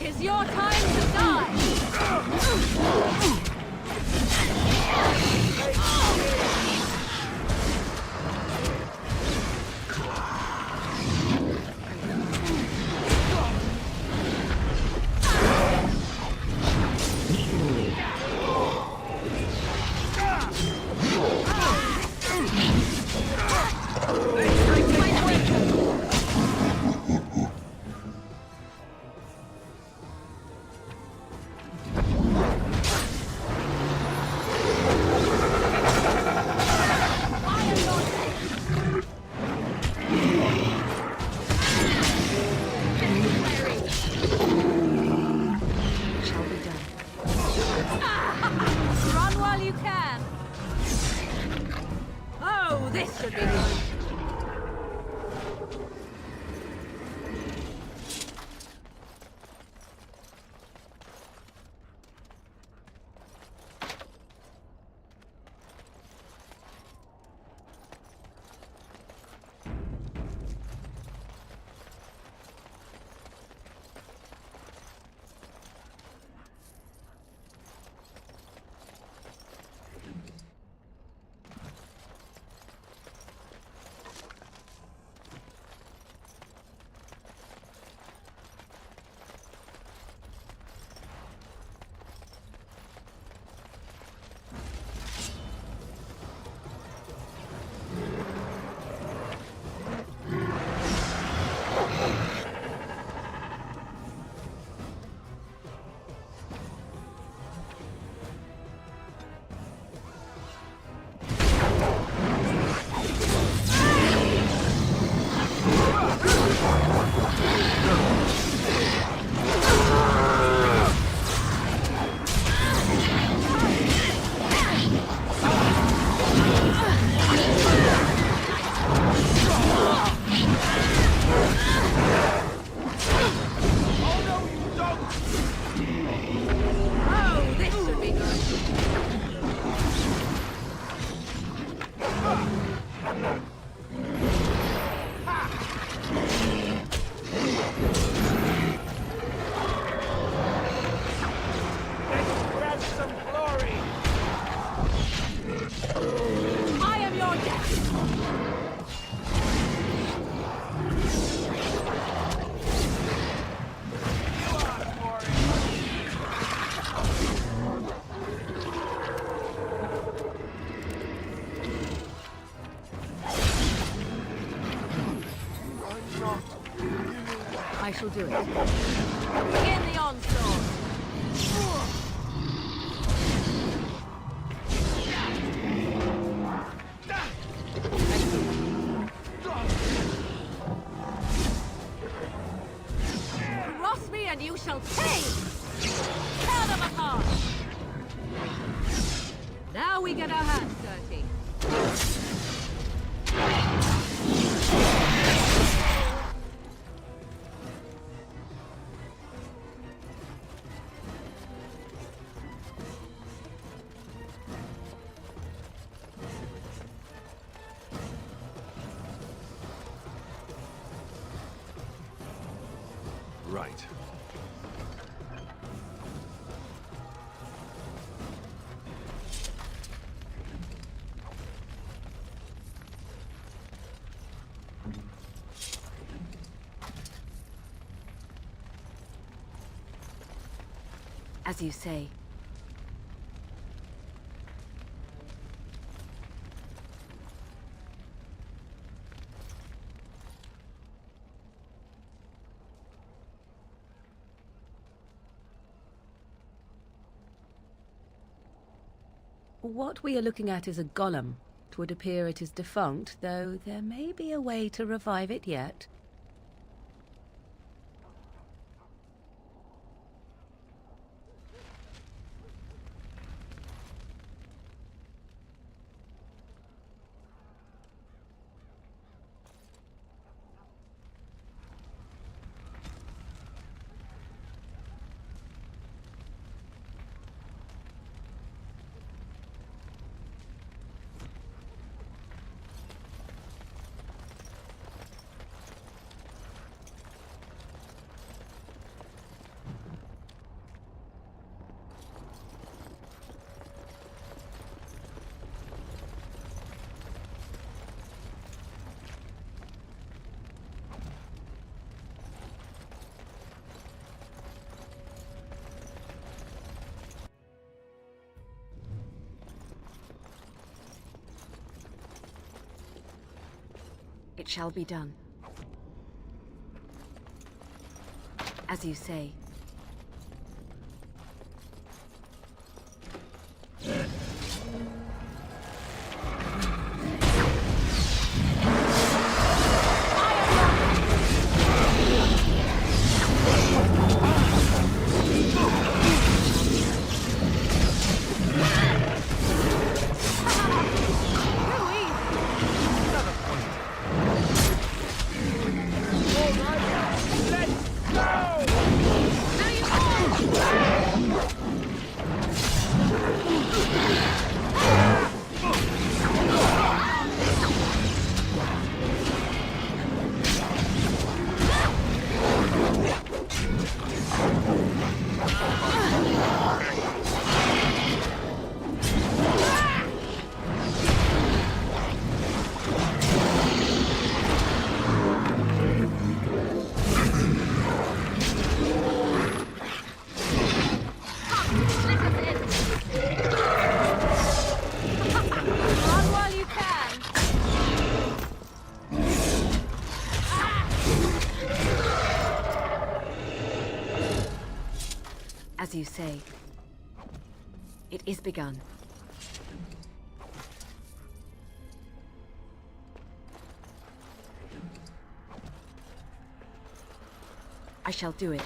It's your time to die! Run while you can! Oh, this should be good! Oh, this should be Grab some glory! I am your death! I shall do it. Begin the onslaught! Cross me and you shall pay! Tear them apart! Now we get our hands dirty. Right. As you say. What we are looking at is a golem. It would appear it is defunct, though there may be a way to revive it yet. It shall be done. As you say. As you say. It is begun. I shall do it.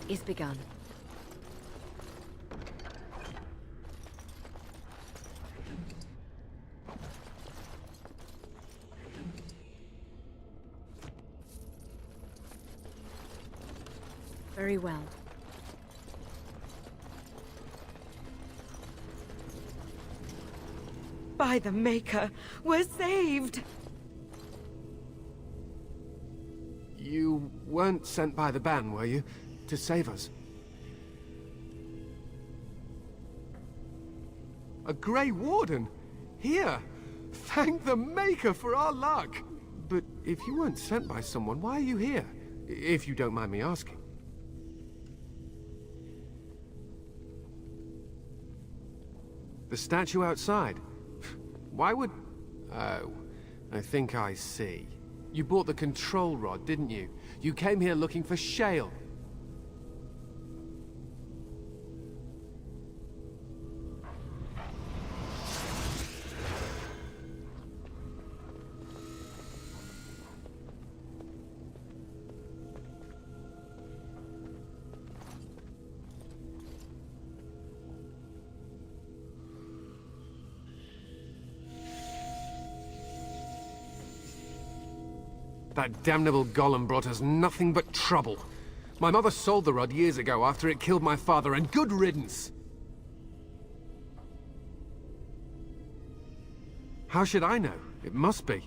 is begun. Very well. By the Maker, we're saved! You weren't sent by the ban, were you? To save us? A Grey Warden? Here! Thank the Maker for our luck! But if you weren't sent by someone, why are you here? If you don't mind me asking. The statue outside? Why would... Oh, I think I see. You bought the control rod, didn't you? You came here looking for shale. That damnable golem brought us nothing but trouble. My mother sold the rod years ago after it killed my father, and good riddance! How should I know? It must be.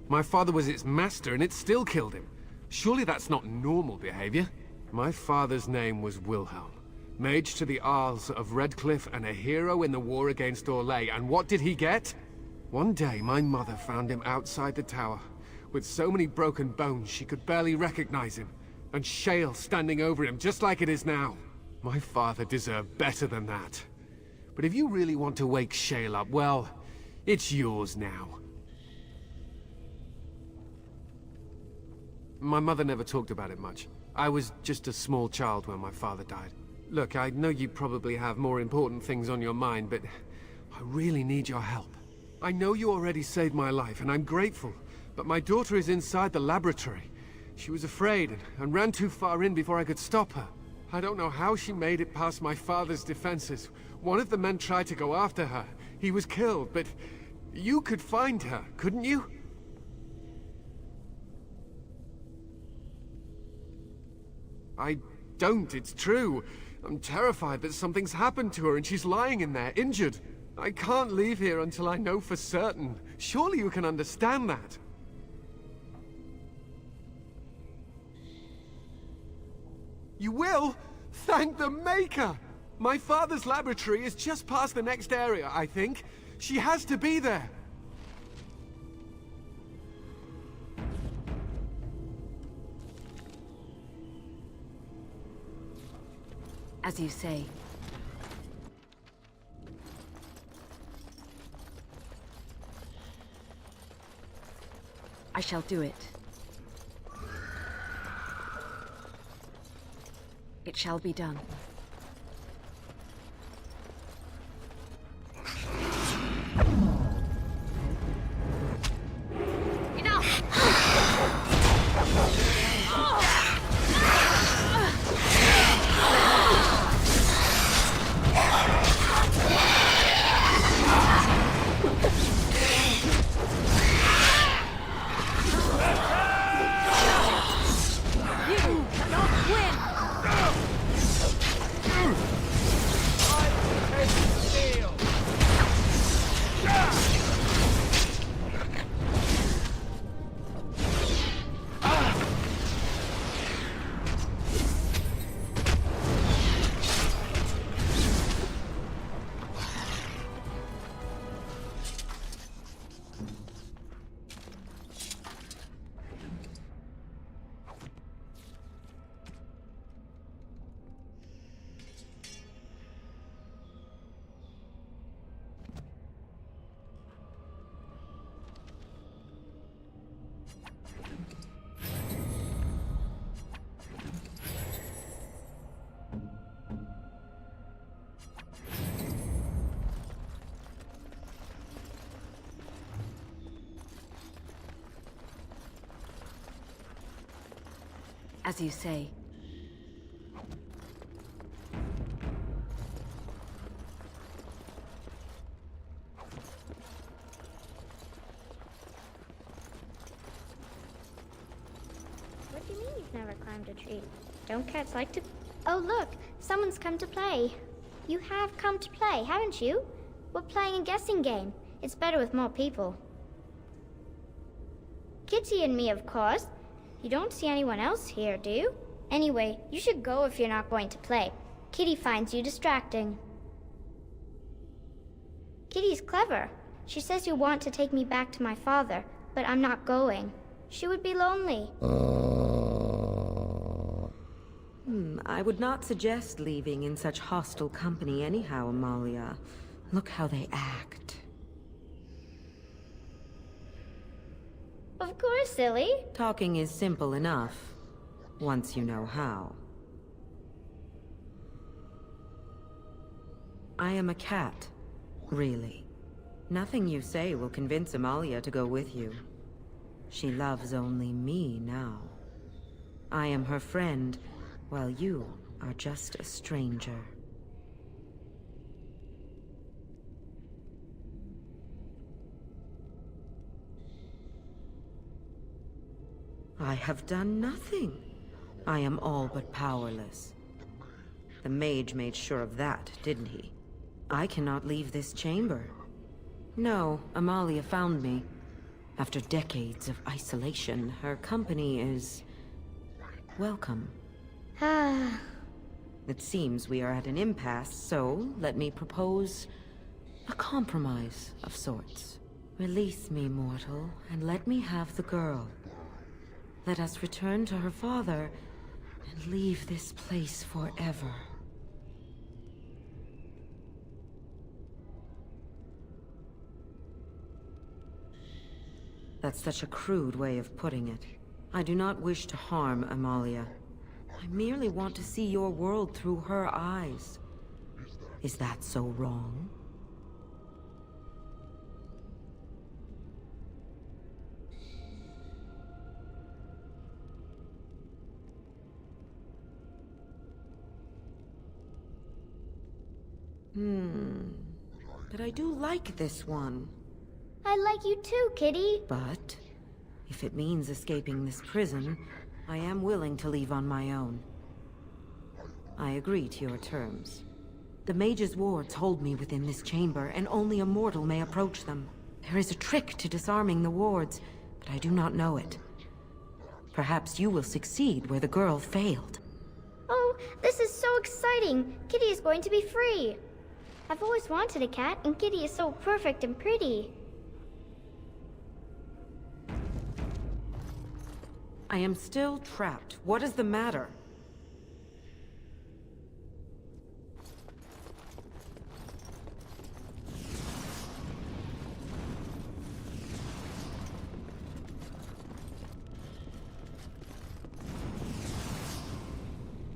My father was its master, and it still killed him. Surely that's not normal behavior. My father's name was Wilhelm, mage to the Isles of Redcliffe and a hero in the war against Orlais, and what did he get? One day, my mother found him outside the tower, with so many broken bones she could barely recognize him, and shale standing over him just like it is now. My father deserved better than that. But if you really want to wake shale up, well, it's yours now. My mother never talked about it much. I was just a small child when my father died. Look, I know you probably have more important things on your mind, but I really need your help. I know you already saved my life, and I'm grateful. But my daughter is inside the laboratory. She was afraid and ran too far in before I could stop her. I don't know how she made it past my father's defenses. One of the men tried to go after her. He was killed, but you could find her, couldn't you? I don't, it's true. I'm terrified that something's happened to her and she's lying in there, injured. I can't leave here until I know for certain. Surely you can understand that. You will? Thank the Maker! My father's laboratory is just past the next area, I think. She has to be there. As you say. I shall do it. It shall be done. As you say. never climbed a tree. Don't cats like to... Oh, look! Someone's come to play. You have come to play, haven't you? We're playing a guessing game. It's better with more people. Kitty and me, of course. You don't see anyone else here, do you? Anyway, you should go if you're not going to play. Kitty finds you distracting. Kitty's clever. She says you want to take me back to my father, but I'm not going. She would be lonely. I would not suggest leaving in such hostile company anyhow, Amalia. Look how they act. Of course, silly. Talking is simple enough, once you know how. I am a cat, really. Nothing you say will convince Amalia to go with you. She loves only me now. I am her friend, while you are just a stranger. I have done nothing. I am all but powerless. The mage made sure of that, didn't he? I cannot leave this chamber. No, Amalia found me. After decades of isolation, her company is... welcome. It seems we are at an impasse, so let me propose a compromise of sorts. Release me, mortal, and let me have the girl. Let us return to her father and leave this place forever. That's such a crude way of putting it. I do not wish to harm Amalia. I merely want to see your world through her eyes. Is that so wrong? But I do like this one. I like you too, Kitty. But if it means escaping this prison, I am willing to leave on my own. I agree to your terms. The mage's wards hold me within this chamber, and only a mortal may approach them. There is a trick to disarming the wards, but I do not know it. Perhaps you will succeed where the girl failed. Oh, this is so exciting! Kitty is going to be free! I've always wanted a cat, and Kitty is so perfect and pretty. I am still trapped. What is the matter?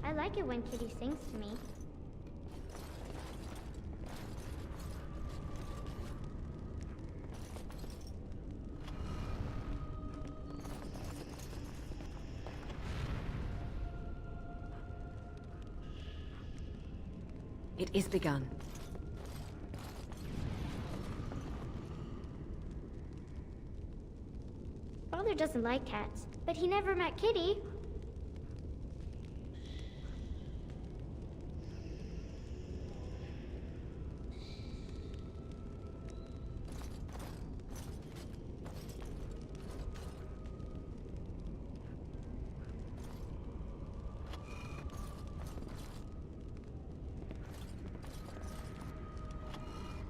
I like it when Kitty sings to me. It is begun. Father doesn't like cats, but he never met Kitty.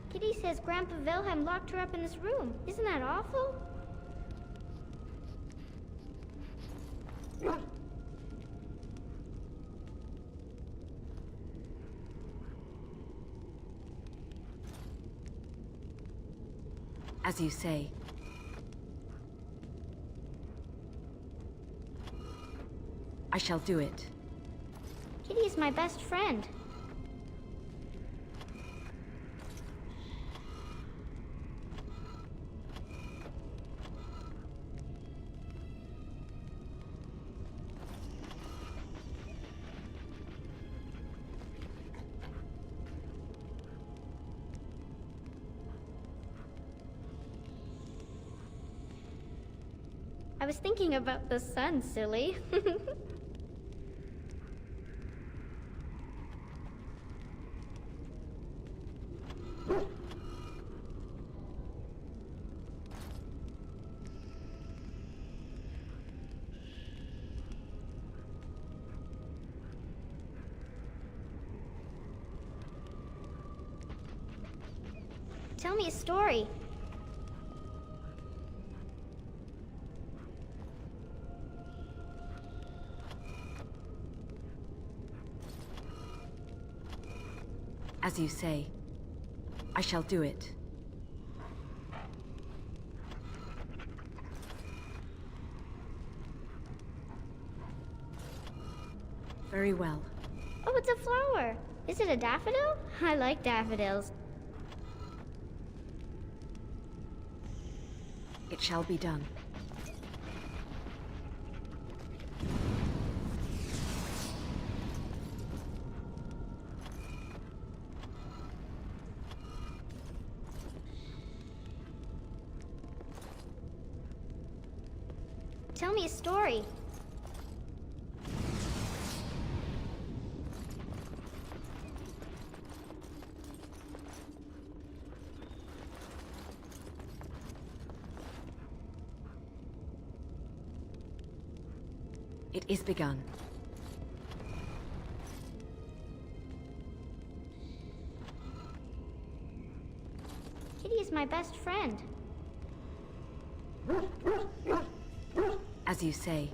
Kitty says Grandpa Wilhelm locked her up in this room. Isn't that awful? As you say. I shall do it. Kitty is my best friend. I was thinking about the sun, silly. Tell me a story. As you say, I shall do it. Very well. Oh, it's a flower. Is it a daffodil? I like daffodils. It shall be done. Tell me a story. It is begun. Kitty is my best friend. As you say.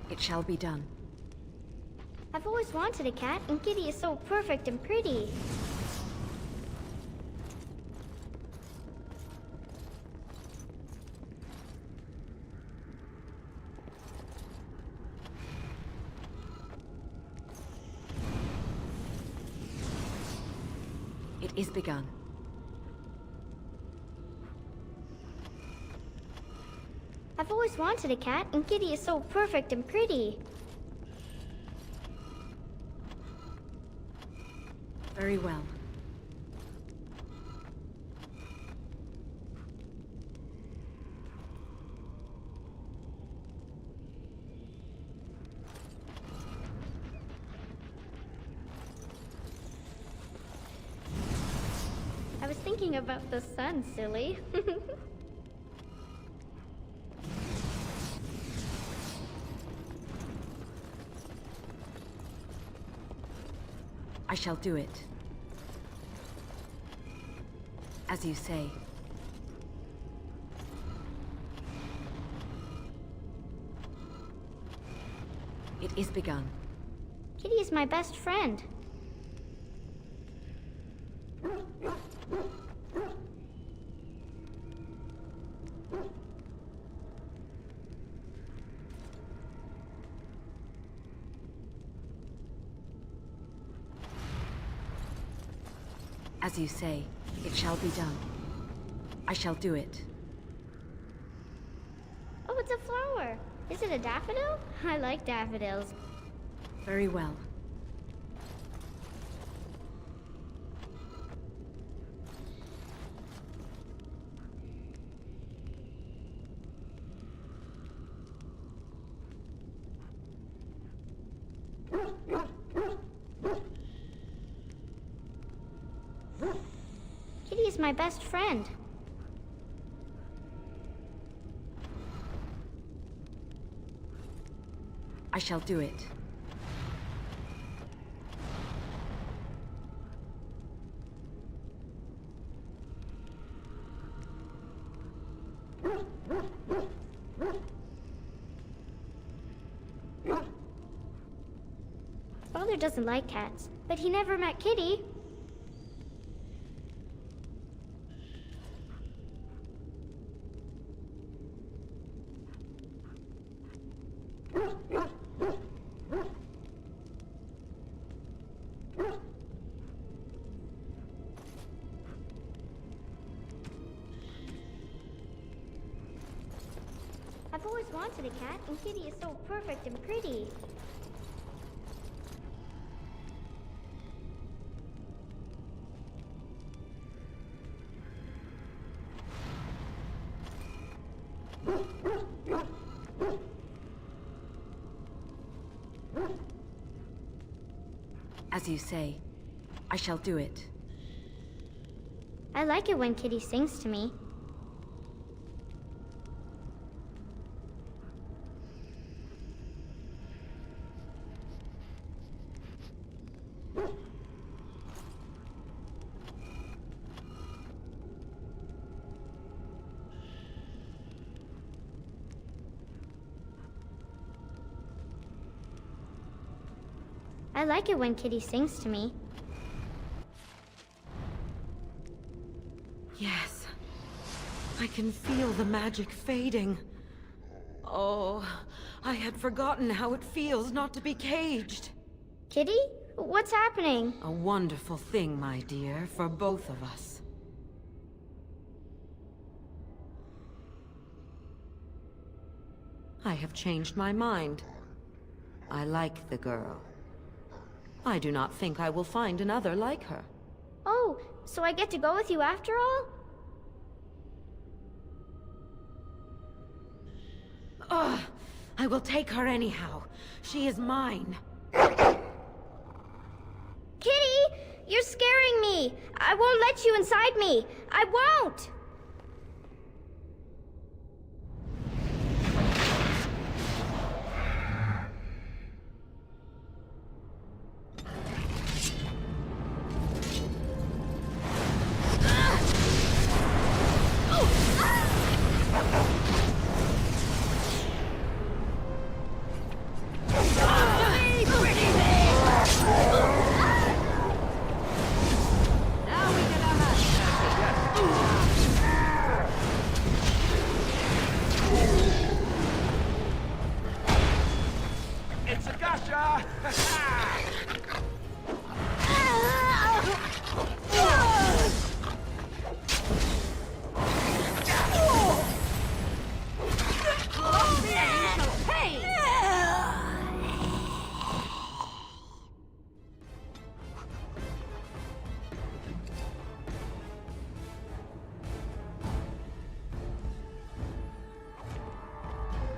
It shall be done. I've always wanted a cat, and Kitty is so perfect and pretty. It is begun. I've always wanted a cat, and Kitty is so perfect and pretty. Very well. I was thinking about the sun, silly. I shall do it. As you say. It is begun. Kitty is my best friend. As you say, it shall be done. I shall do it. Oh, it's a flower. Is it a daffodil? I like daffodils. Very well. Kitty is my best friend. I shall do it. Father doesn't like cats, but he never met Kitty. I've always wanted a cat, and Kitty is so perfect and pretty. As you say, I shall do it. I like it when Kitty sings to me. I like it when Kitty sings to me. Yes. I can feel the magic fading. Oh, I had forgotten how it feels not to be caged. Kitty? What's happening? A wonderful thing, my dear, for both of us. I have changed my mind. I like the girl. I do not think I will find another like her. Oh, so I get to go with you after all? Ugh! I will take her anyhow. She is mine. Kitty! You're scaring me! I won't let you inside me! I won't! It's a gotcha!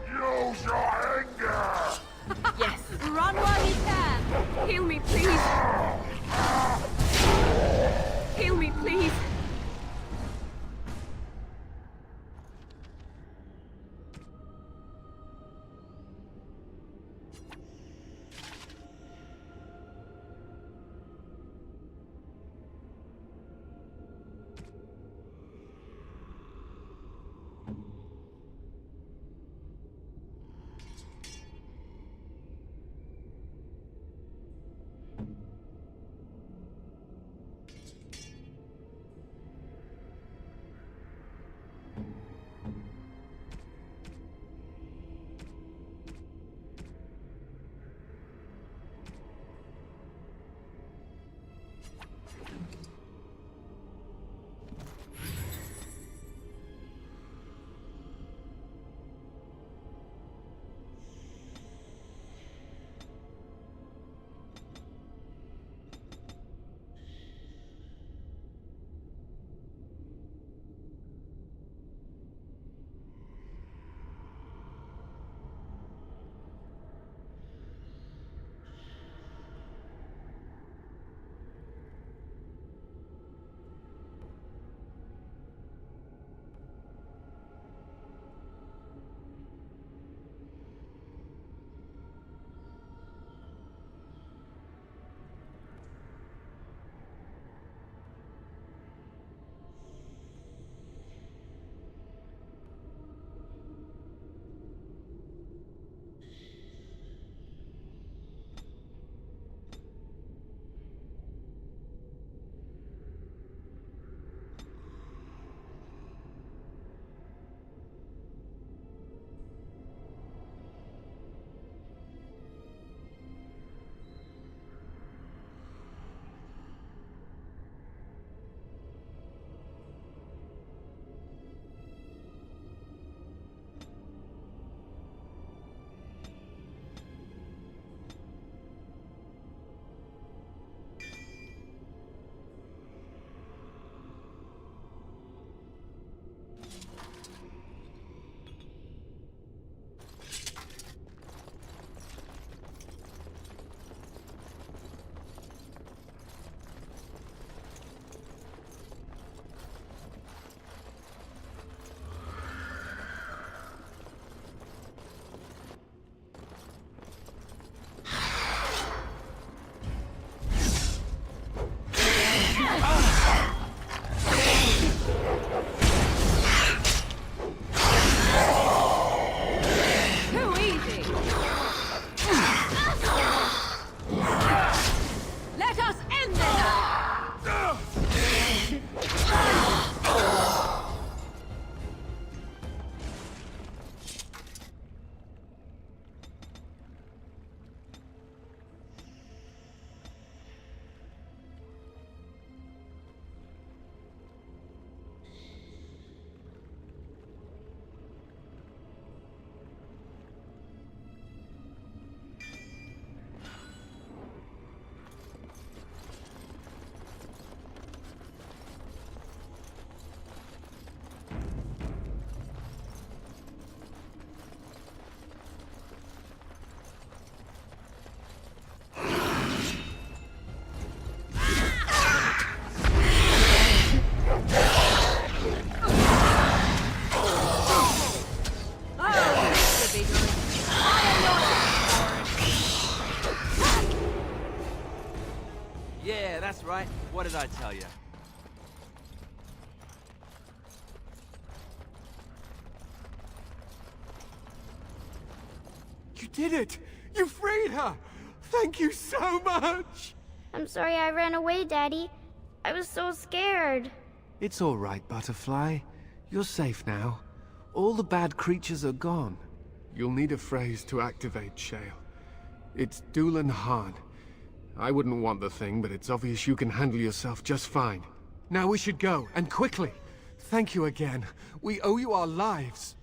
Use your anger! Yes, run while you can. Heal me, please. Heal me, please. did I tell you? You did it! You freed her! Thank you so much! I'm sorry I ran away, Daddy. I was so scared. It's all right, Butterfly. You're safe now. All the bad creatures are gone. You'll need a phrase to activate Shale. It's Doolan Han. I wouldn't want the thing, but it's obvious you can handle yourself just fine. Now we should go, and quickly. Thank you again. We owe you our lives.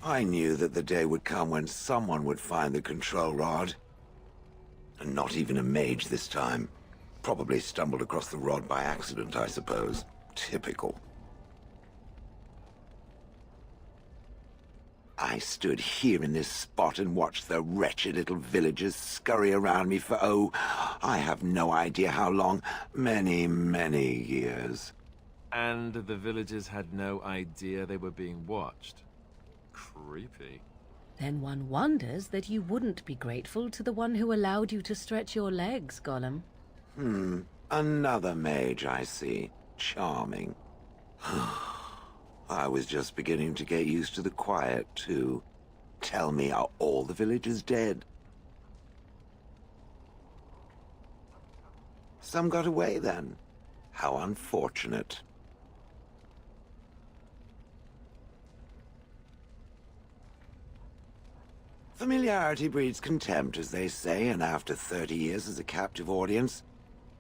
I knew that the day would come when someone would find the control rod. And not even a mage this time. Probably stumbled across the rod by accident, I suppose. Typical. I stood here in this spot and watched the wretched little villagers scurry around me for, oh, I have no idea how long. Many, many years. And the villagers had no idea they were being watched. Creepy. Then one wonders that you wouldn't be grateful to the one who allowed you to stretch your legs, Gollum. Another mage, I see. Charming. I was just beginning to get used to the quiet, too. Tell me, are all the villagers dead? Some got away, then. How unfortunate. Familiarity breeds contempt, as they say, and after 30 years as a captive audience,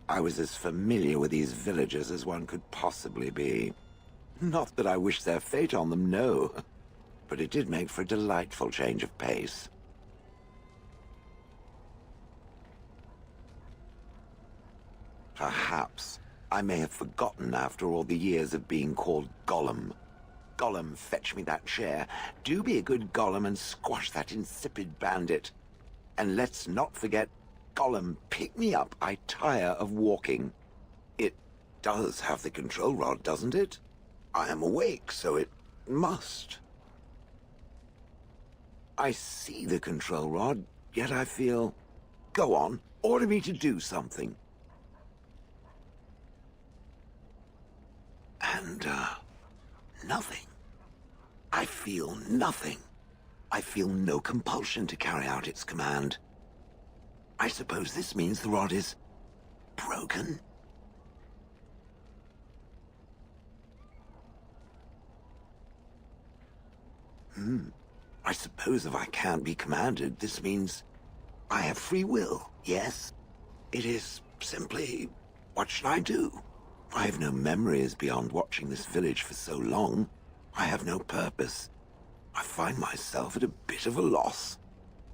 I was as familiar with these villagers as one could possibly be. Not that I wish their fate on them, no. But it did make for a delightful change of pace. Perhaps I may have forgotten after all the years of being called Gollum. Gollum, fetch me that chair. Do be a good Gollum and squash that insipid bandit. And let's not forget, Gollum, pick me up. I tire of walking. It does have the control rod, doesn't it? I am awake, so it must. I see the control rod, yet I feel... Go on, order me to do something. And, nothing. I feel nothing. I feel no compulsion to carry out its command. I suppose this means the rod is... broken? I suppose if I can't be commanded, this means I have free will, yes? It is simply, what should I do? I have no memories beyond watching this village for so long. I have no purpose. I find myself at a bit of a loss.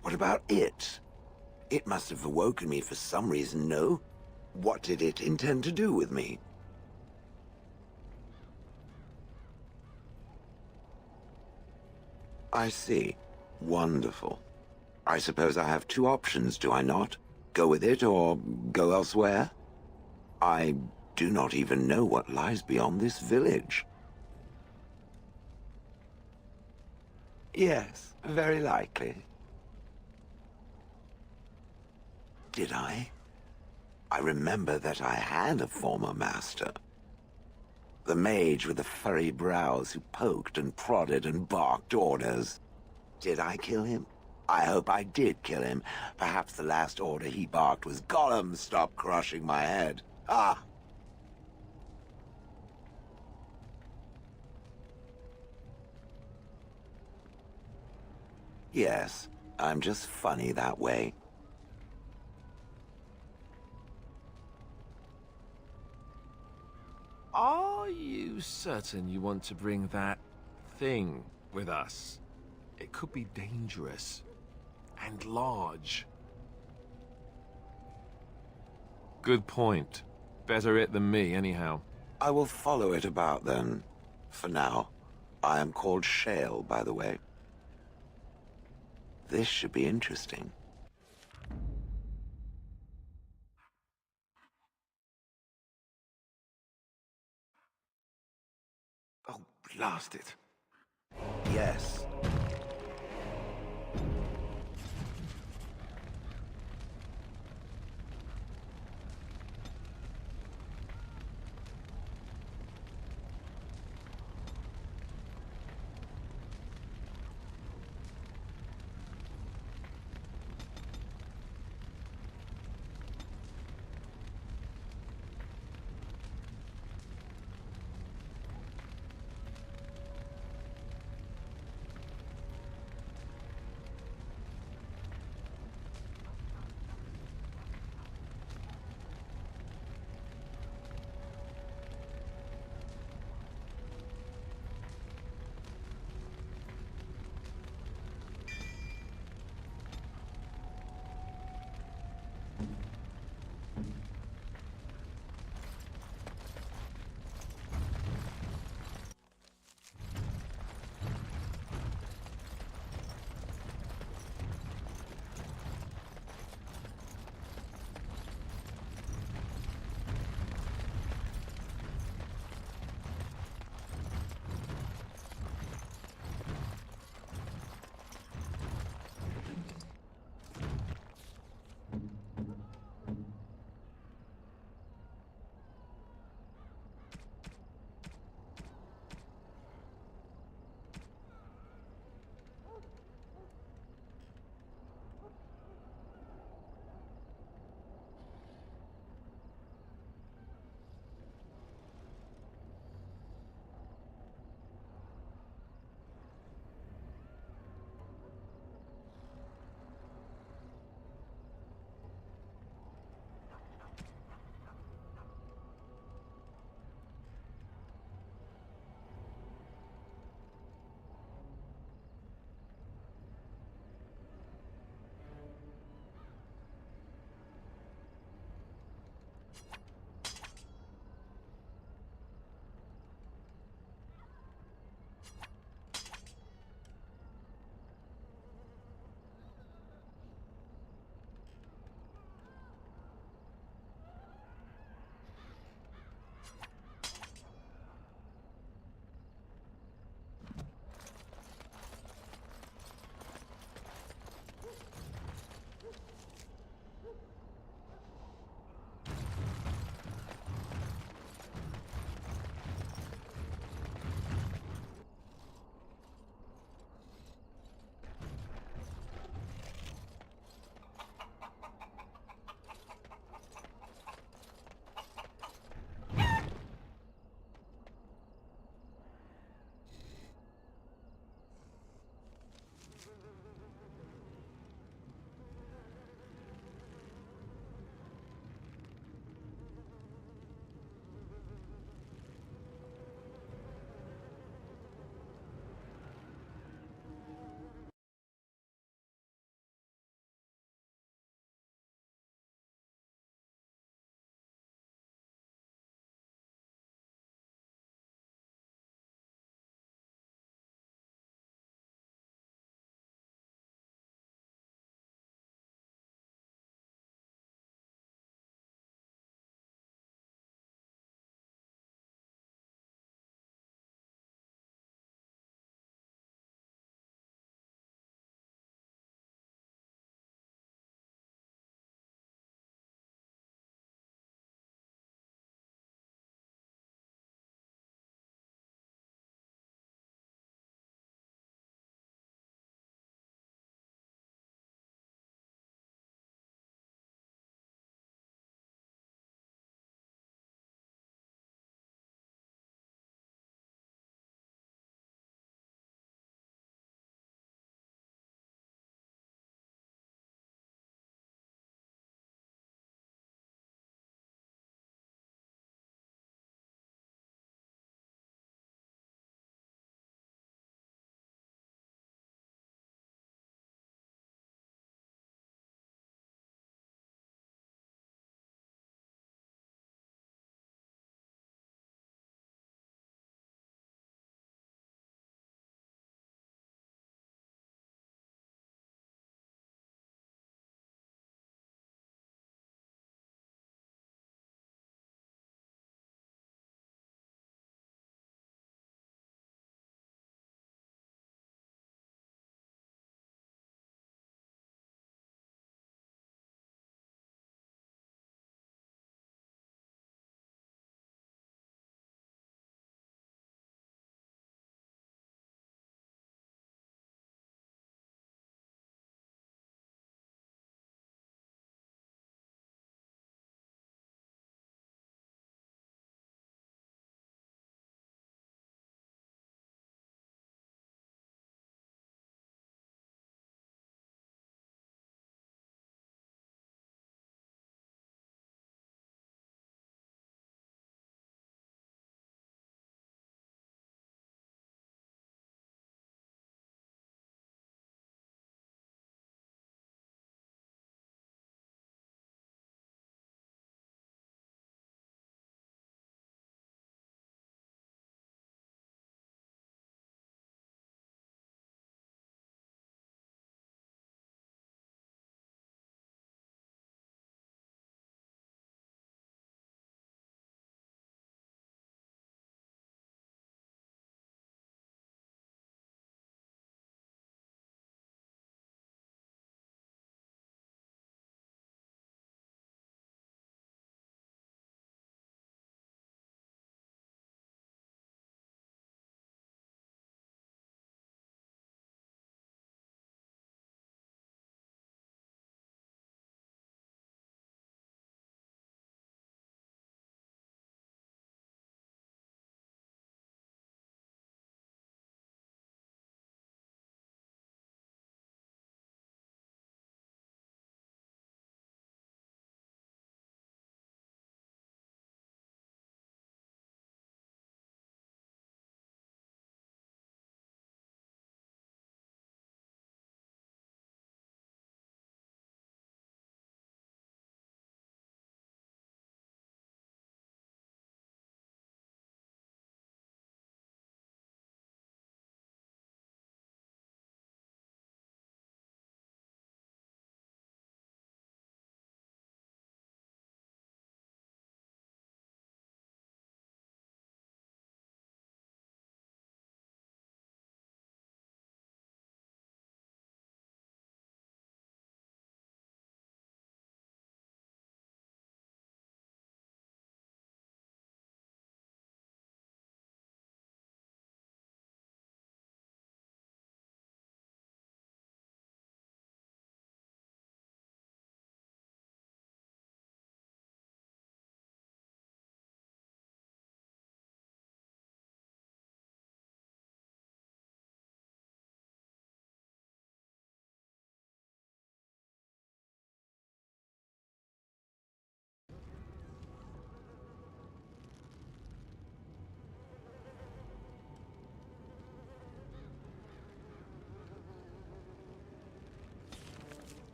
What about it? It must have awoken me for some reason, no? What did it intend to do with me? I see. Wonderful. I suppose I have two options, do I not? Go with it or go elsewhere? I do not even know what lies beyond this village. Yes, very likely. Did I? I remember that I had a former master. The mage with the furry brows who poked and prodded and barked orders. Did I kill him? I hope I did kill him. Perhaps the last order he barked was, Gollum, stop crushing my head. Ah! Yes, I'm just funny that way. Are you certain you want to bring that thing with us? It could be dangerous and large. Good point. Better it than me, anyhow. I will follow it about then. For now. I am called Shale, by the way. This should be interesting. Oh, blast it. Yes.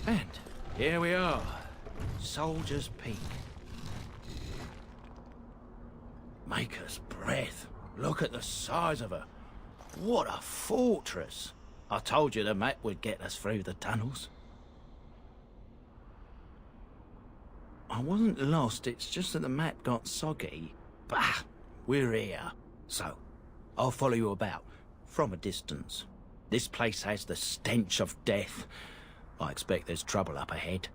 And here we are. Soldier's Peak. Maker's breath. Look at the size of her. What a fortress. I told you the map would get us through the tunnels. I wasn't lost, it's just that the map got soggy. Bah! We're here. So, I'll follow you about, from a distance. This place has the stench of death. I expect there's trouble up ahead.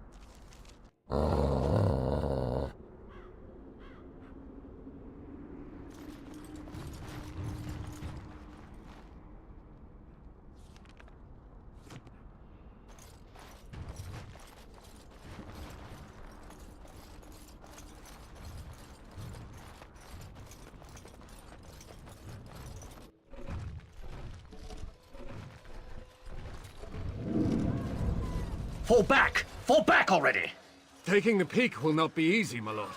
Fall back! Fall back already! Taking the peak will not be easy, my lord.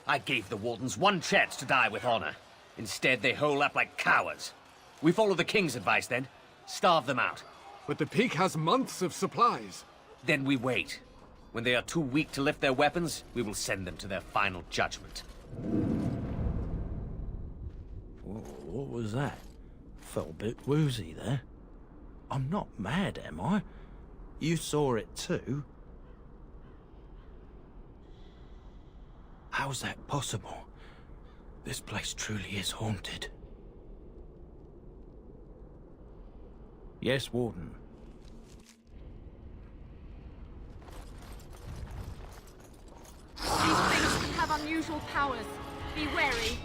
I gave the Wardens one chance to die with honor. Instead, they hole up like cowards. We follow the King's advice, then. Starve them out. But the peak has months of supplies. Then we wait. When they are too weak to lift their weapons, we will send them to their final judgment. Whoa, what was that? Felt a bit woozy there. I'm not mad, am I? You saw it too? How's that possible? This place truly is haunted. Yes, Warden. These things can have unusual powers. Be wary.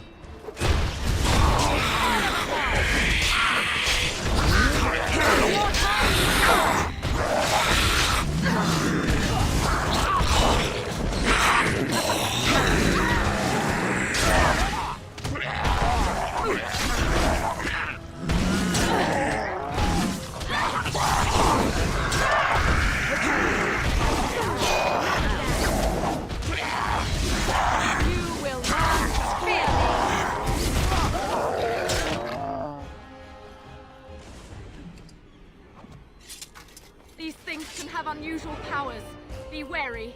These things can have unusual powers. Be wary.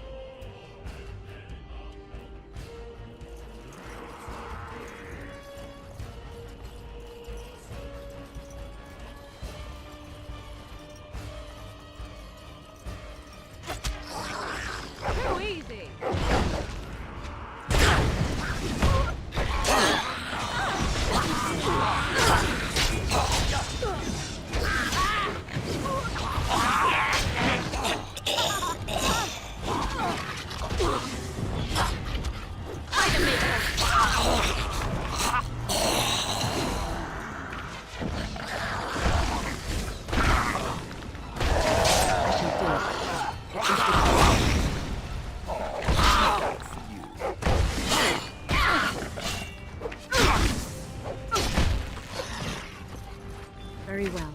Too easy. Very well.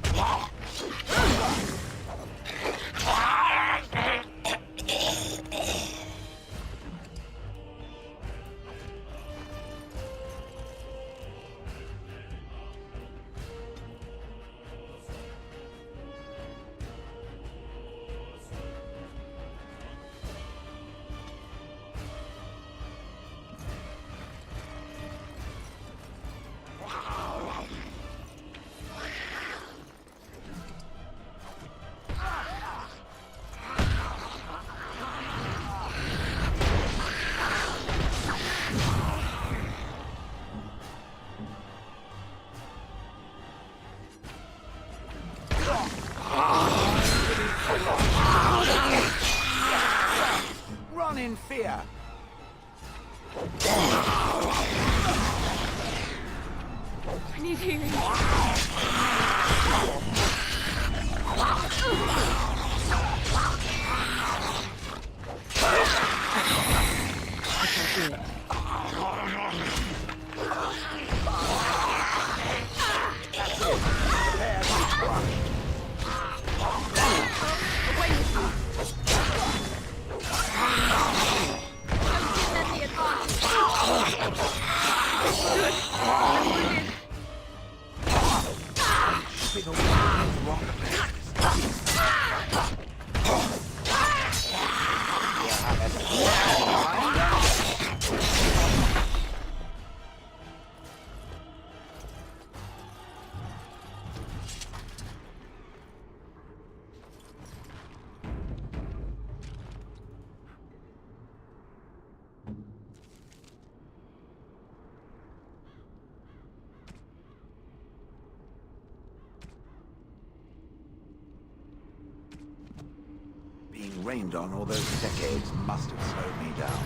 Run in fear. I need healing. I can't do it. trained on all those decades must have slowed me down.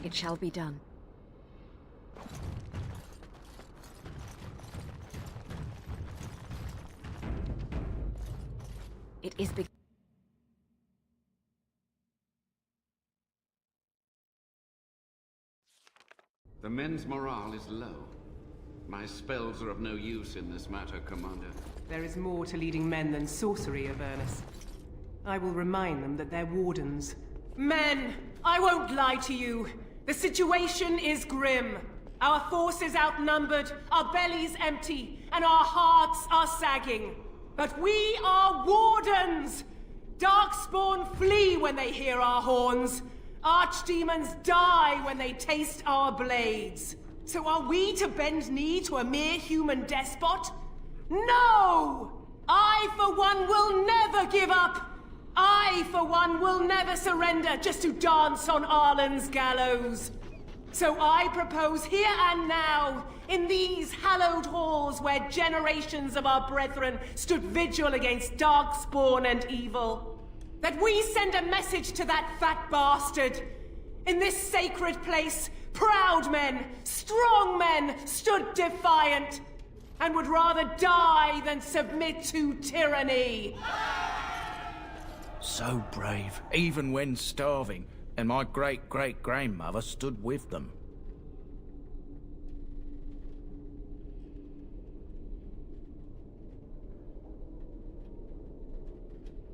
It shall be done. It is big. The men's morale is low. My spells are of no use in this matter, Commander. There is more to leading men than sorcery, Avernus. I will remind them that they're wardens. Men! I won't lie to you! The situation is grim. Our forces outnumbered, our bellies empty, and our hearts are sagging. But we are wardens! Darkspawn flee when they hear our horns. Archdemons die when they taste our blades. So are we to bend knee to a mere human despot? No! I, for one, will never give up! I, for one, will never surrender just to dance on Arlen's gallows. So I propose here and now, in these hallowed halls where generations of our brethren stood vigil against darkspawn and evil, that we send a message to that fat bastard. In this sacred place, proud men, strong men stood defiant, and would rather die than submit to tyranny. So brave, even when starving, and my great-great-grandmother stood with them.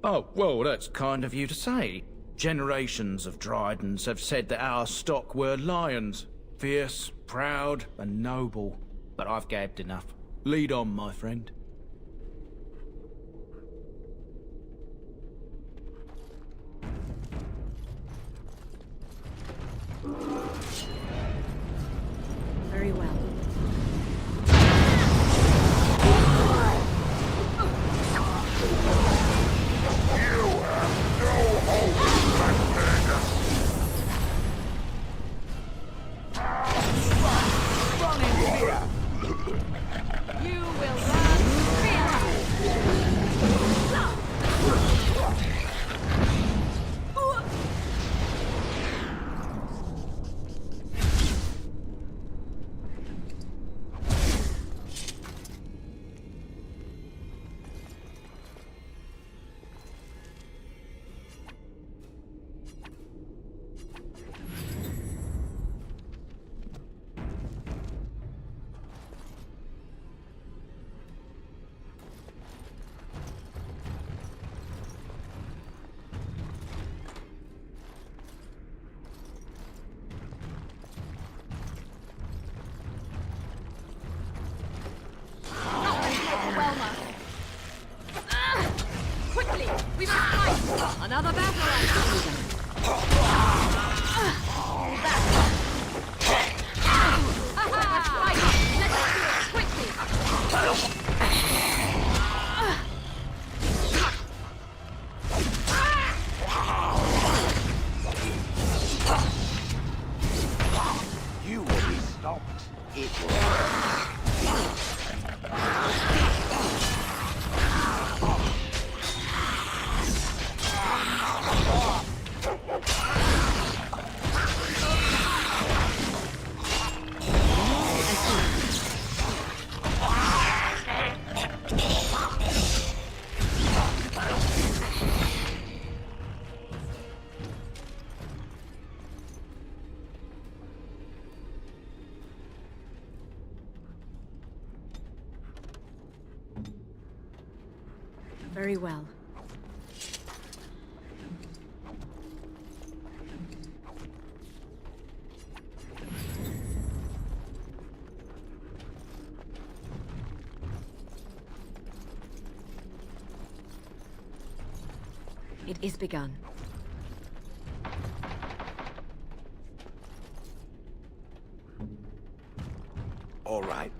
Oh, well, that's kind of you to say. Generations of Dryadens have said that our stock were lions. Fierce, proud, and noble. But I've gabbed enough. Lead on, my friend. Very well. You will learn fear! Quickly! We must fight! Another battle! You will be stopped. It will. Very well. It is begun. All right.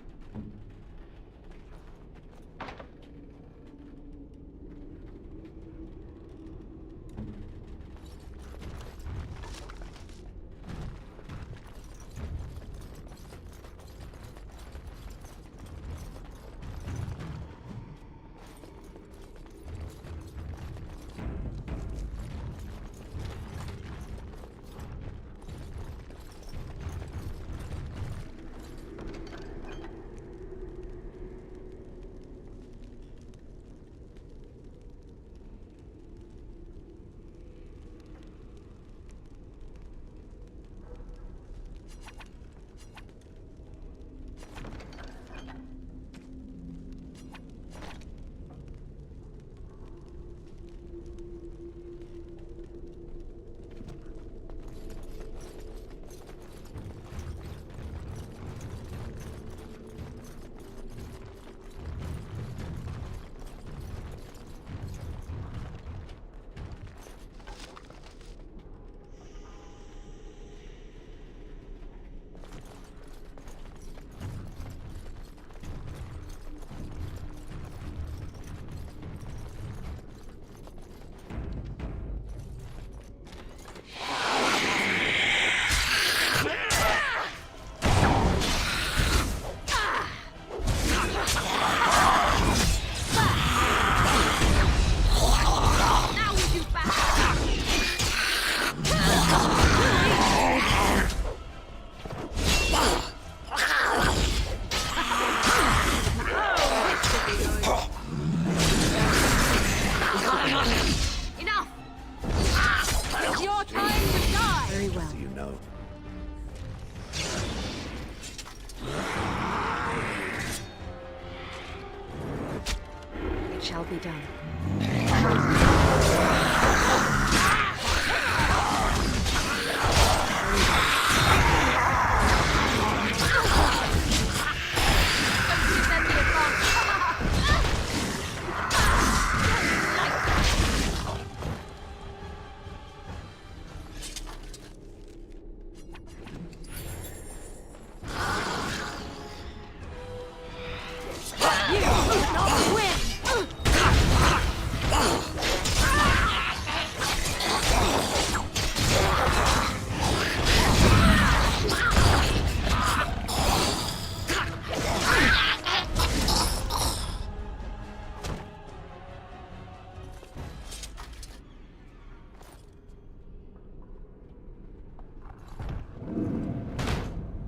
Shall be done.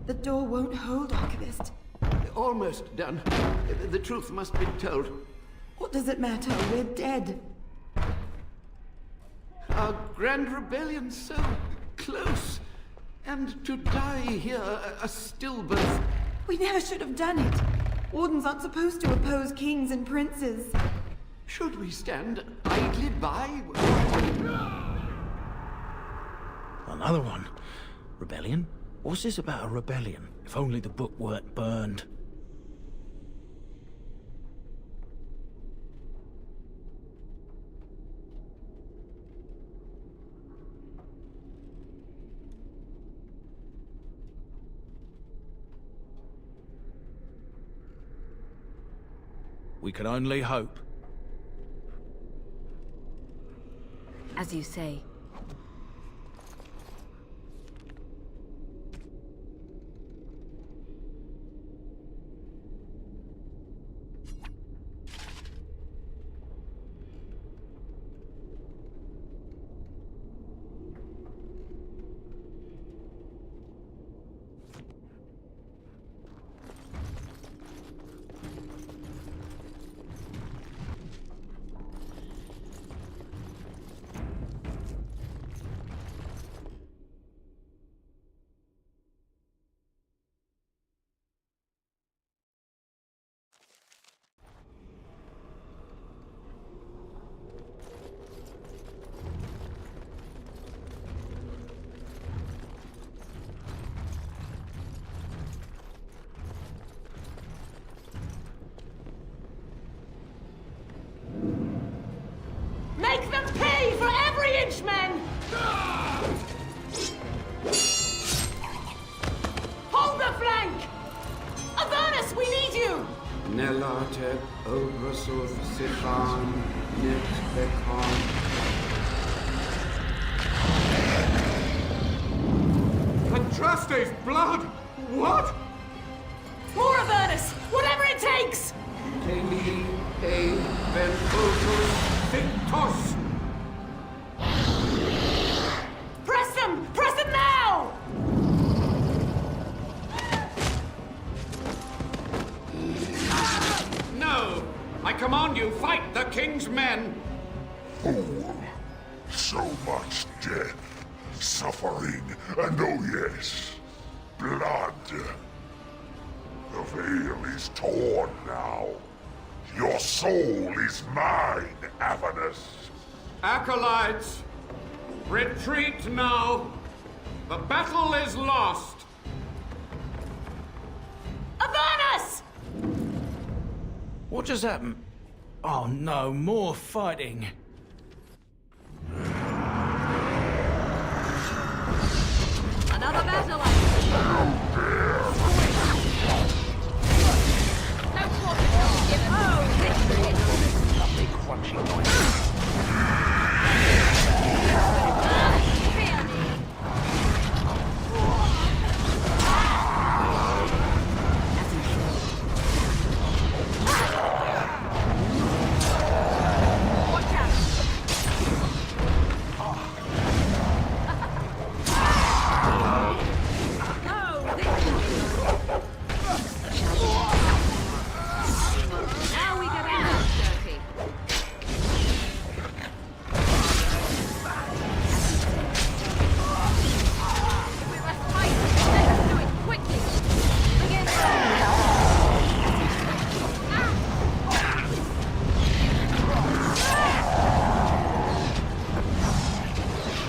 The door won't hold, Archivist. Almost done. The truth must be told. What does it matter? We're dead. Our grand rebellion so close. And to die here, a stillbirth. We never should have done it. Wardens aren't supposed to oppose kings and princes. Should we stand idly by? Another one. Rebellion? What's this about a rebellion? If only the book weren't burned. We can only hope. As you say. Nelatep Obrasov Sifan Net Bekon. Andraste's blood! What? More of Ernest! Whatever it takes! Teli E Ventotus Victos. Press them! Press them now! No! I command you, fight the king's men! Fool! So much death, suffering, and oh yes, blood. The veil is torn now. Your soul is mine, Avernus. Acolytes, retreat now. The battle is lost. Avernus! What just happened? Oh no, more fighting. Another battle. Lovely crunching noise. Now we get our hands dirty. If we must fight, let us do it quickly. Again.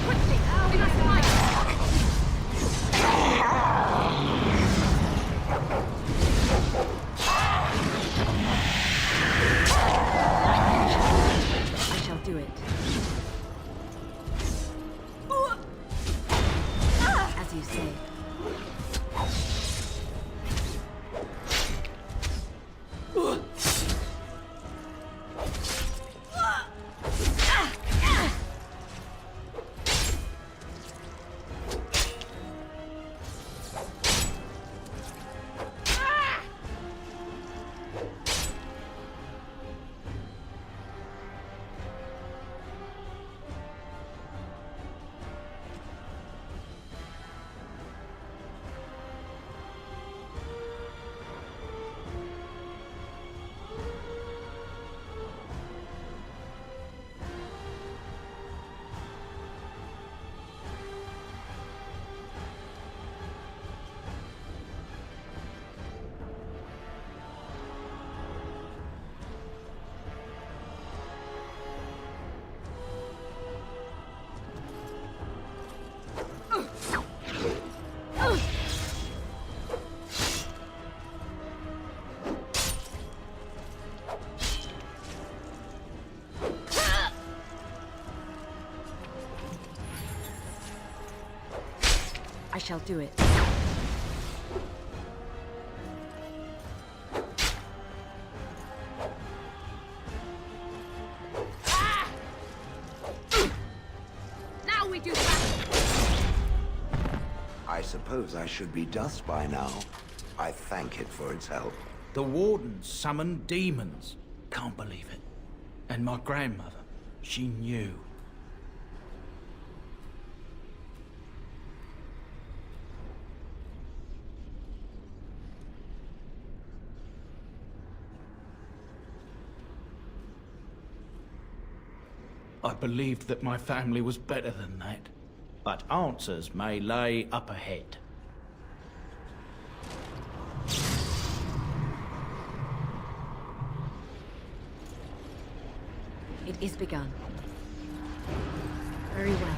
Quickly, we must fight. I shall do it. As you say. I shall do it. Now we do that. I suppose I should be dust by now. I thank it for its help. The wardens summoned demons. Can't believe it. And my grandmother, she knew. I believed that my family was better than that. But answers may lay up ahead. It is begun. Very well.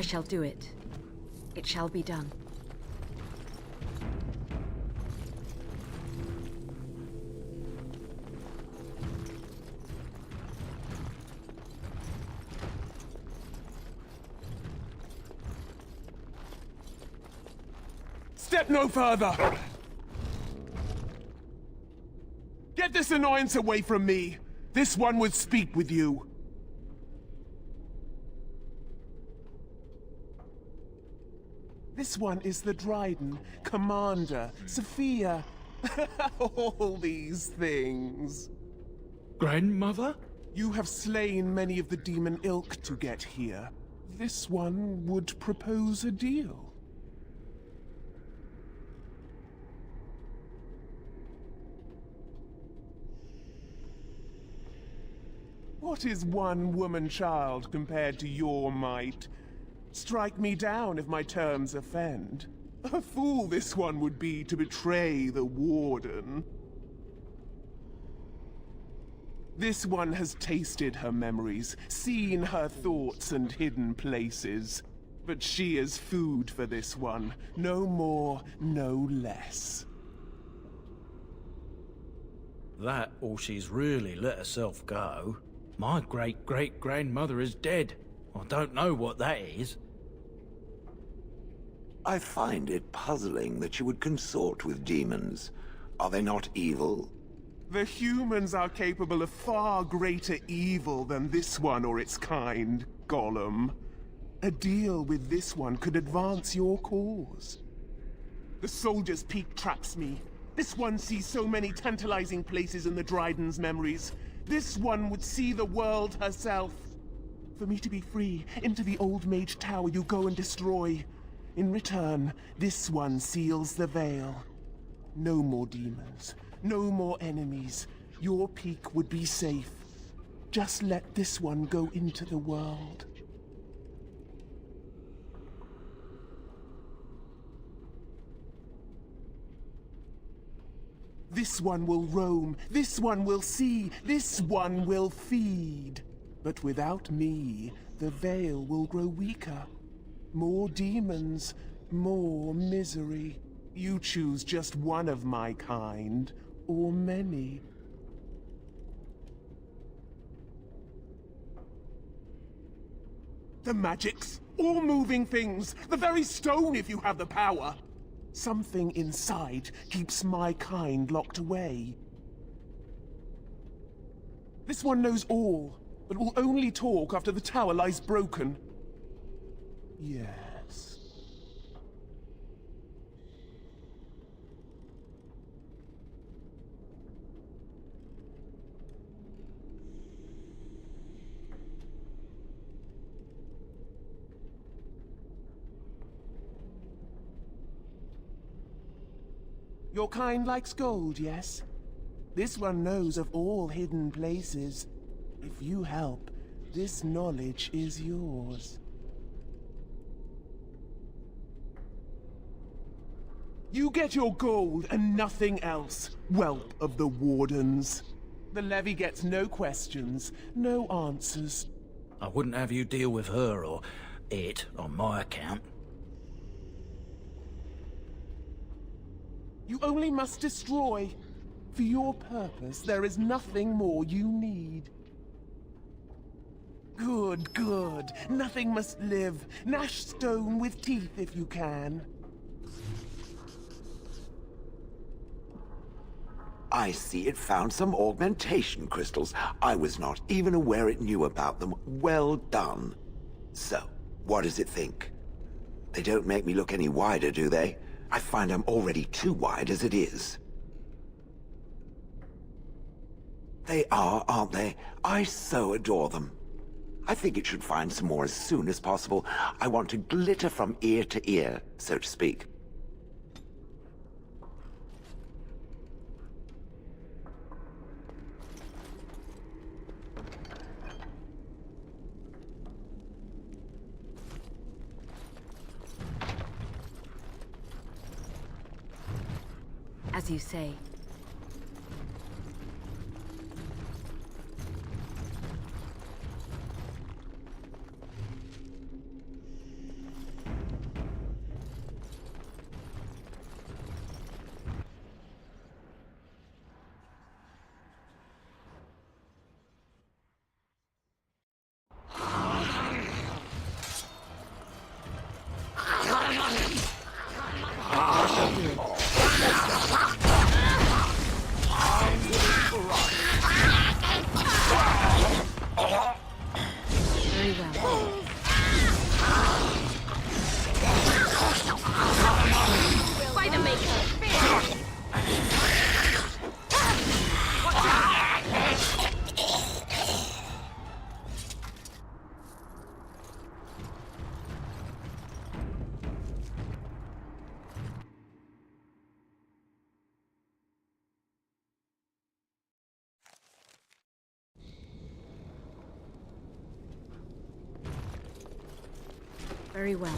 shall do it. It shall be done. Step no further! Get this annoyance away from me! This one would speak with you. This one is the Dryden, Commander, Sophia. All these things. Grandmother? You have slain many of the demon ilk to get here. This one would propose a deal. What is one woman-child compared to your might? Strike me down if my terms offend. A fool this one would be to betray the Warden. This one has tasted her memories, seen her thoughts and hidden places. But she is food for this one. No more, no less. That, or she's really let herself go. My great-great-grandmother is dead. I don't know what that is. I find it puzzling that you would consort with demons. Are they not evil? The humans are capable of far greater evil than this one or its kind, Gollum. A deal with this one could advance your cause. The Soldier's Peak traps me. This one sees so many tantalizing places in the Dryden's memories. This one would see the world herself. For me to be free, into the Old Mage Tower you go and destroy. In return, this one seals the veil. No more demons, no more enemies. Your peak would be safe. Just let this one go into the world. This one will roam, this one will see, this one will feed. But without me, the veil will grow weaker. More demons, more misery. You choose just one of my kind, or many. The magics, all moving things, the very stone if you have the power. Something inside keeps my kind locked away. This one knows all, but will only talk after the tower lies broken. Yes. Your kind likes gold, yes? This one knows of all hidden places. If you help, this knowledge is yours. You get your gold and nothing else, whelp of the Wardens. The levy gets no questions, no answers. I wouldn't have you deal with her or it on my account. You only must destroy. For your purpose, there is nothing more you need. Good, good. Nothing must live. Gnash stone with teeth if you can. I see it found some augmentation crystals. I was not even aware it knew about them. Well done. So, what does it think? They don't make me look any wider, do they? I find I'm already too wide as it is. They are, aren't they? I so adore them. I think it should find some more as soon as possible. I want to glitter from ear to ear, so to speak. As you say. Very well. By the Maker! Very well.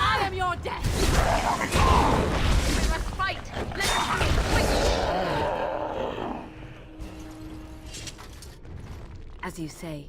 I am your death! We must fight! Let us fight quickly! As you say.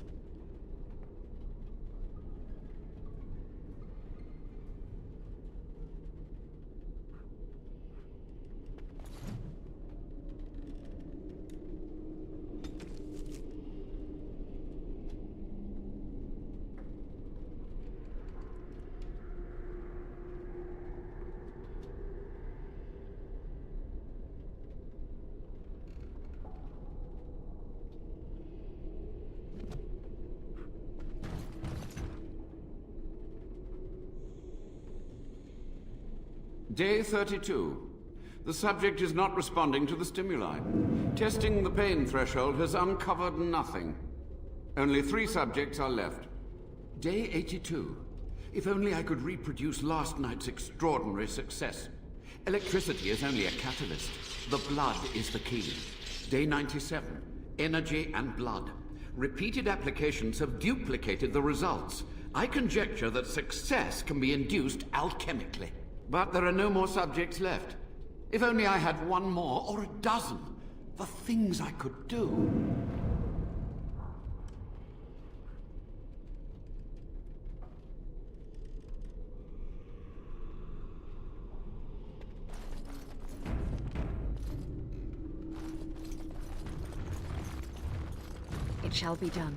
Day 32. The subject is not responding to the stimuli. Testing the pain threshold has uncovered nothing. Only 3 subjects are left. Day 82. If only I could reproduce last night's extraordinary success. Electricity is only a catalyst. The blood is the key. Day 97. Energy and blood. Repeated applications have duplicated the results. I conjecture that success can be induced alchemically. But there are no more subjects left. If only I had 1 more, or a dozen. The things I could do. It shall be done.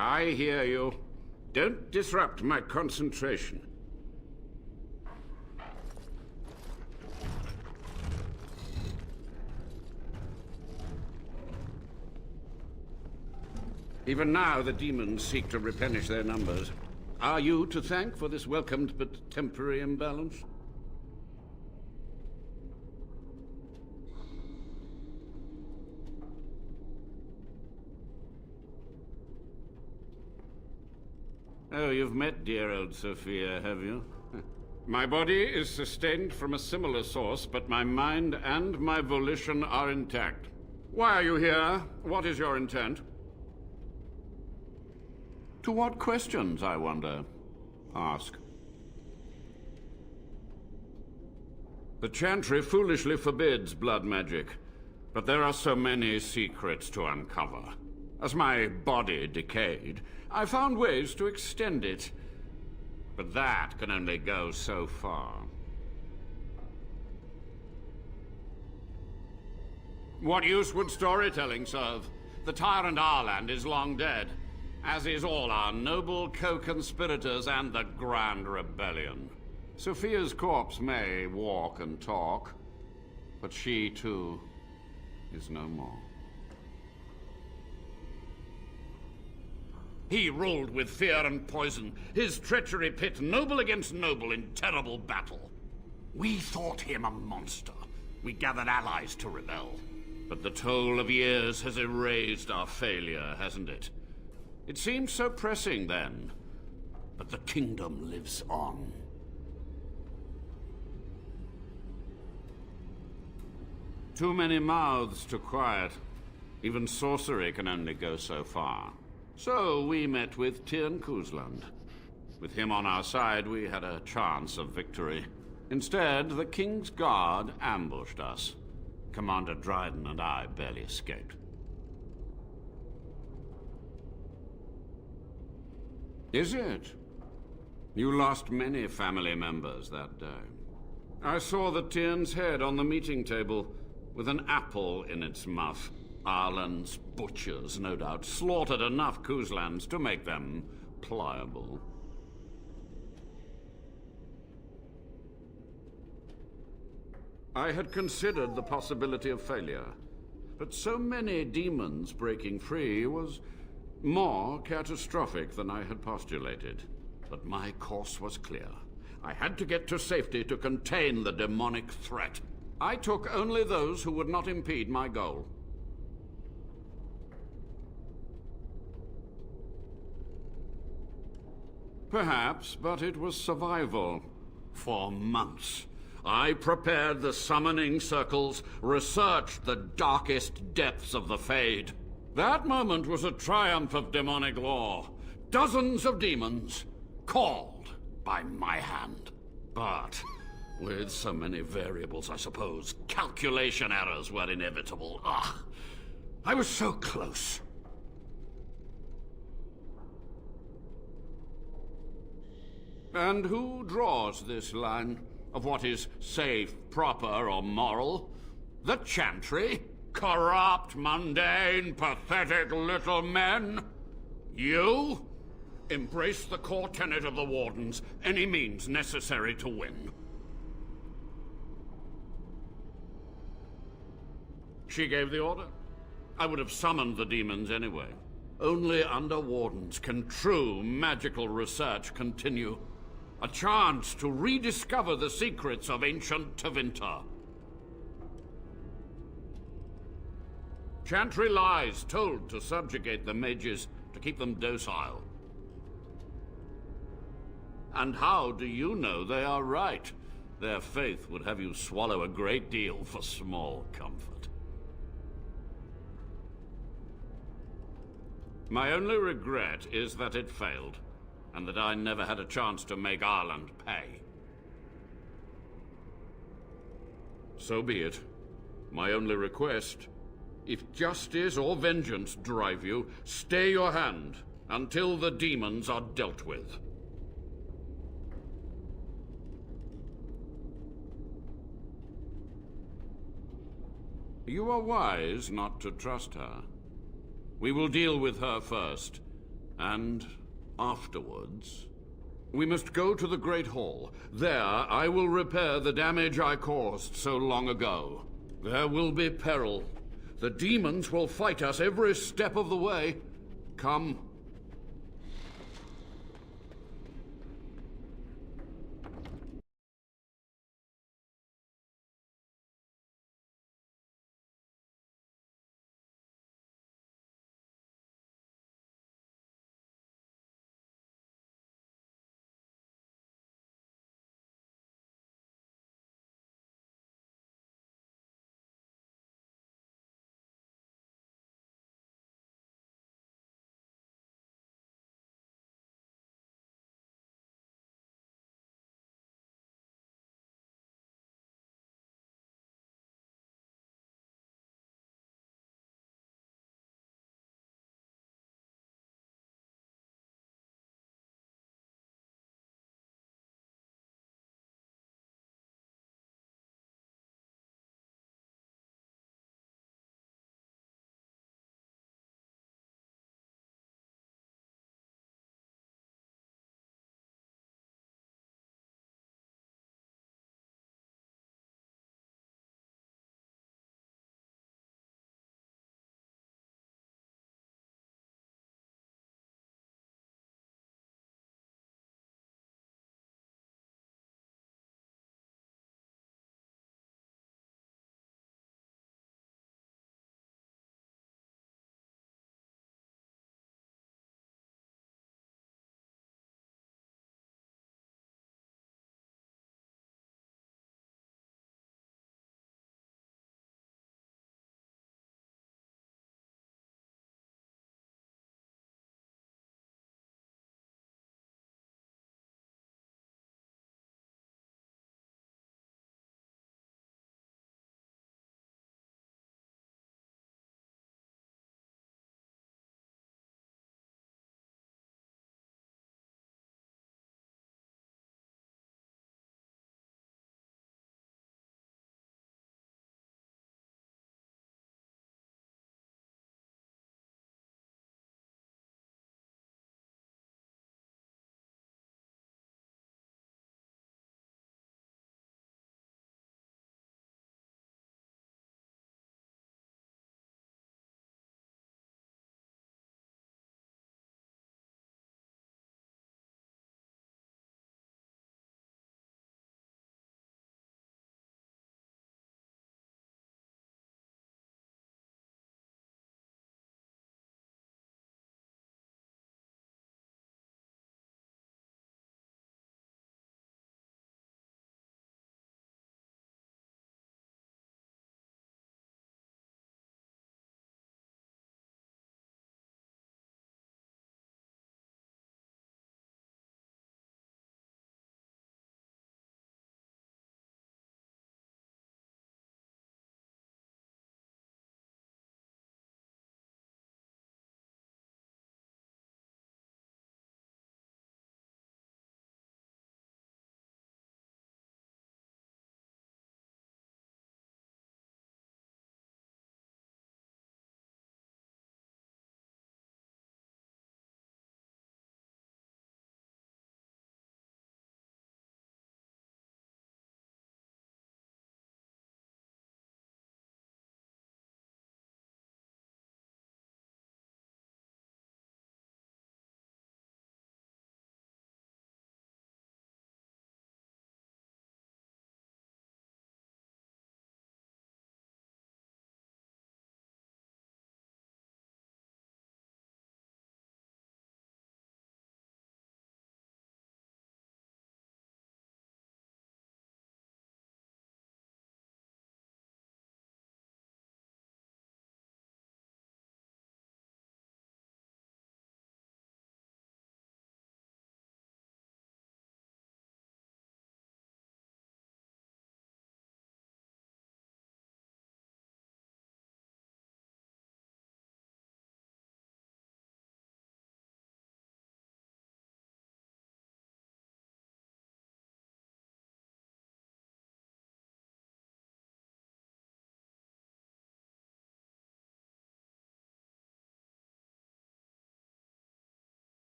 I hear you. Don't disrupt my concentration. Even now, the demons seek to replenish their numbers. Are you to thank for this welcomed but temporary imbalance? Oh, you've met dear old Sophia, have you? My body is sustained from a similar source, but my mind and my volition are intact. Why are you here? What is your intent? To what questions, I wonder? Ask. The Chantry foolishly forbids blood magic, but there are so many secrets to uncover. As my body decayed, I found ways to extend it. But that can only go so far. What use would storytelling serve? The tyrant Arland is long dead, as is all our noble co-conspirators and the Grand Rebellion. Sophia's corpse may walk and talk, but she, too, is no more. He ruled with fear and poison, his treachery pit noble against noble in terrible battle. We thought him a monster. We gathered allies to rebel. But the toll of years has erased our failure, hasn't it? It seemed so pressing then, but the kingdom lives on. Too many mouths to quiet. Even sorcery can only go so far. So we met with Tirn Kuzland. With him on our side, we had a chance of victory. Instead, the King's Guard ambushed us. Commander Dryden and I barely escaped. Is it? You lost many family members that day. I saw the Tyrn's head on the meeting table, with an apple in its mouth. Arland's butchers, no doubt, slaughtered enough Kuzlands to make them pliable. I had considered the possibility of failure, but so many demons breaking free was more catastrophic than I had postulated. But my course was clear. I had to get to safety to contain the demonic threat. I took only those who would not impede my goal. Perhaps, but it was survival. For months, I prepared the summoning circles, researched the darkest depths of the Fade. That moment was a triumph of demonic law. Dozens of demons, called by my hand. But with so many variables, I suppose, calculation errors were inevitable. I was so close. And who draws this line of what is safe, proper, or moral? The Chantry? Corrupt, mundane, pathetic little men? You? Embrace the core tenet of the Wardens, any means necessary to win. She gave the order. I would have summoned the demons anyway. Only under Wardens can true magical research continue. A chance to rediscover the secrets of ancient Tevinter. Chantry lies told to subjugate the mages, to keep them docile. And how do you know they are right? Their faith would have you swallow a great deal for small comfort. My only regret is that it failed, and that I never had a chance to make Arland pay. So be it. My only request, if justice or vengeance drive you, stay your hand until the demons are dealt with. You are wise not to trust her. We will deal with her first, and afterwards, we must go to the Great Hall. There, I will repair the damage I caused so long ago. There will be peril. The demons will fight us every step of the way. Come.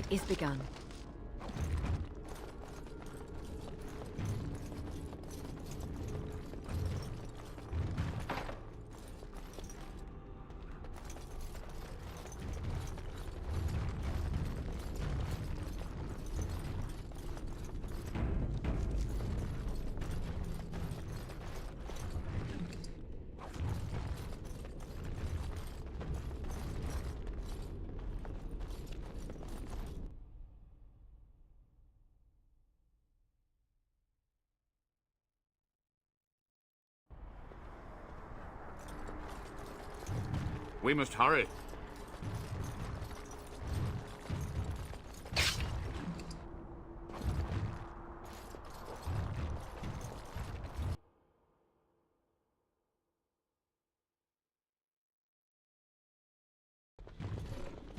It is begun. We must hurry.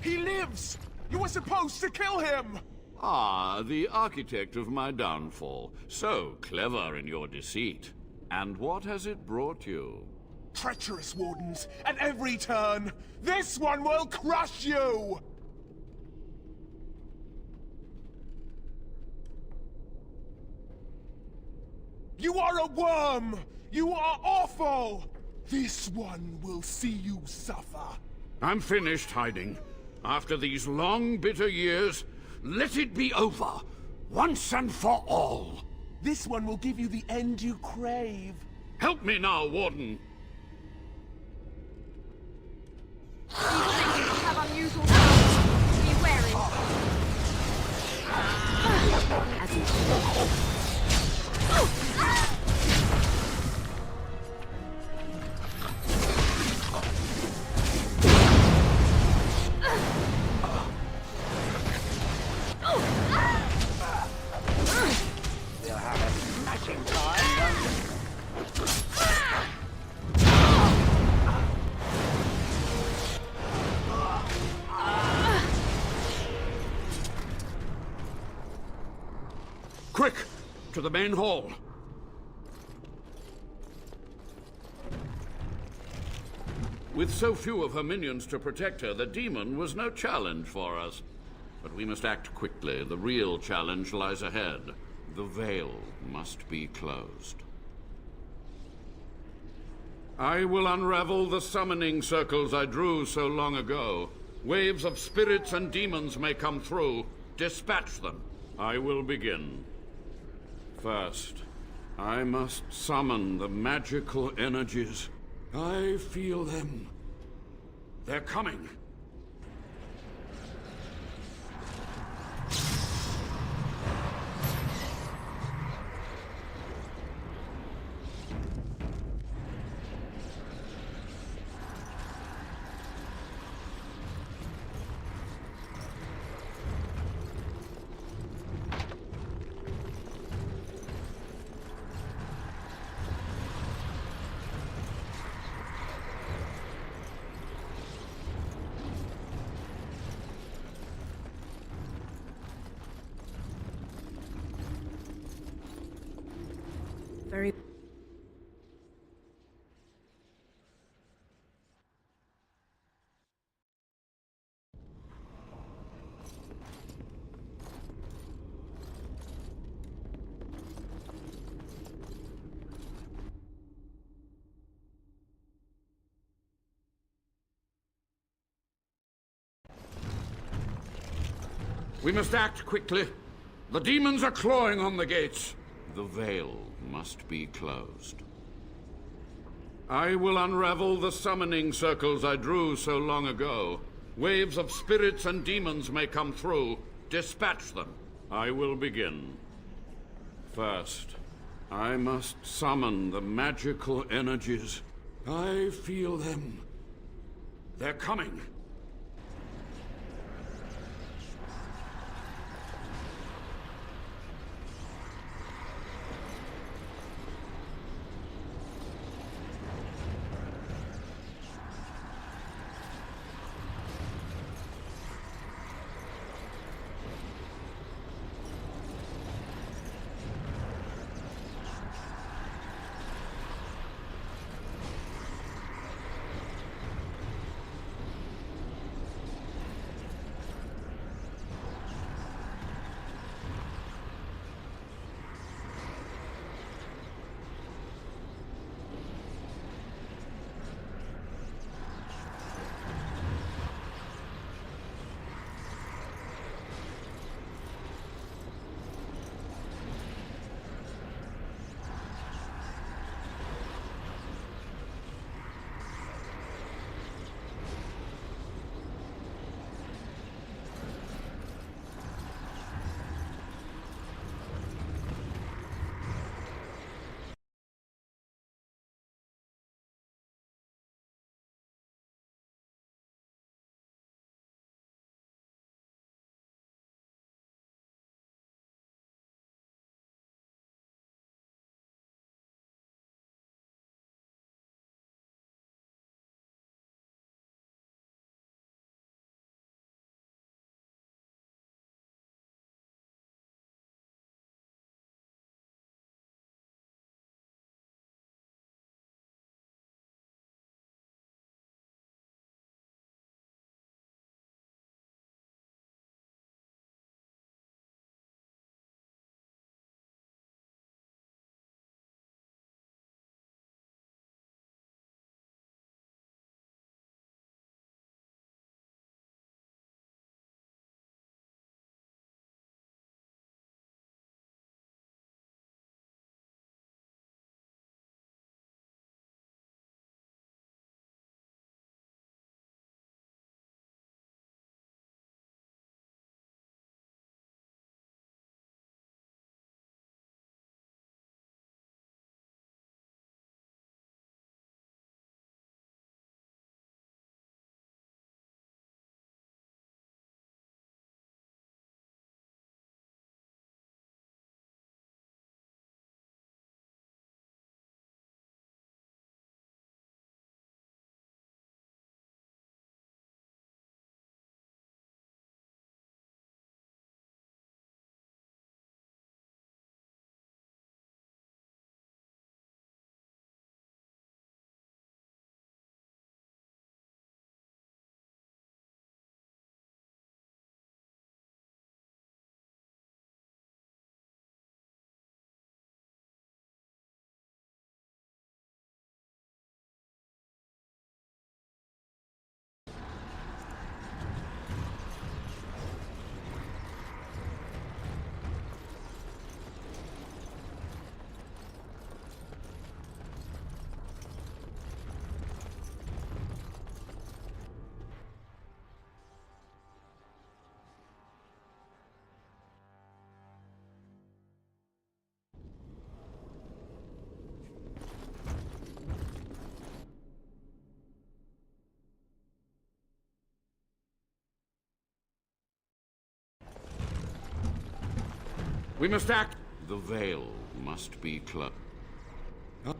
He lives! You were supposed to kill him! Ah, the architect of my downfall. So clever in your deceit. And what has it brought you? Treacherous wardens, at every turn! This one will crush you! You are a worm! You are awful! This one will see you suffer. I'm finished hiding. After these long, bitter years, let it be over, once and for all. This one will give you the end you crave. Help me now, Warden. These things have unusual powers. Be wary. As you should. We'll have a smashing time, Quick! To the main hall. With so few of her minions to protect her, the demon was no challenge for us. But we must act quickly. The real challenge lies ahead. The veil must be closed. I will unravel the summoning circles I drew so long ago. Waves of spirits and demons may come through. Dispatch them. I will begin. First, I must summon the magical energies. I feel them. They're coming. Very... We must act quickly. The demons are clawing on the gates. The veil must be closed. I will unravel the summoning circles I drew so long ago. Waves of spirits and demons may come through. Dispatch them. I will begin. First, I must summon the magical energies. I feel them. They're coming. We must act. The veil must be closed. It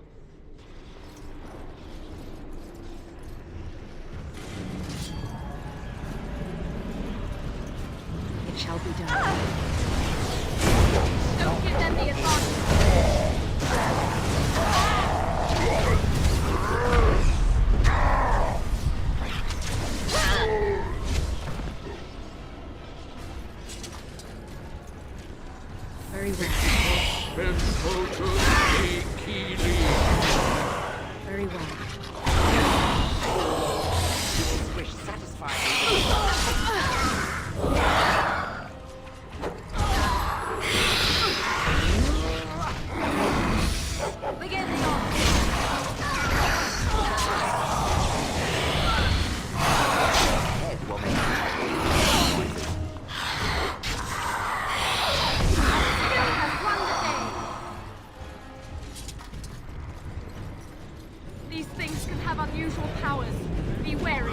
shall be done. Don't give them the advantage. Very well. Very well. This wish satisfies Begin the arm. These things can have unusual powers. Be wary.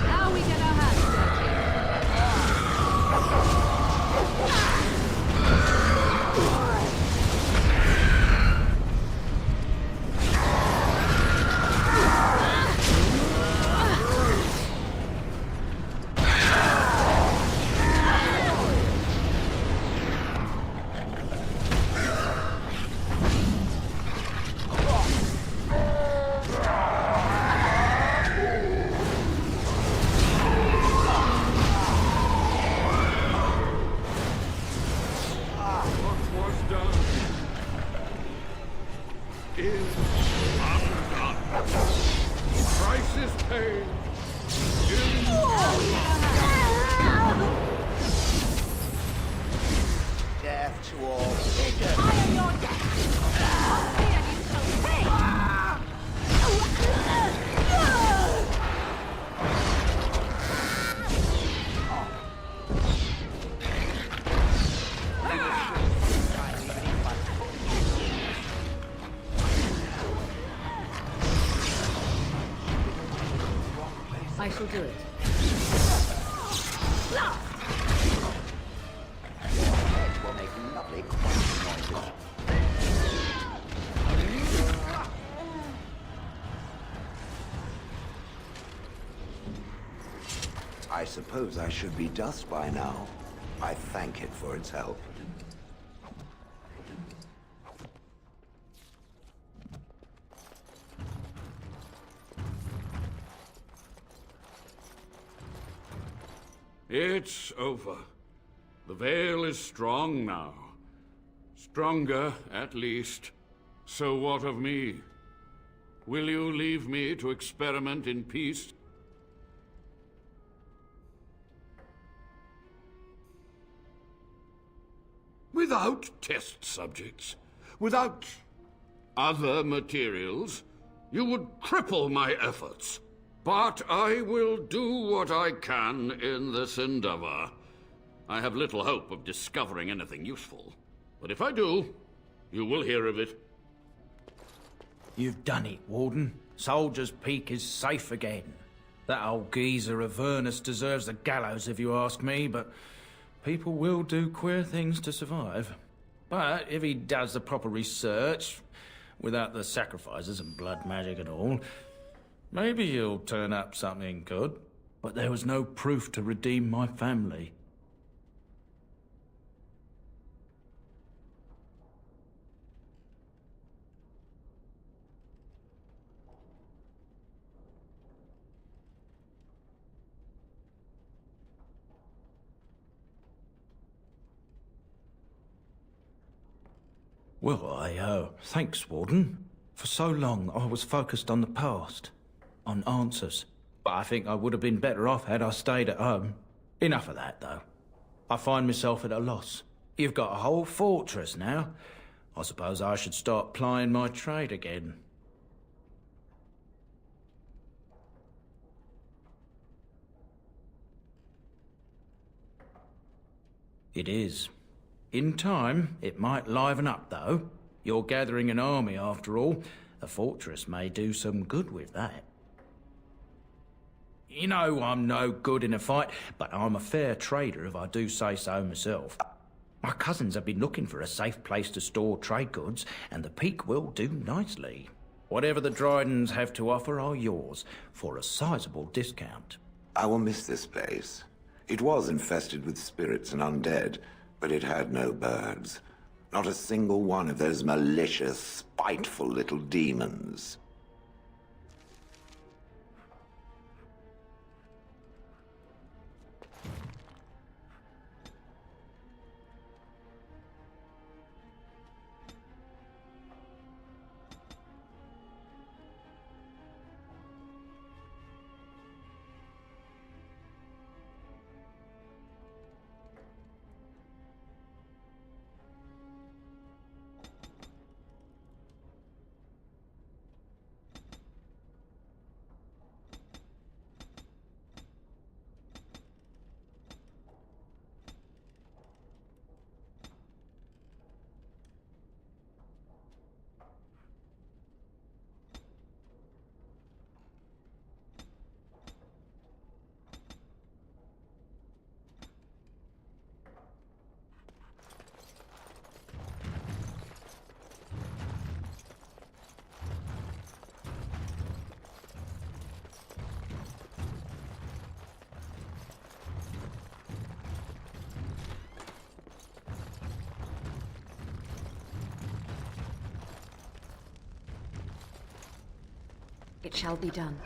Now we get our hands Crisis paid. Death to all figures. I am your death. I'll fear you till pay. I shall do it. Heads will make lovely quack noises. I suppose I should be dust by now. I thank it for its help. It's over. The veil is strong now. Stronger, at least. So what of me? Will you leave me to experiment in peace? Without test subjects, without other materials, you would cripple my efforts. But I will do what I can in this endeavor. I have little hope of discovering anything useful. But if I do, you will hear of it. You've done it, Warden. Soldier's Peak is safe again. That old geezer Avernus deserves the gallows if you ask me, but people will do queer things to survive. But if he does the proper research, without the sacrifices and blood magic and all, maybe he'll turn up something good. But there was no proof to redeem my family. Well, thanks, Warden. For so long, I was focused on the past, on answers. But I think I would have been better off had I stayed at home. Enough of that, though. I find myself at a loss. You've got a whole fortress now. I suppose I should start plying my trade again. It is. In time, it might liven up, though. You're gathering an army, after all. A fortress may do some good with that. You know I'm no good in a fight, but I'm a fair trader if I do say so myself. My cousins have been looking for a safe place to store trade goods, and the Peak will do nicely. Whatever the Drydens have to offer are yours, for a sizable discount. I will miss this place. It was infested with spirits and undead, but it had no birds. Not a single one of those malicious, spiteful little demons. It shall be done.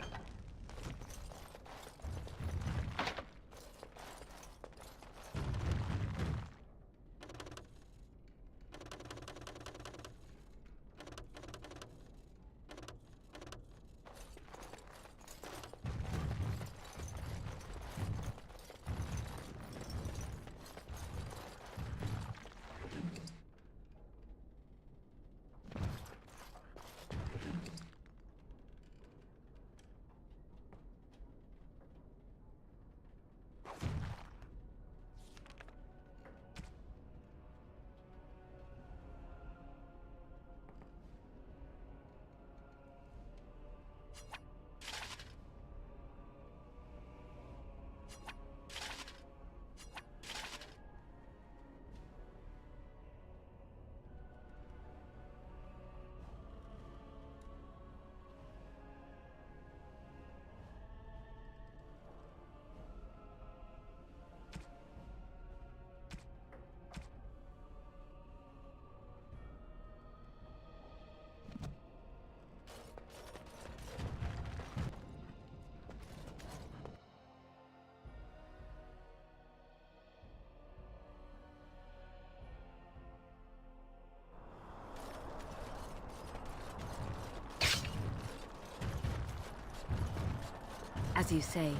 As you say.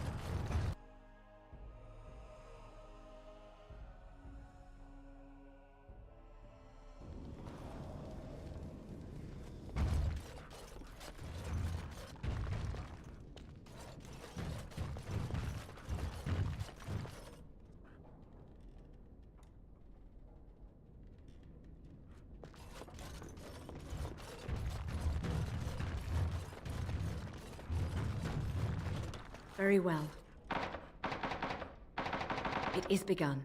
Very well. It is begun.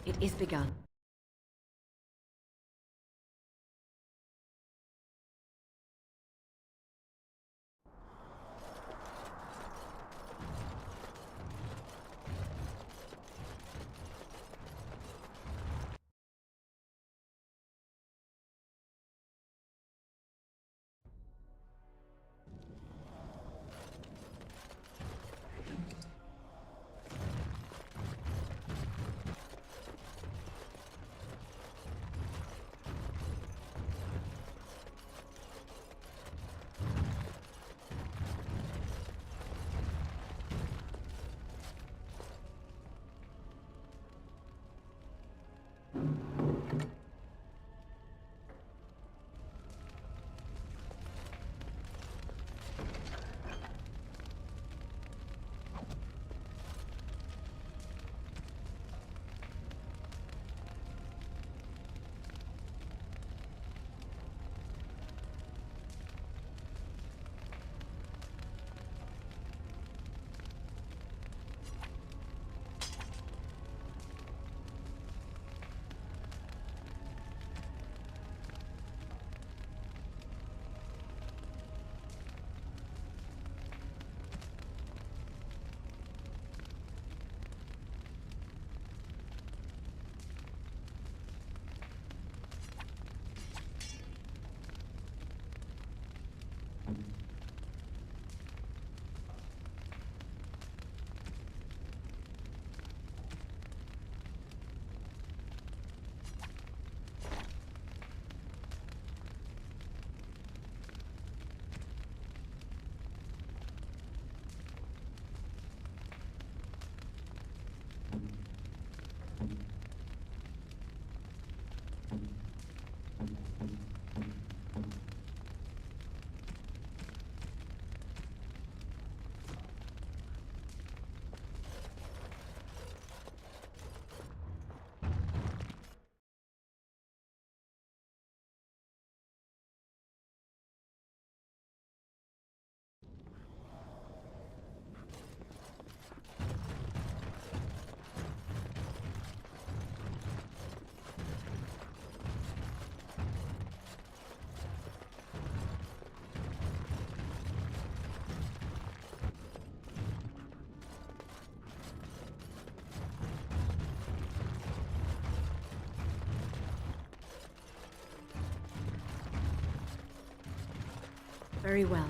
It is begun. Very well.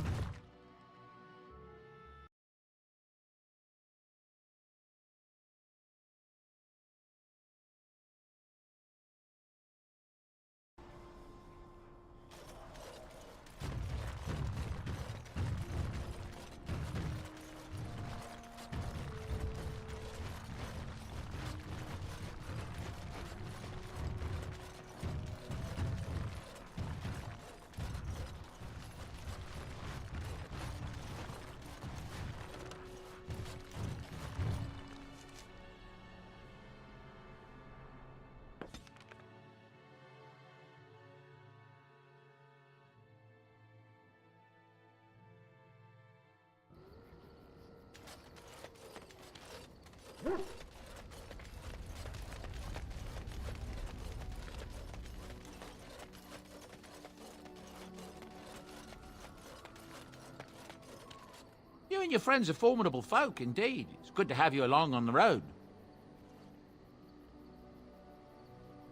You and your friends are formidable folk, indeed. It's good to have you along on the road.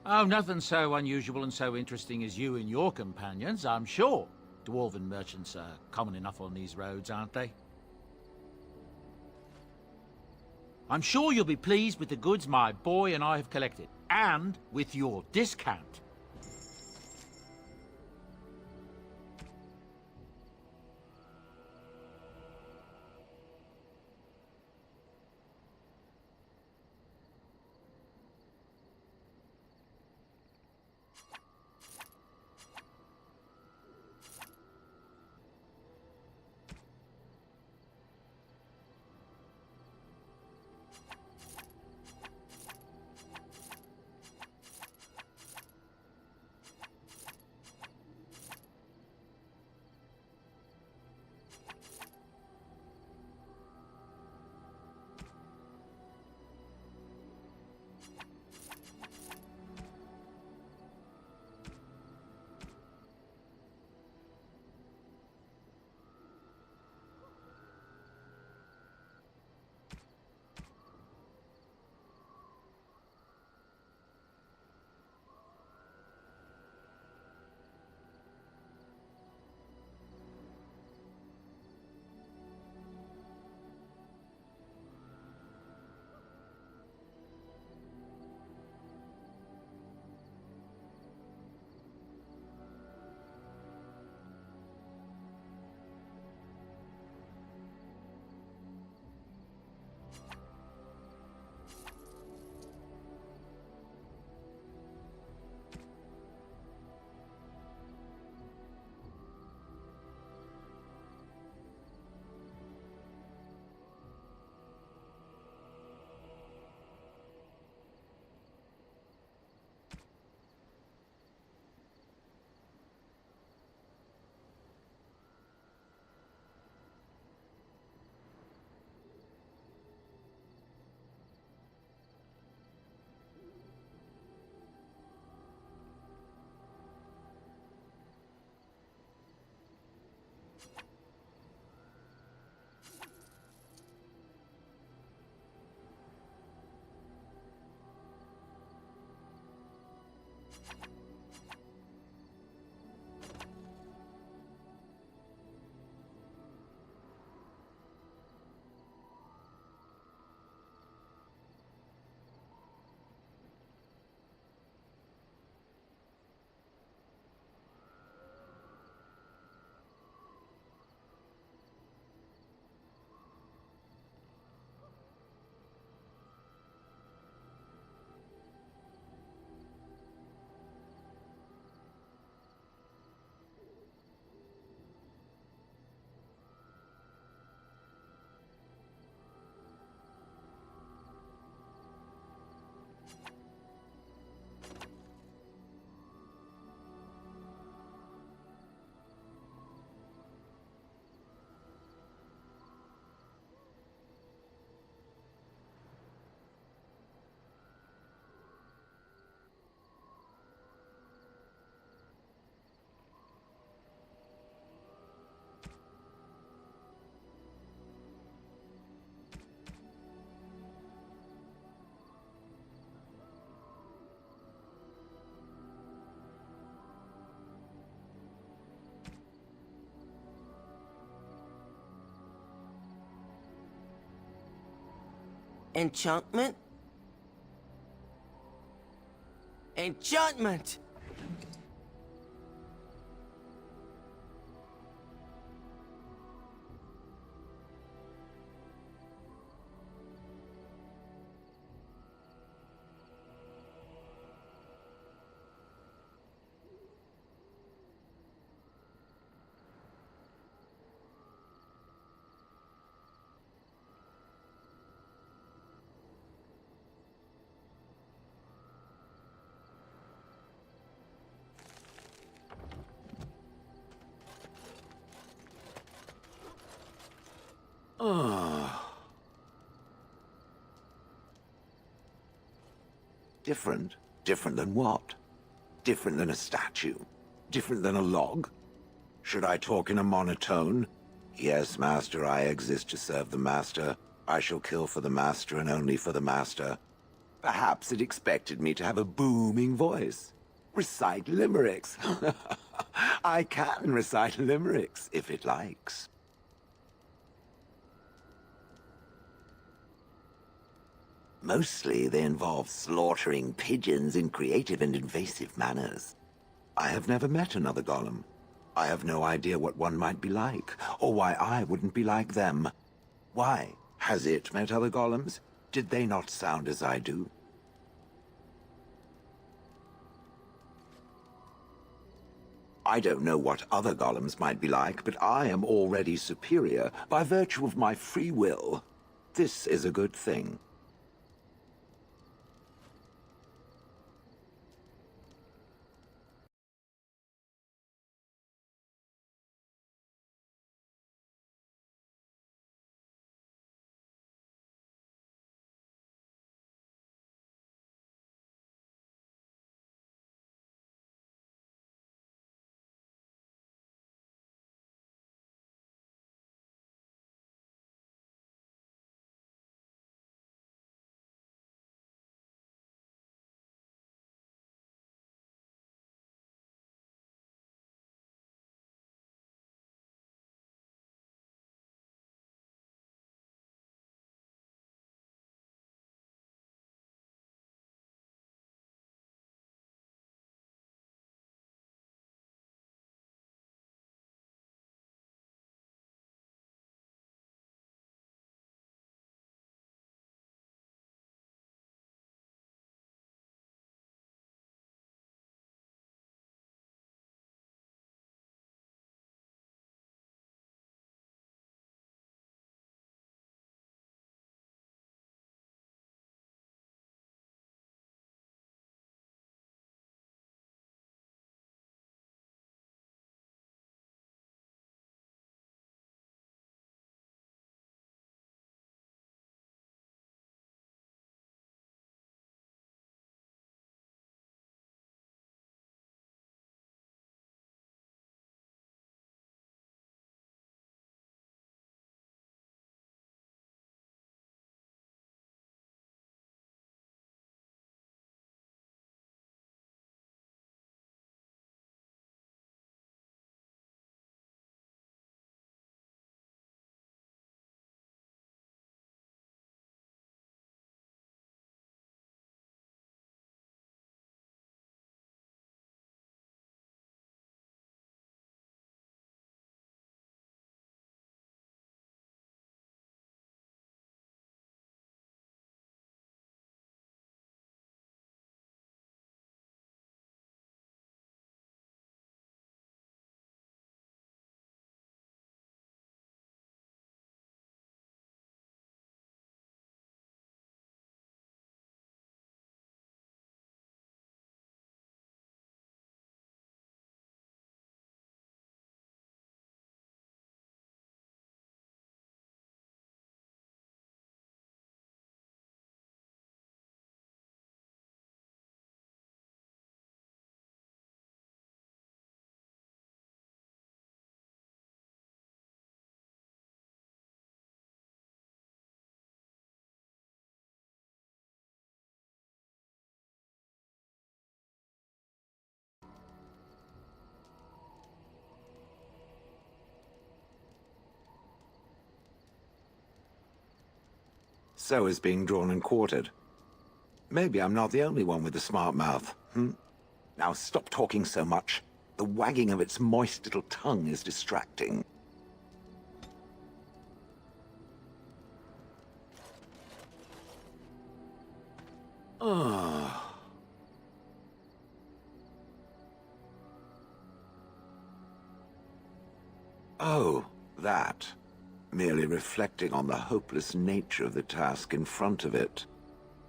Oh, nothing so unusual and so interesting as you and your companions, I'm sure. Dwarven merchants are common enough on these roads, aren't they? I'm sure you'll be pleased with the goods my boy and I have collected, and with your discount. Enchantment? Enchantment! Different? Different than what? Different than a statue? Different than a log? Should I talk in a monotone? Yes, Master, I exist to serve the Master. I shall kill for the Master and only for the Master. Perhaps it expected me to have a booming voice. Recite limericks. I can recite limericks, if it likes. Mostly they involve slaughtering pigeons in creative and invasive manners. I have never met another golem. I have no idea what one might be like, or why I wouldn't be like them. Why? Has it met other golems? Did they not sound as I do? I don't know what other golems might be like, but I am already superior by virtue of my free will. This is a good thing. So is being drawn and quartered. Maybe I'm not the only one with a smart mouth, Now stop talking so much. The wagging of its moist little tongue is distracting. Oh, that. Merely reflecting on the hopeless nature of the task in front of it.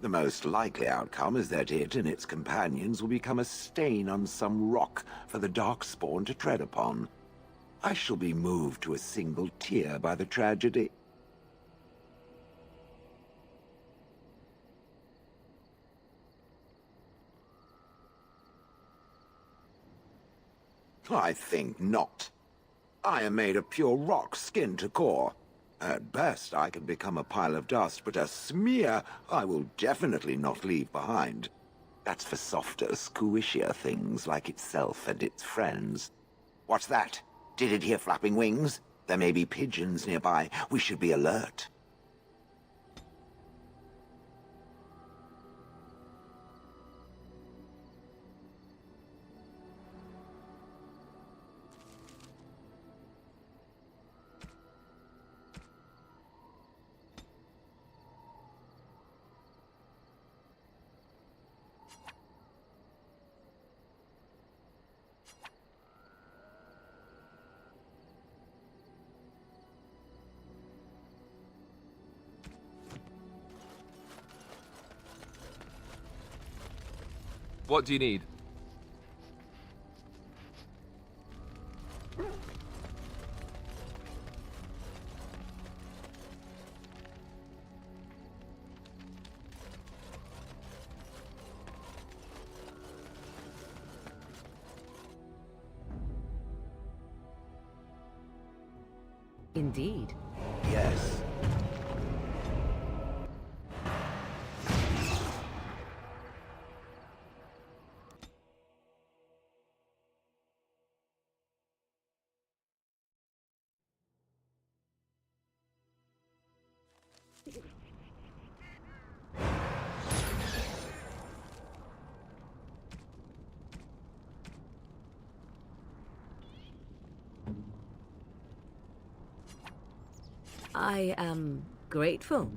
The most likely outcome is that it and its companions will become a stain on some rock for the Darkspawn to tread upon. I shall be moved to a single tear by the tragedy. I think not. I am made of pure rock, skin to core. At best, I can become a pile of dust, but a smear I will definitely not leave behind. That's for softer, squishier things like itself and its friends. What's that? Did it hear flapping wings? There may be pigeons nearby. We should be alert. What do you need? Indeed. Yes. I am grateful.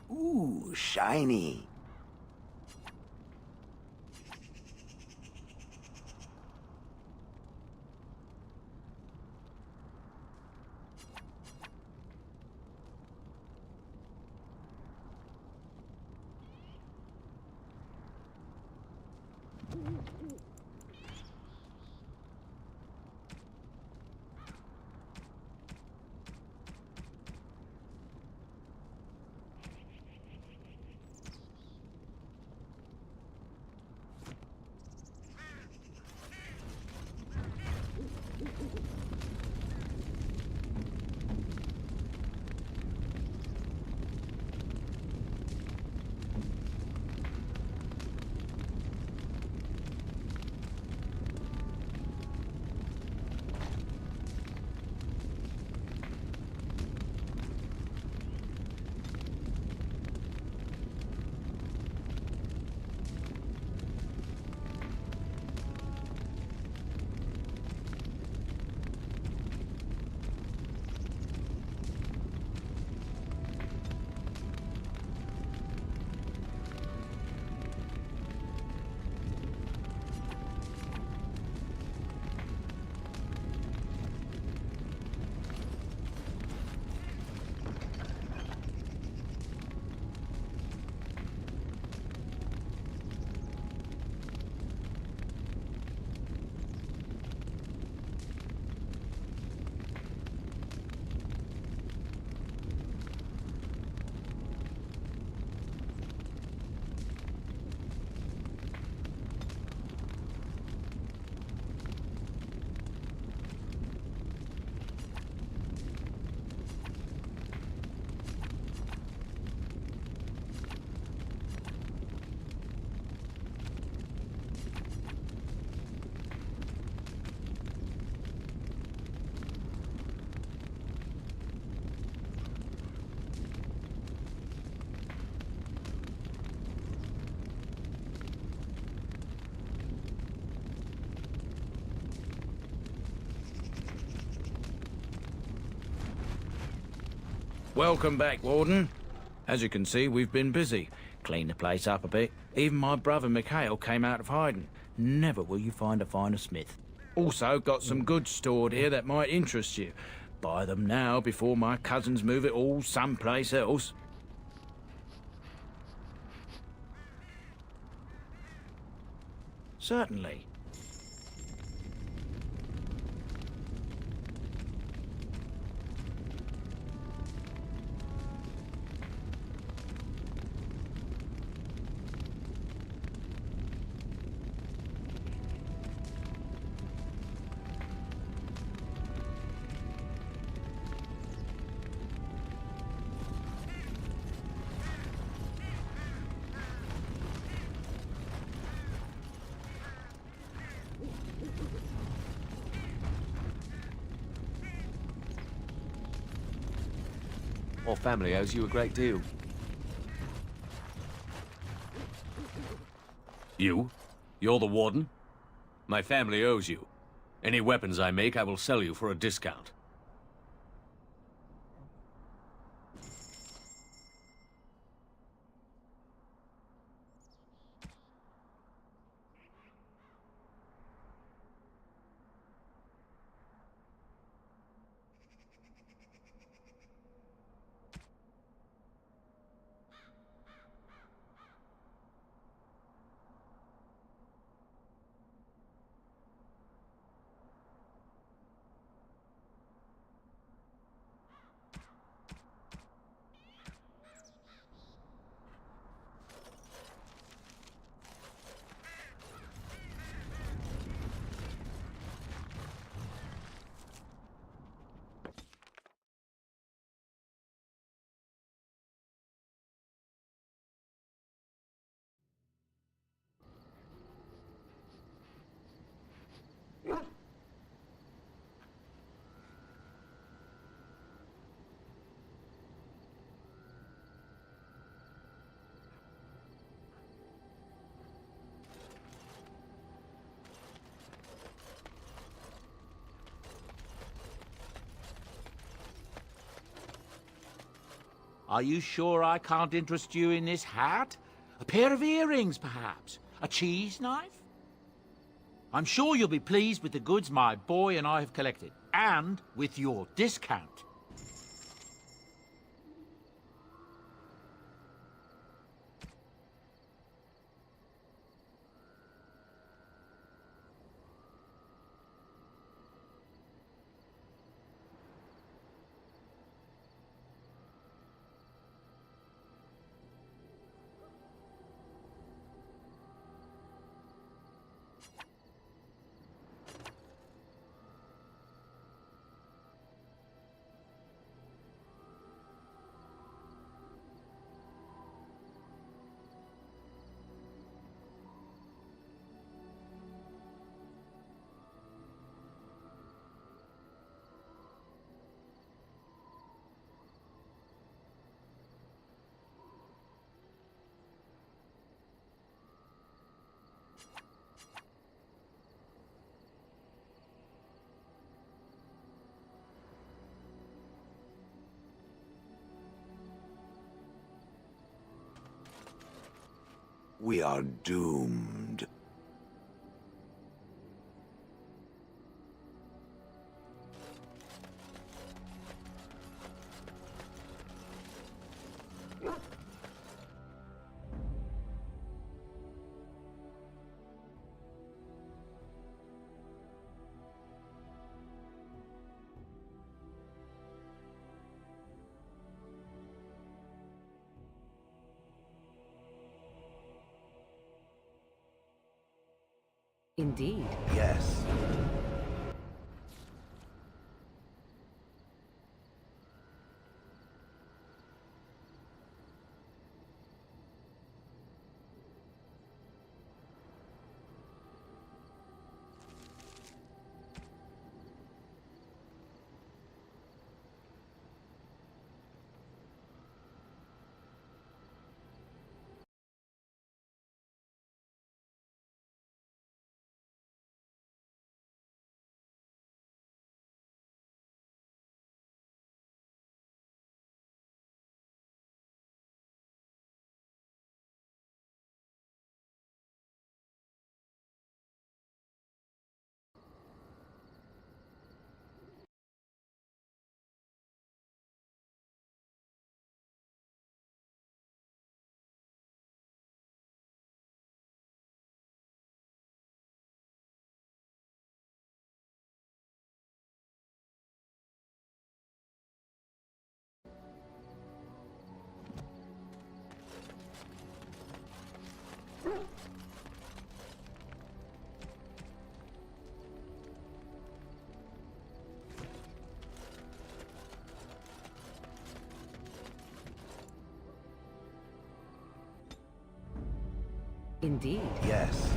Ooh, shiny. Welcome back, Warden. As you can see, we've been busy. Cleaned the place up a bit. Even my brother Mikhail came out of hiding. Never will you find a finer smith. Also, got some goods stored here that might interest you. Buy them now before my cousins move it all someplace else. Certainly. Our family owes you a great deal. You? You're the warden? My family owes you. Any weapons I make, I will sell you for a discount. Are you sure I can't interest you in this hat? A pair of earrings, perhaps? A cheese knife? I'm sure you'll be pleased with the goods my boy and I have collected, and with your discount. We are doomed. Indeed. Yes. Indeed. Yes.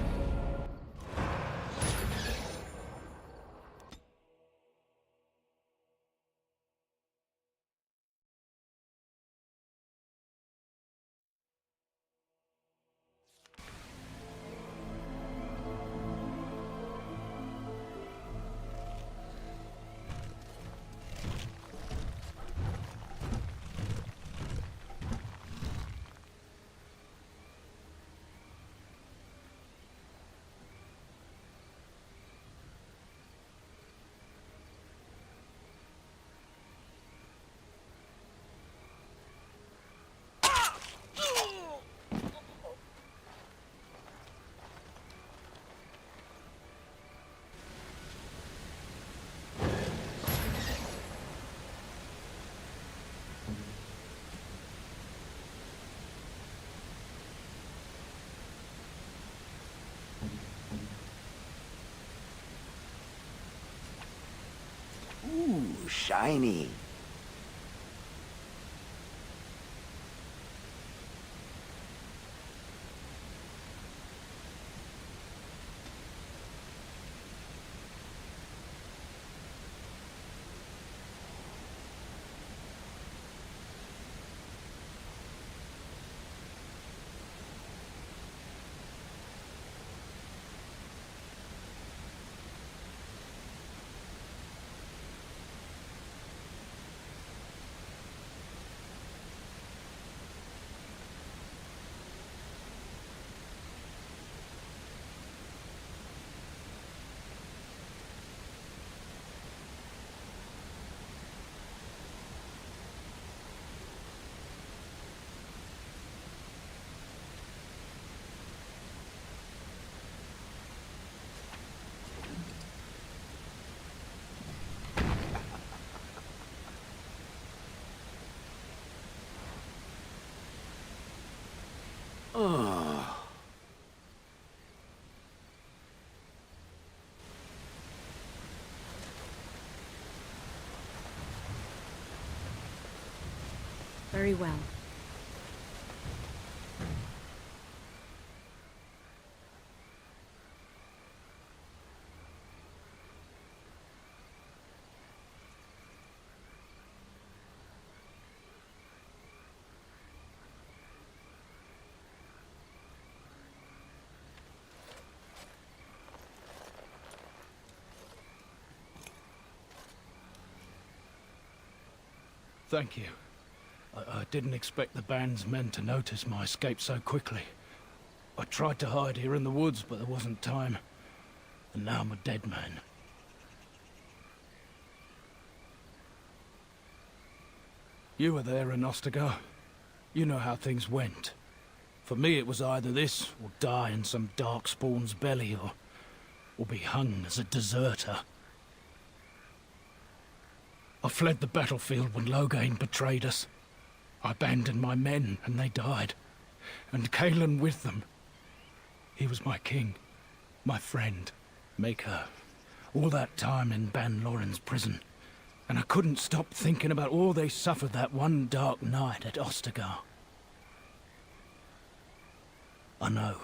Ooh, shiny. Oh. Very well. Thank you. I didn't expect the band's men to notice my escape so quickly. I tried to hide here in the woods, but there wasn't time. And now I'm a dead man. You were there in Ostagar. You know how things went. For me, it was either this, or die in some darkspawn's belly, or be hung as a deserter. I fled the battlefield when Loghain betrayed us. I abandoned my men, and they died. And Cailan with them. He was my king, my friend, maker. All that time in Ban Loren's prison. And I couldn't stop thinking about all they suffered that one dark night at Ostagar. I know.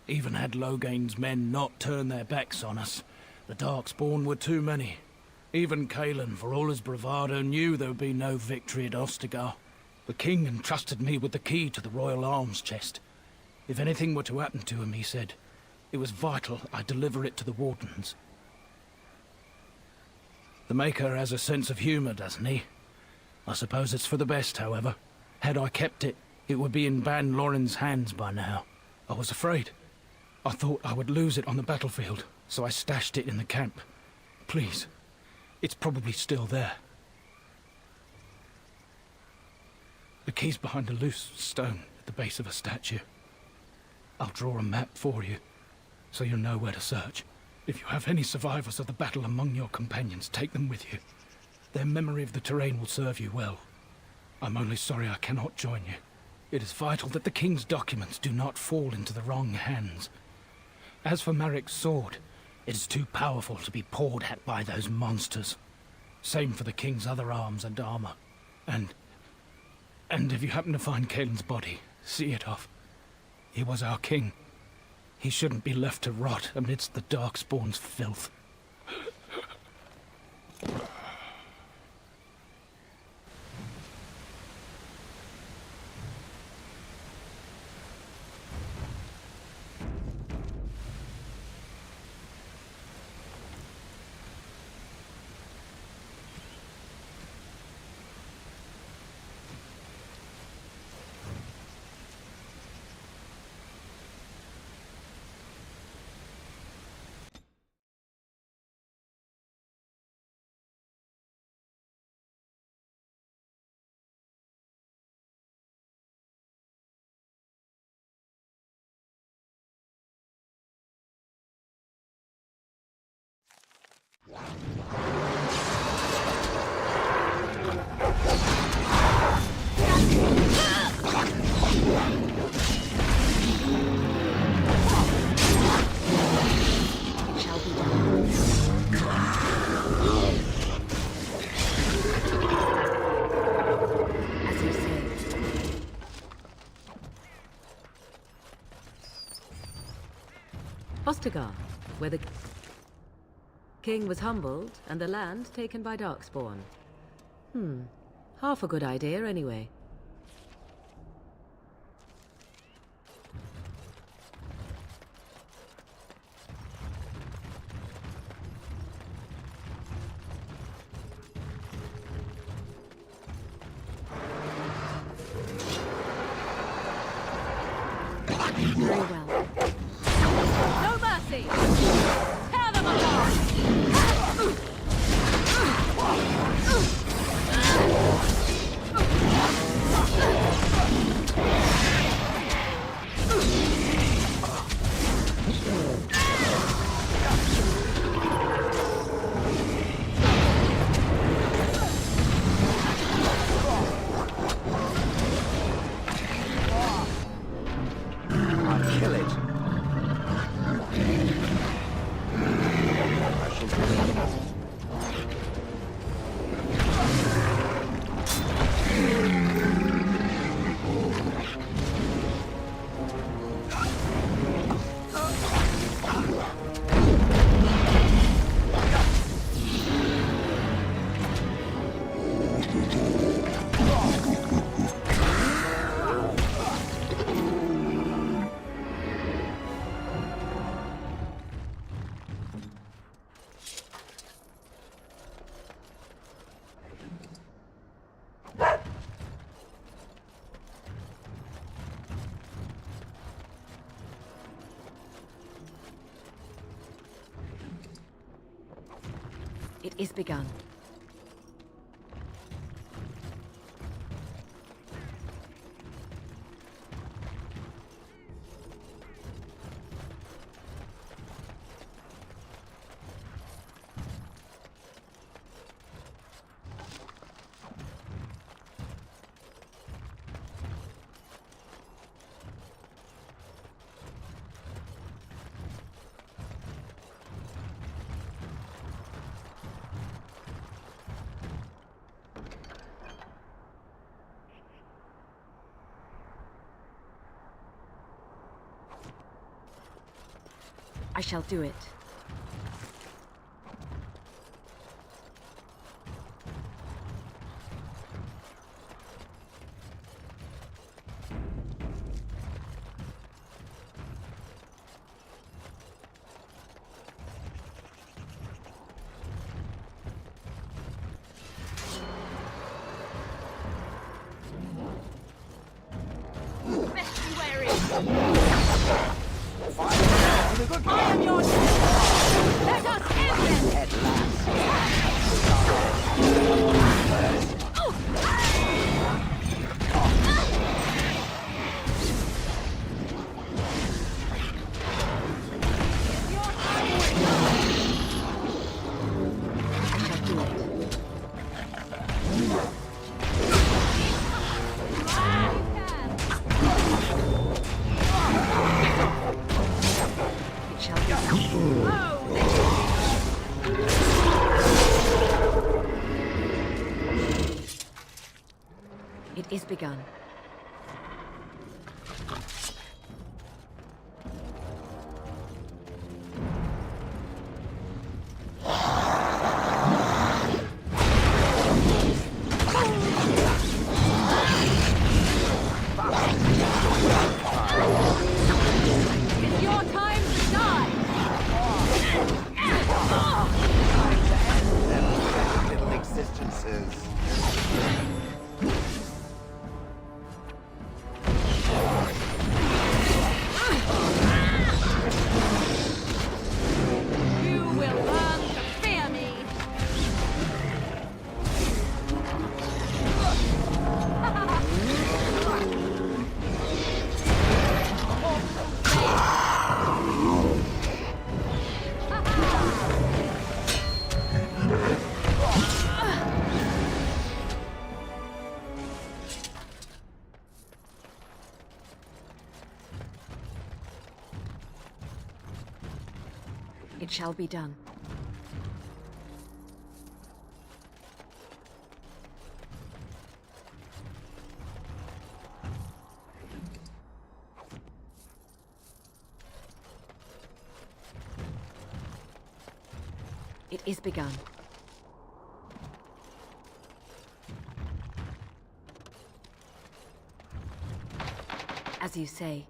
Even had Loghain's men not turned their backs on us, the Darkspawn were too many. Even Cailan, for all his bravado, knew there would be no victory at Ostagar. The king entrusted me with the key to the royal arms chest. If anything were to happen to him, he said, it was vital I deliver it to the Wardens. The Maker has a sense of humor, doesn't he? I suppose it's for the best, however. Had I kept it, it would be in Ban Loren's hands by now. I was afraid. I thought I would lose it on the battlefield, so I stashed it in the camp. Please. It's probably still there. The key's behind a loose stone at the base of a statue. I'll draw a map for you, so you'll know where to search. If you have any survivors of the battle among your companions, take them with you. Their memory of the terrain will serve you well. I'm only sorry I cannot join you. It is vital that the King's documents do not fall into the wrong hands. As for Marik's sword, it is too powerful to be pawed at by those monsters. Same for the King's other arms and armor. And if you happen to find Kaelin's body, see it off. He was our king. He shouldn't be left to rot amidst the Darkspawn's filth. Ostagar, where the king was humbled and the land taken by Darkspawn. Half a good idea anyway. Very well. No mercy! Tear them apart! Kill it. It is begun. I shall do it. Best be wary. I am your champion. Let us end this! At last. It shall be done. It is begun. It's your time to die! Little existences. You will learn to fear me! It shall be done. It is begun. As you say.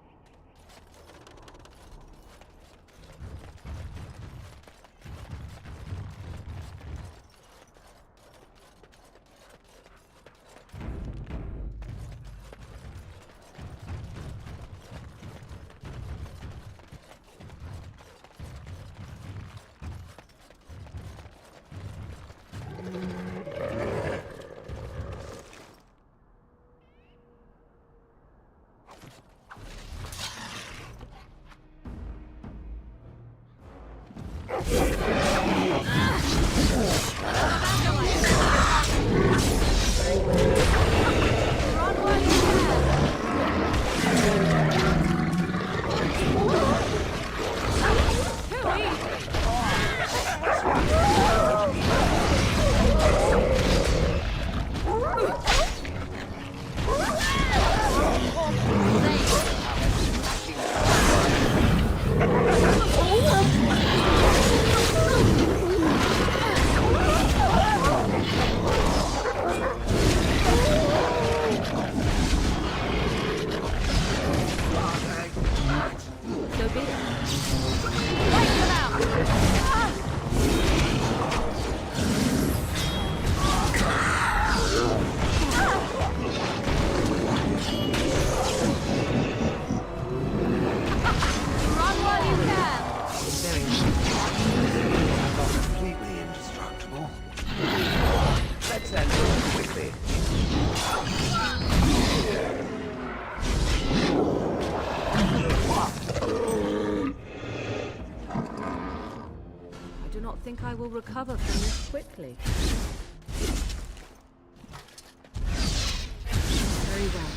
Completely indestructible. Let's end it quickly. I do not think I will recover from this quickly. Very well.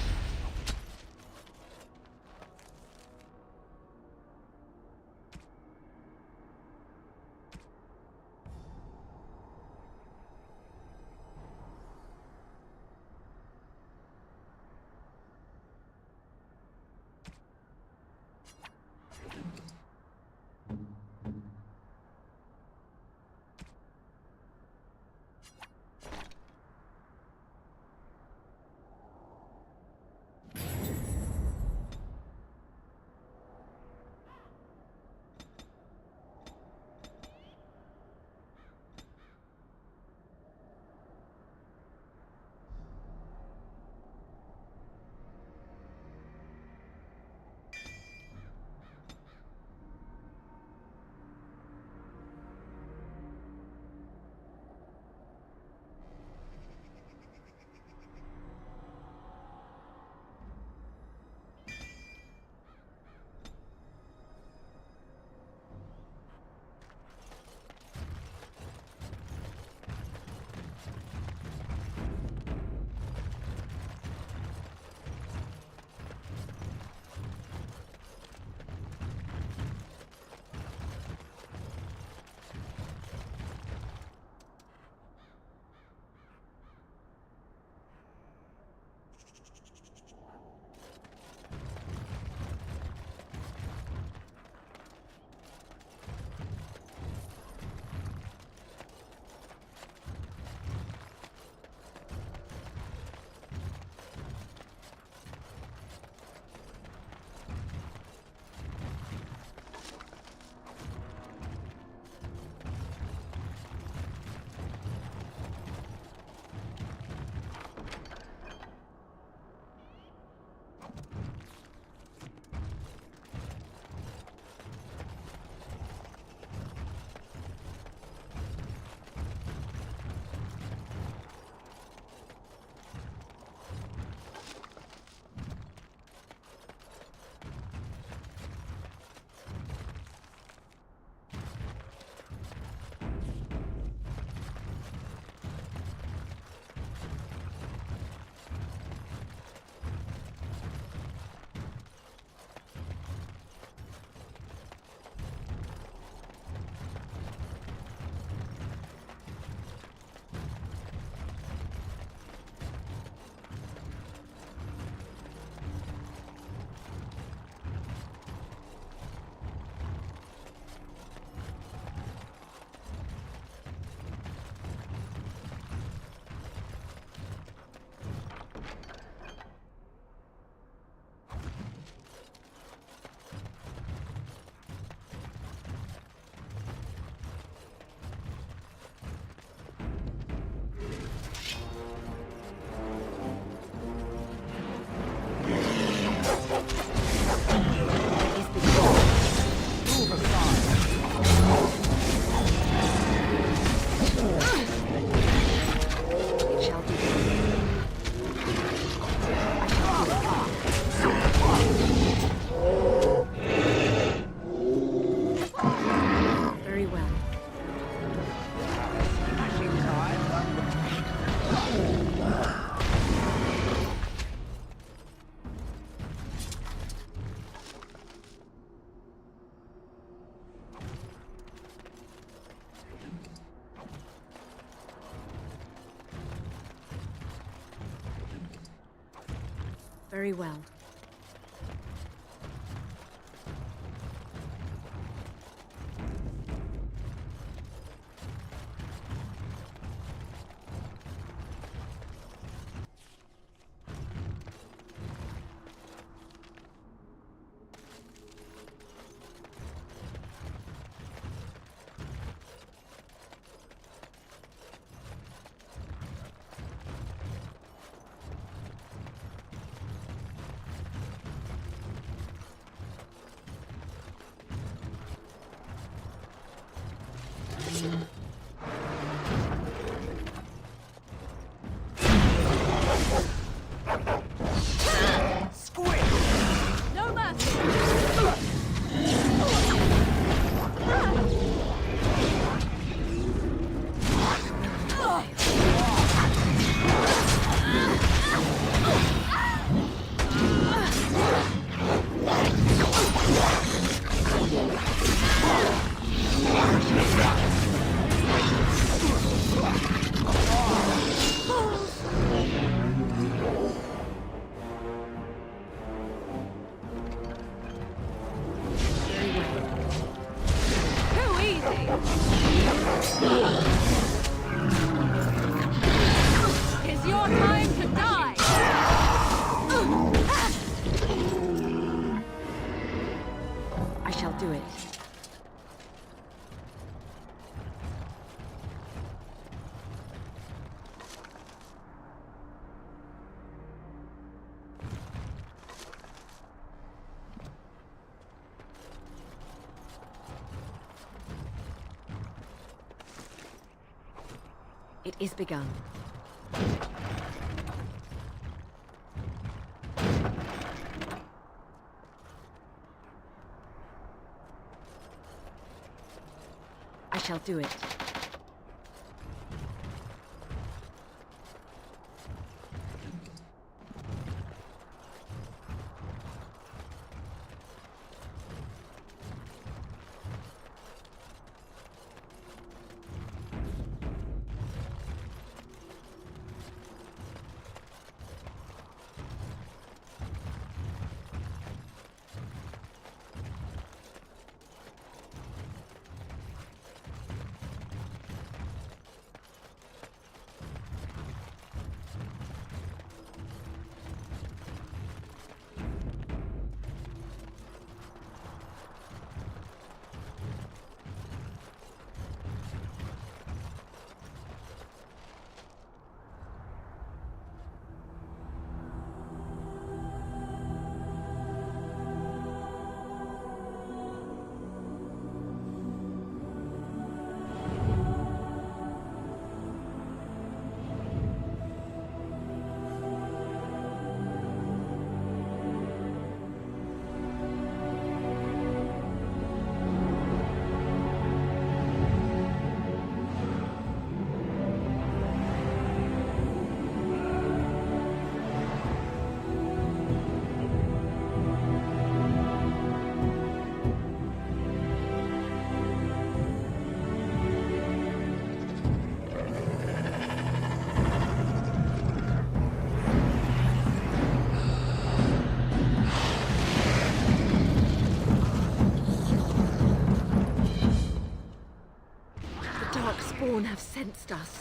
Very well. No mercy! Too easy! It's your time to die! I shall do it. It is begun. I shall do it. Spawn have sensed us.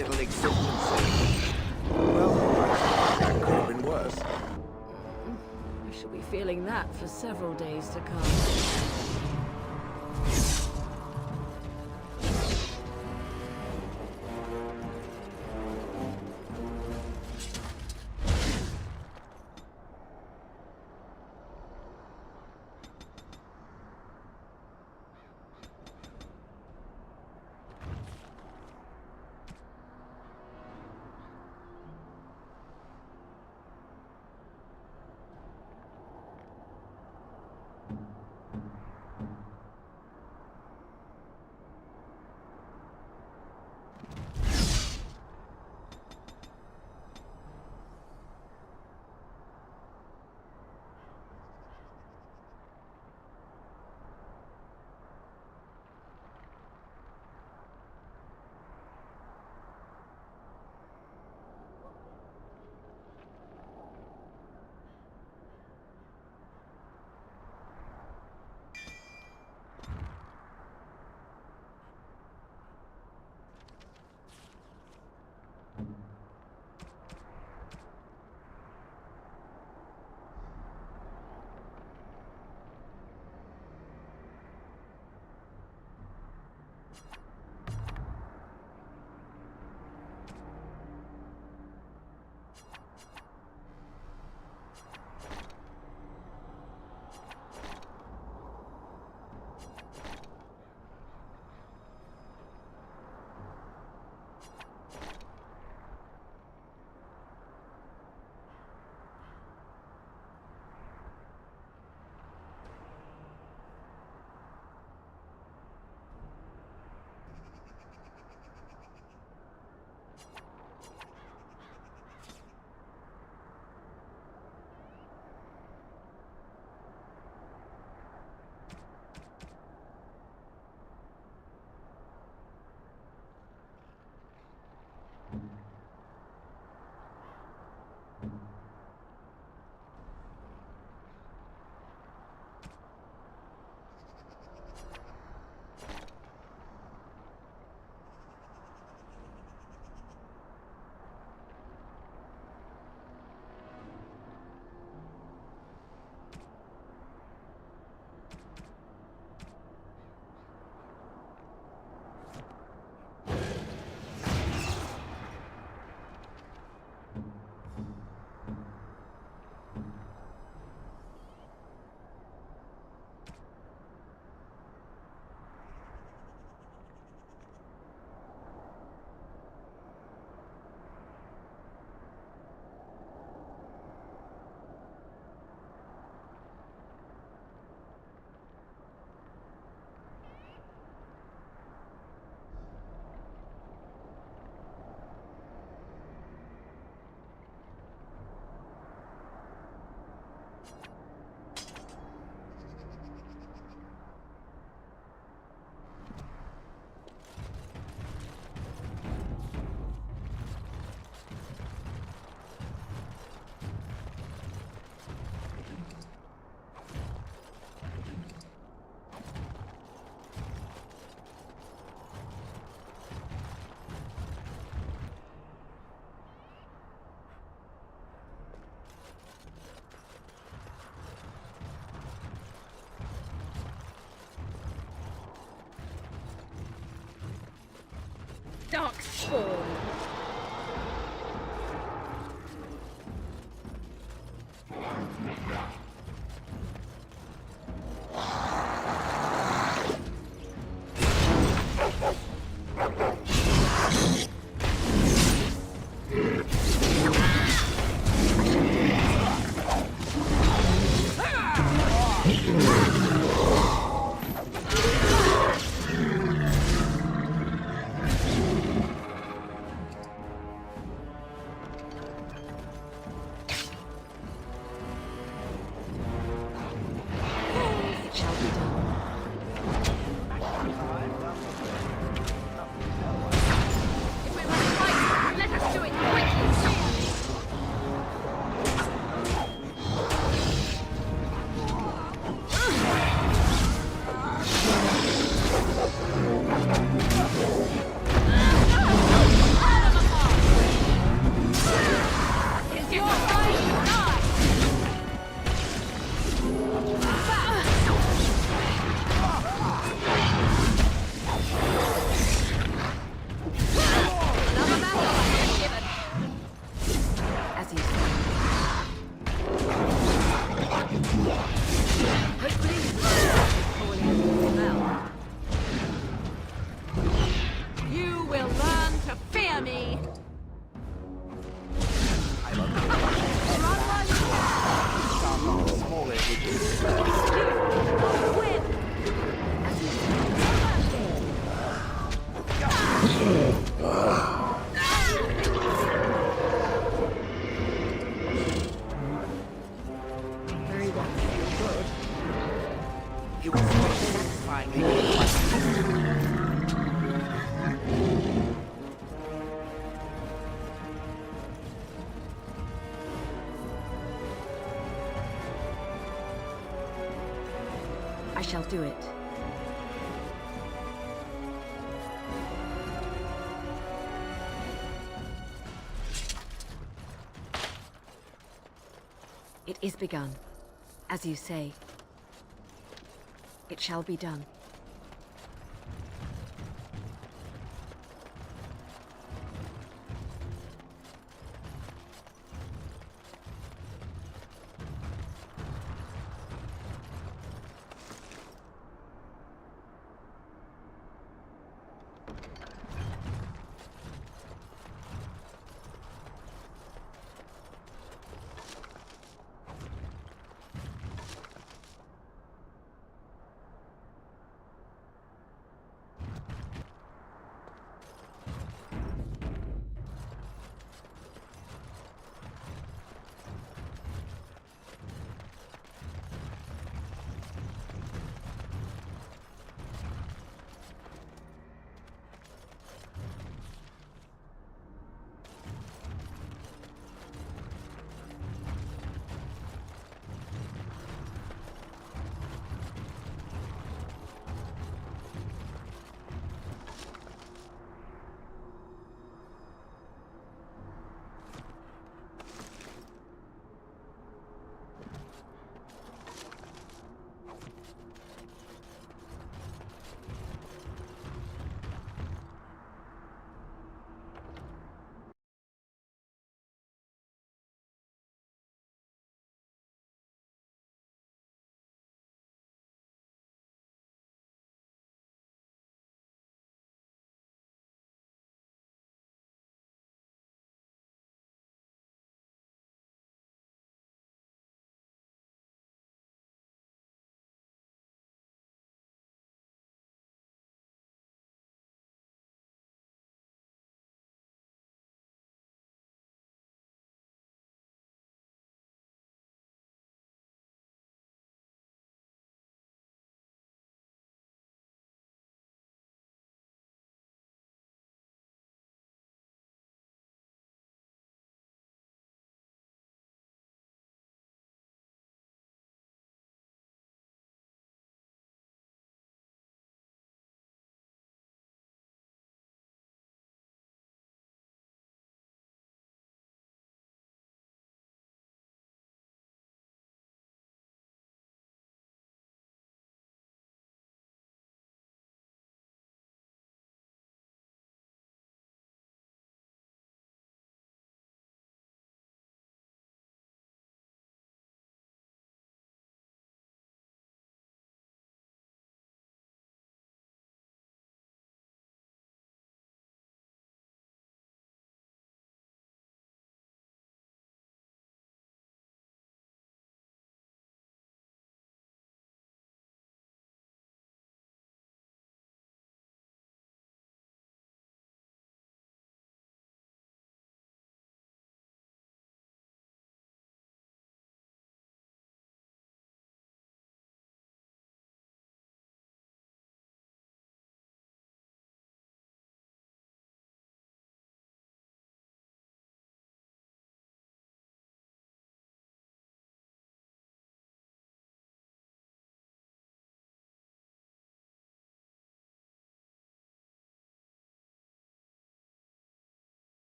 little exigency. Well, it could have been worse. I shall be feeling that for several days to come. Dark spawn. shall do it. It is begun. As you say. It shall be done.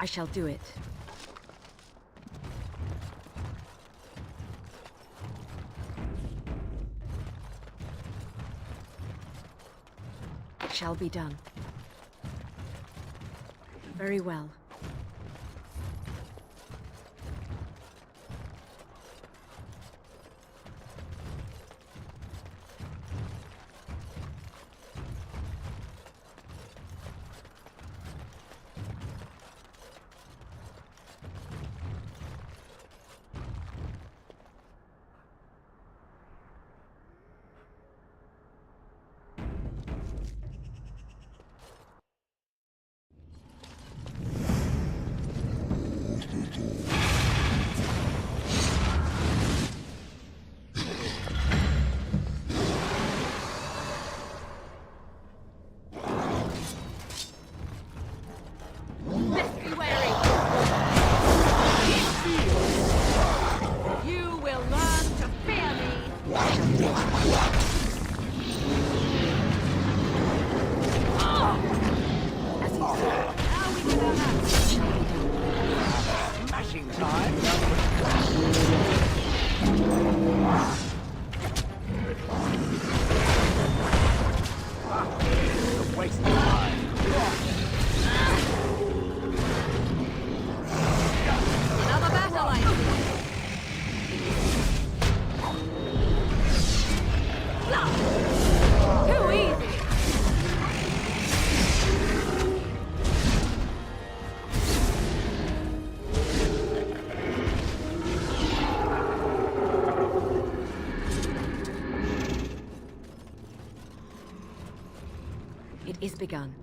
I shall do it. It shall be done. Very well. It is begun.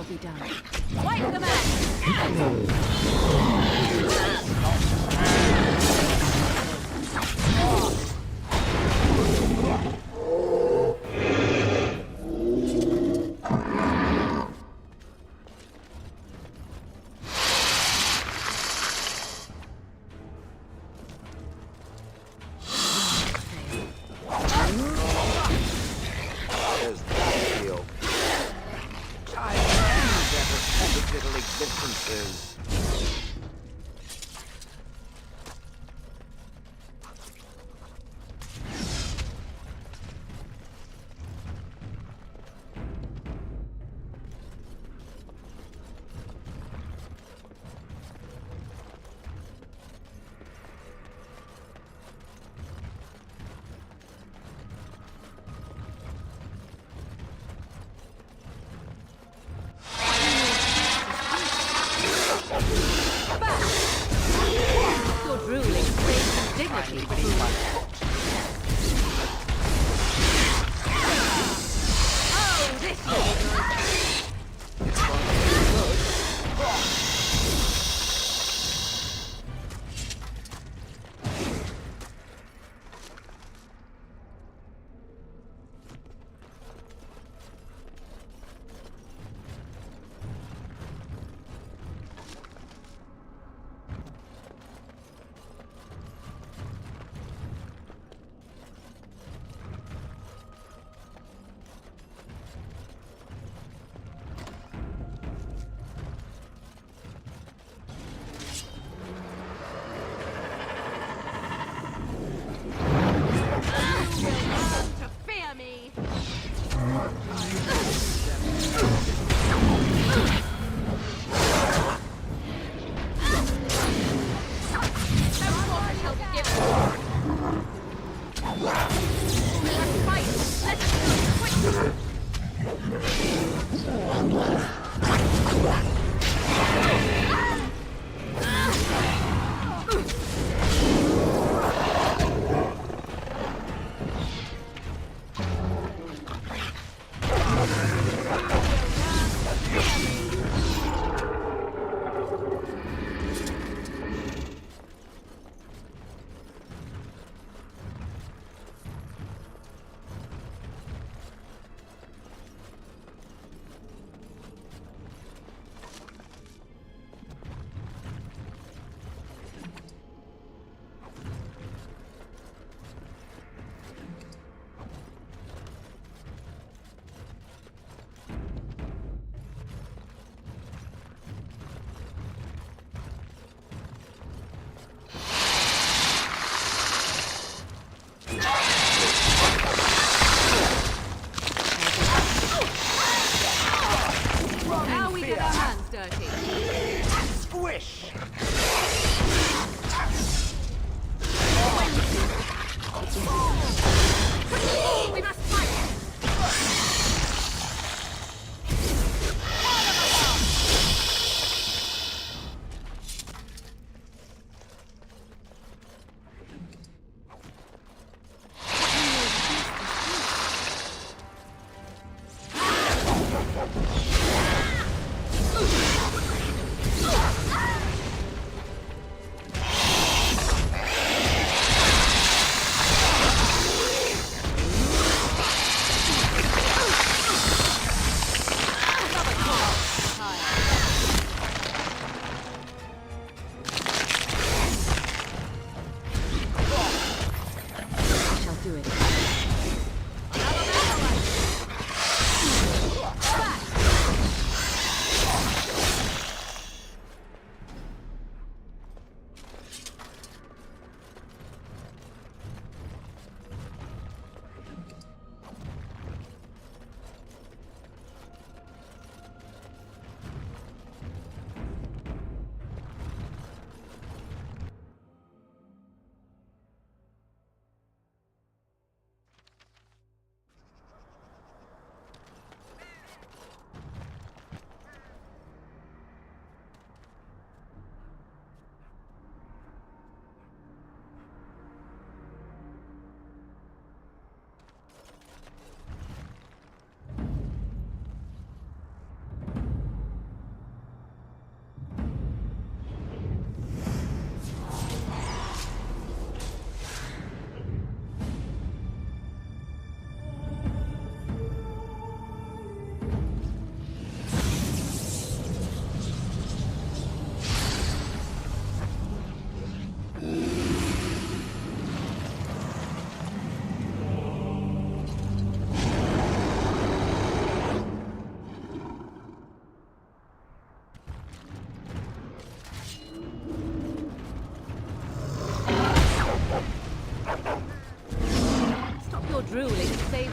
shall be done. Wipe the man! There's that feel. I am their pathetic little existences. Good ruling brings dignity. Oh, this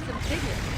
some figures.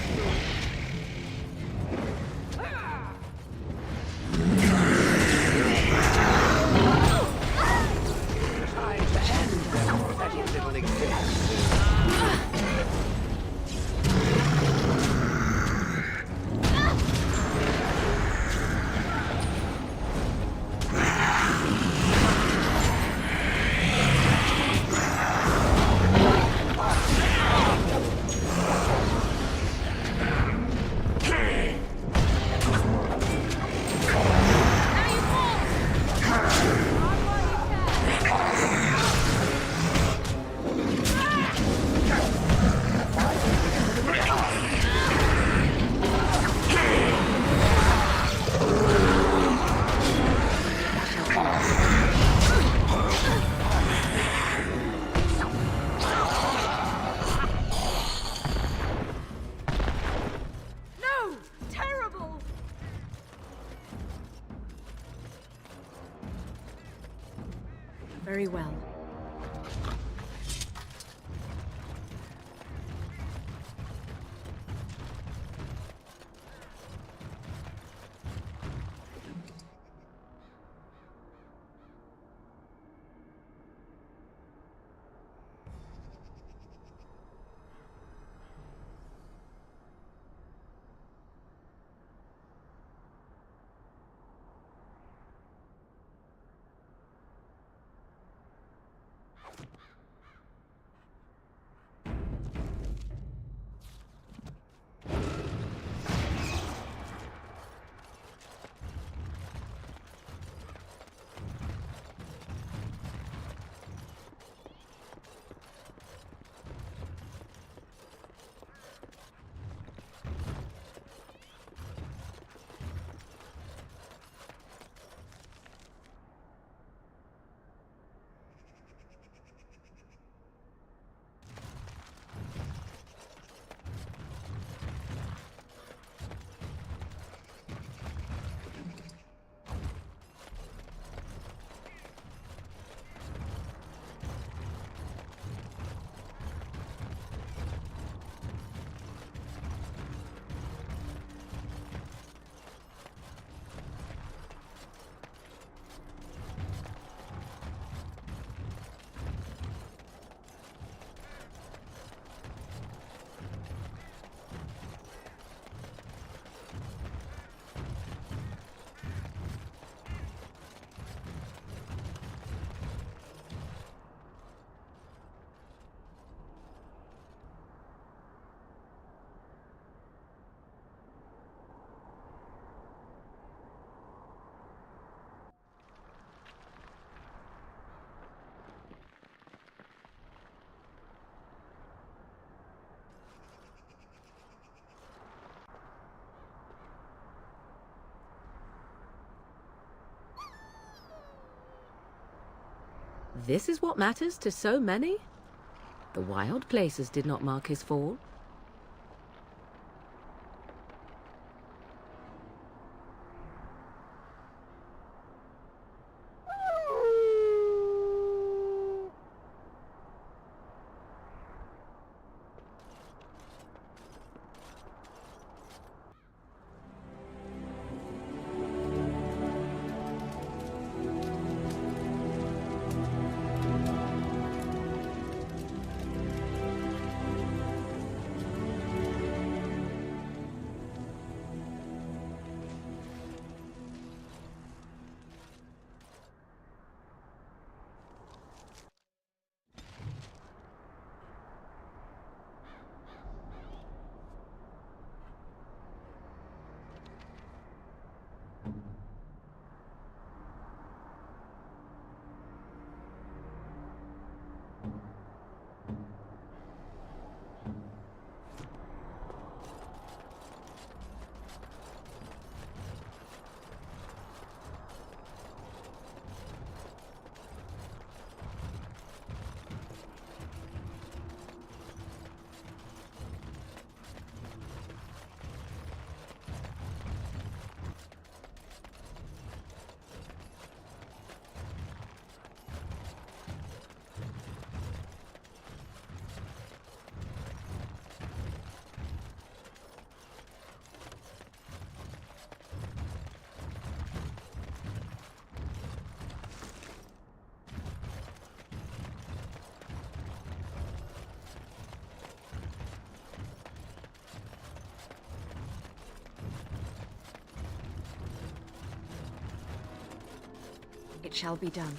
Very well. This is what matters to so many? The wild places did not mark his fall. It shall be done.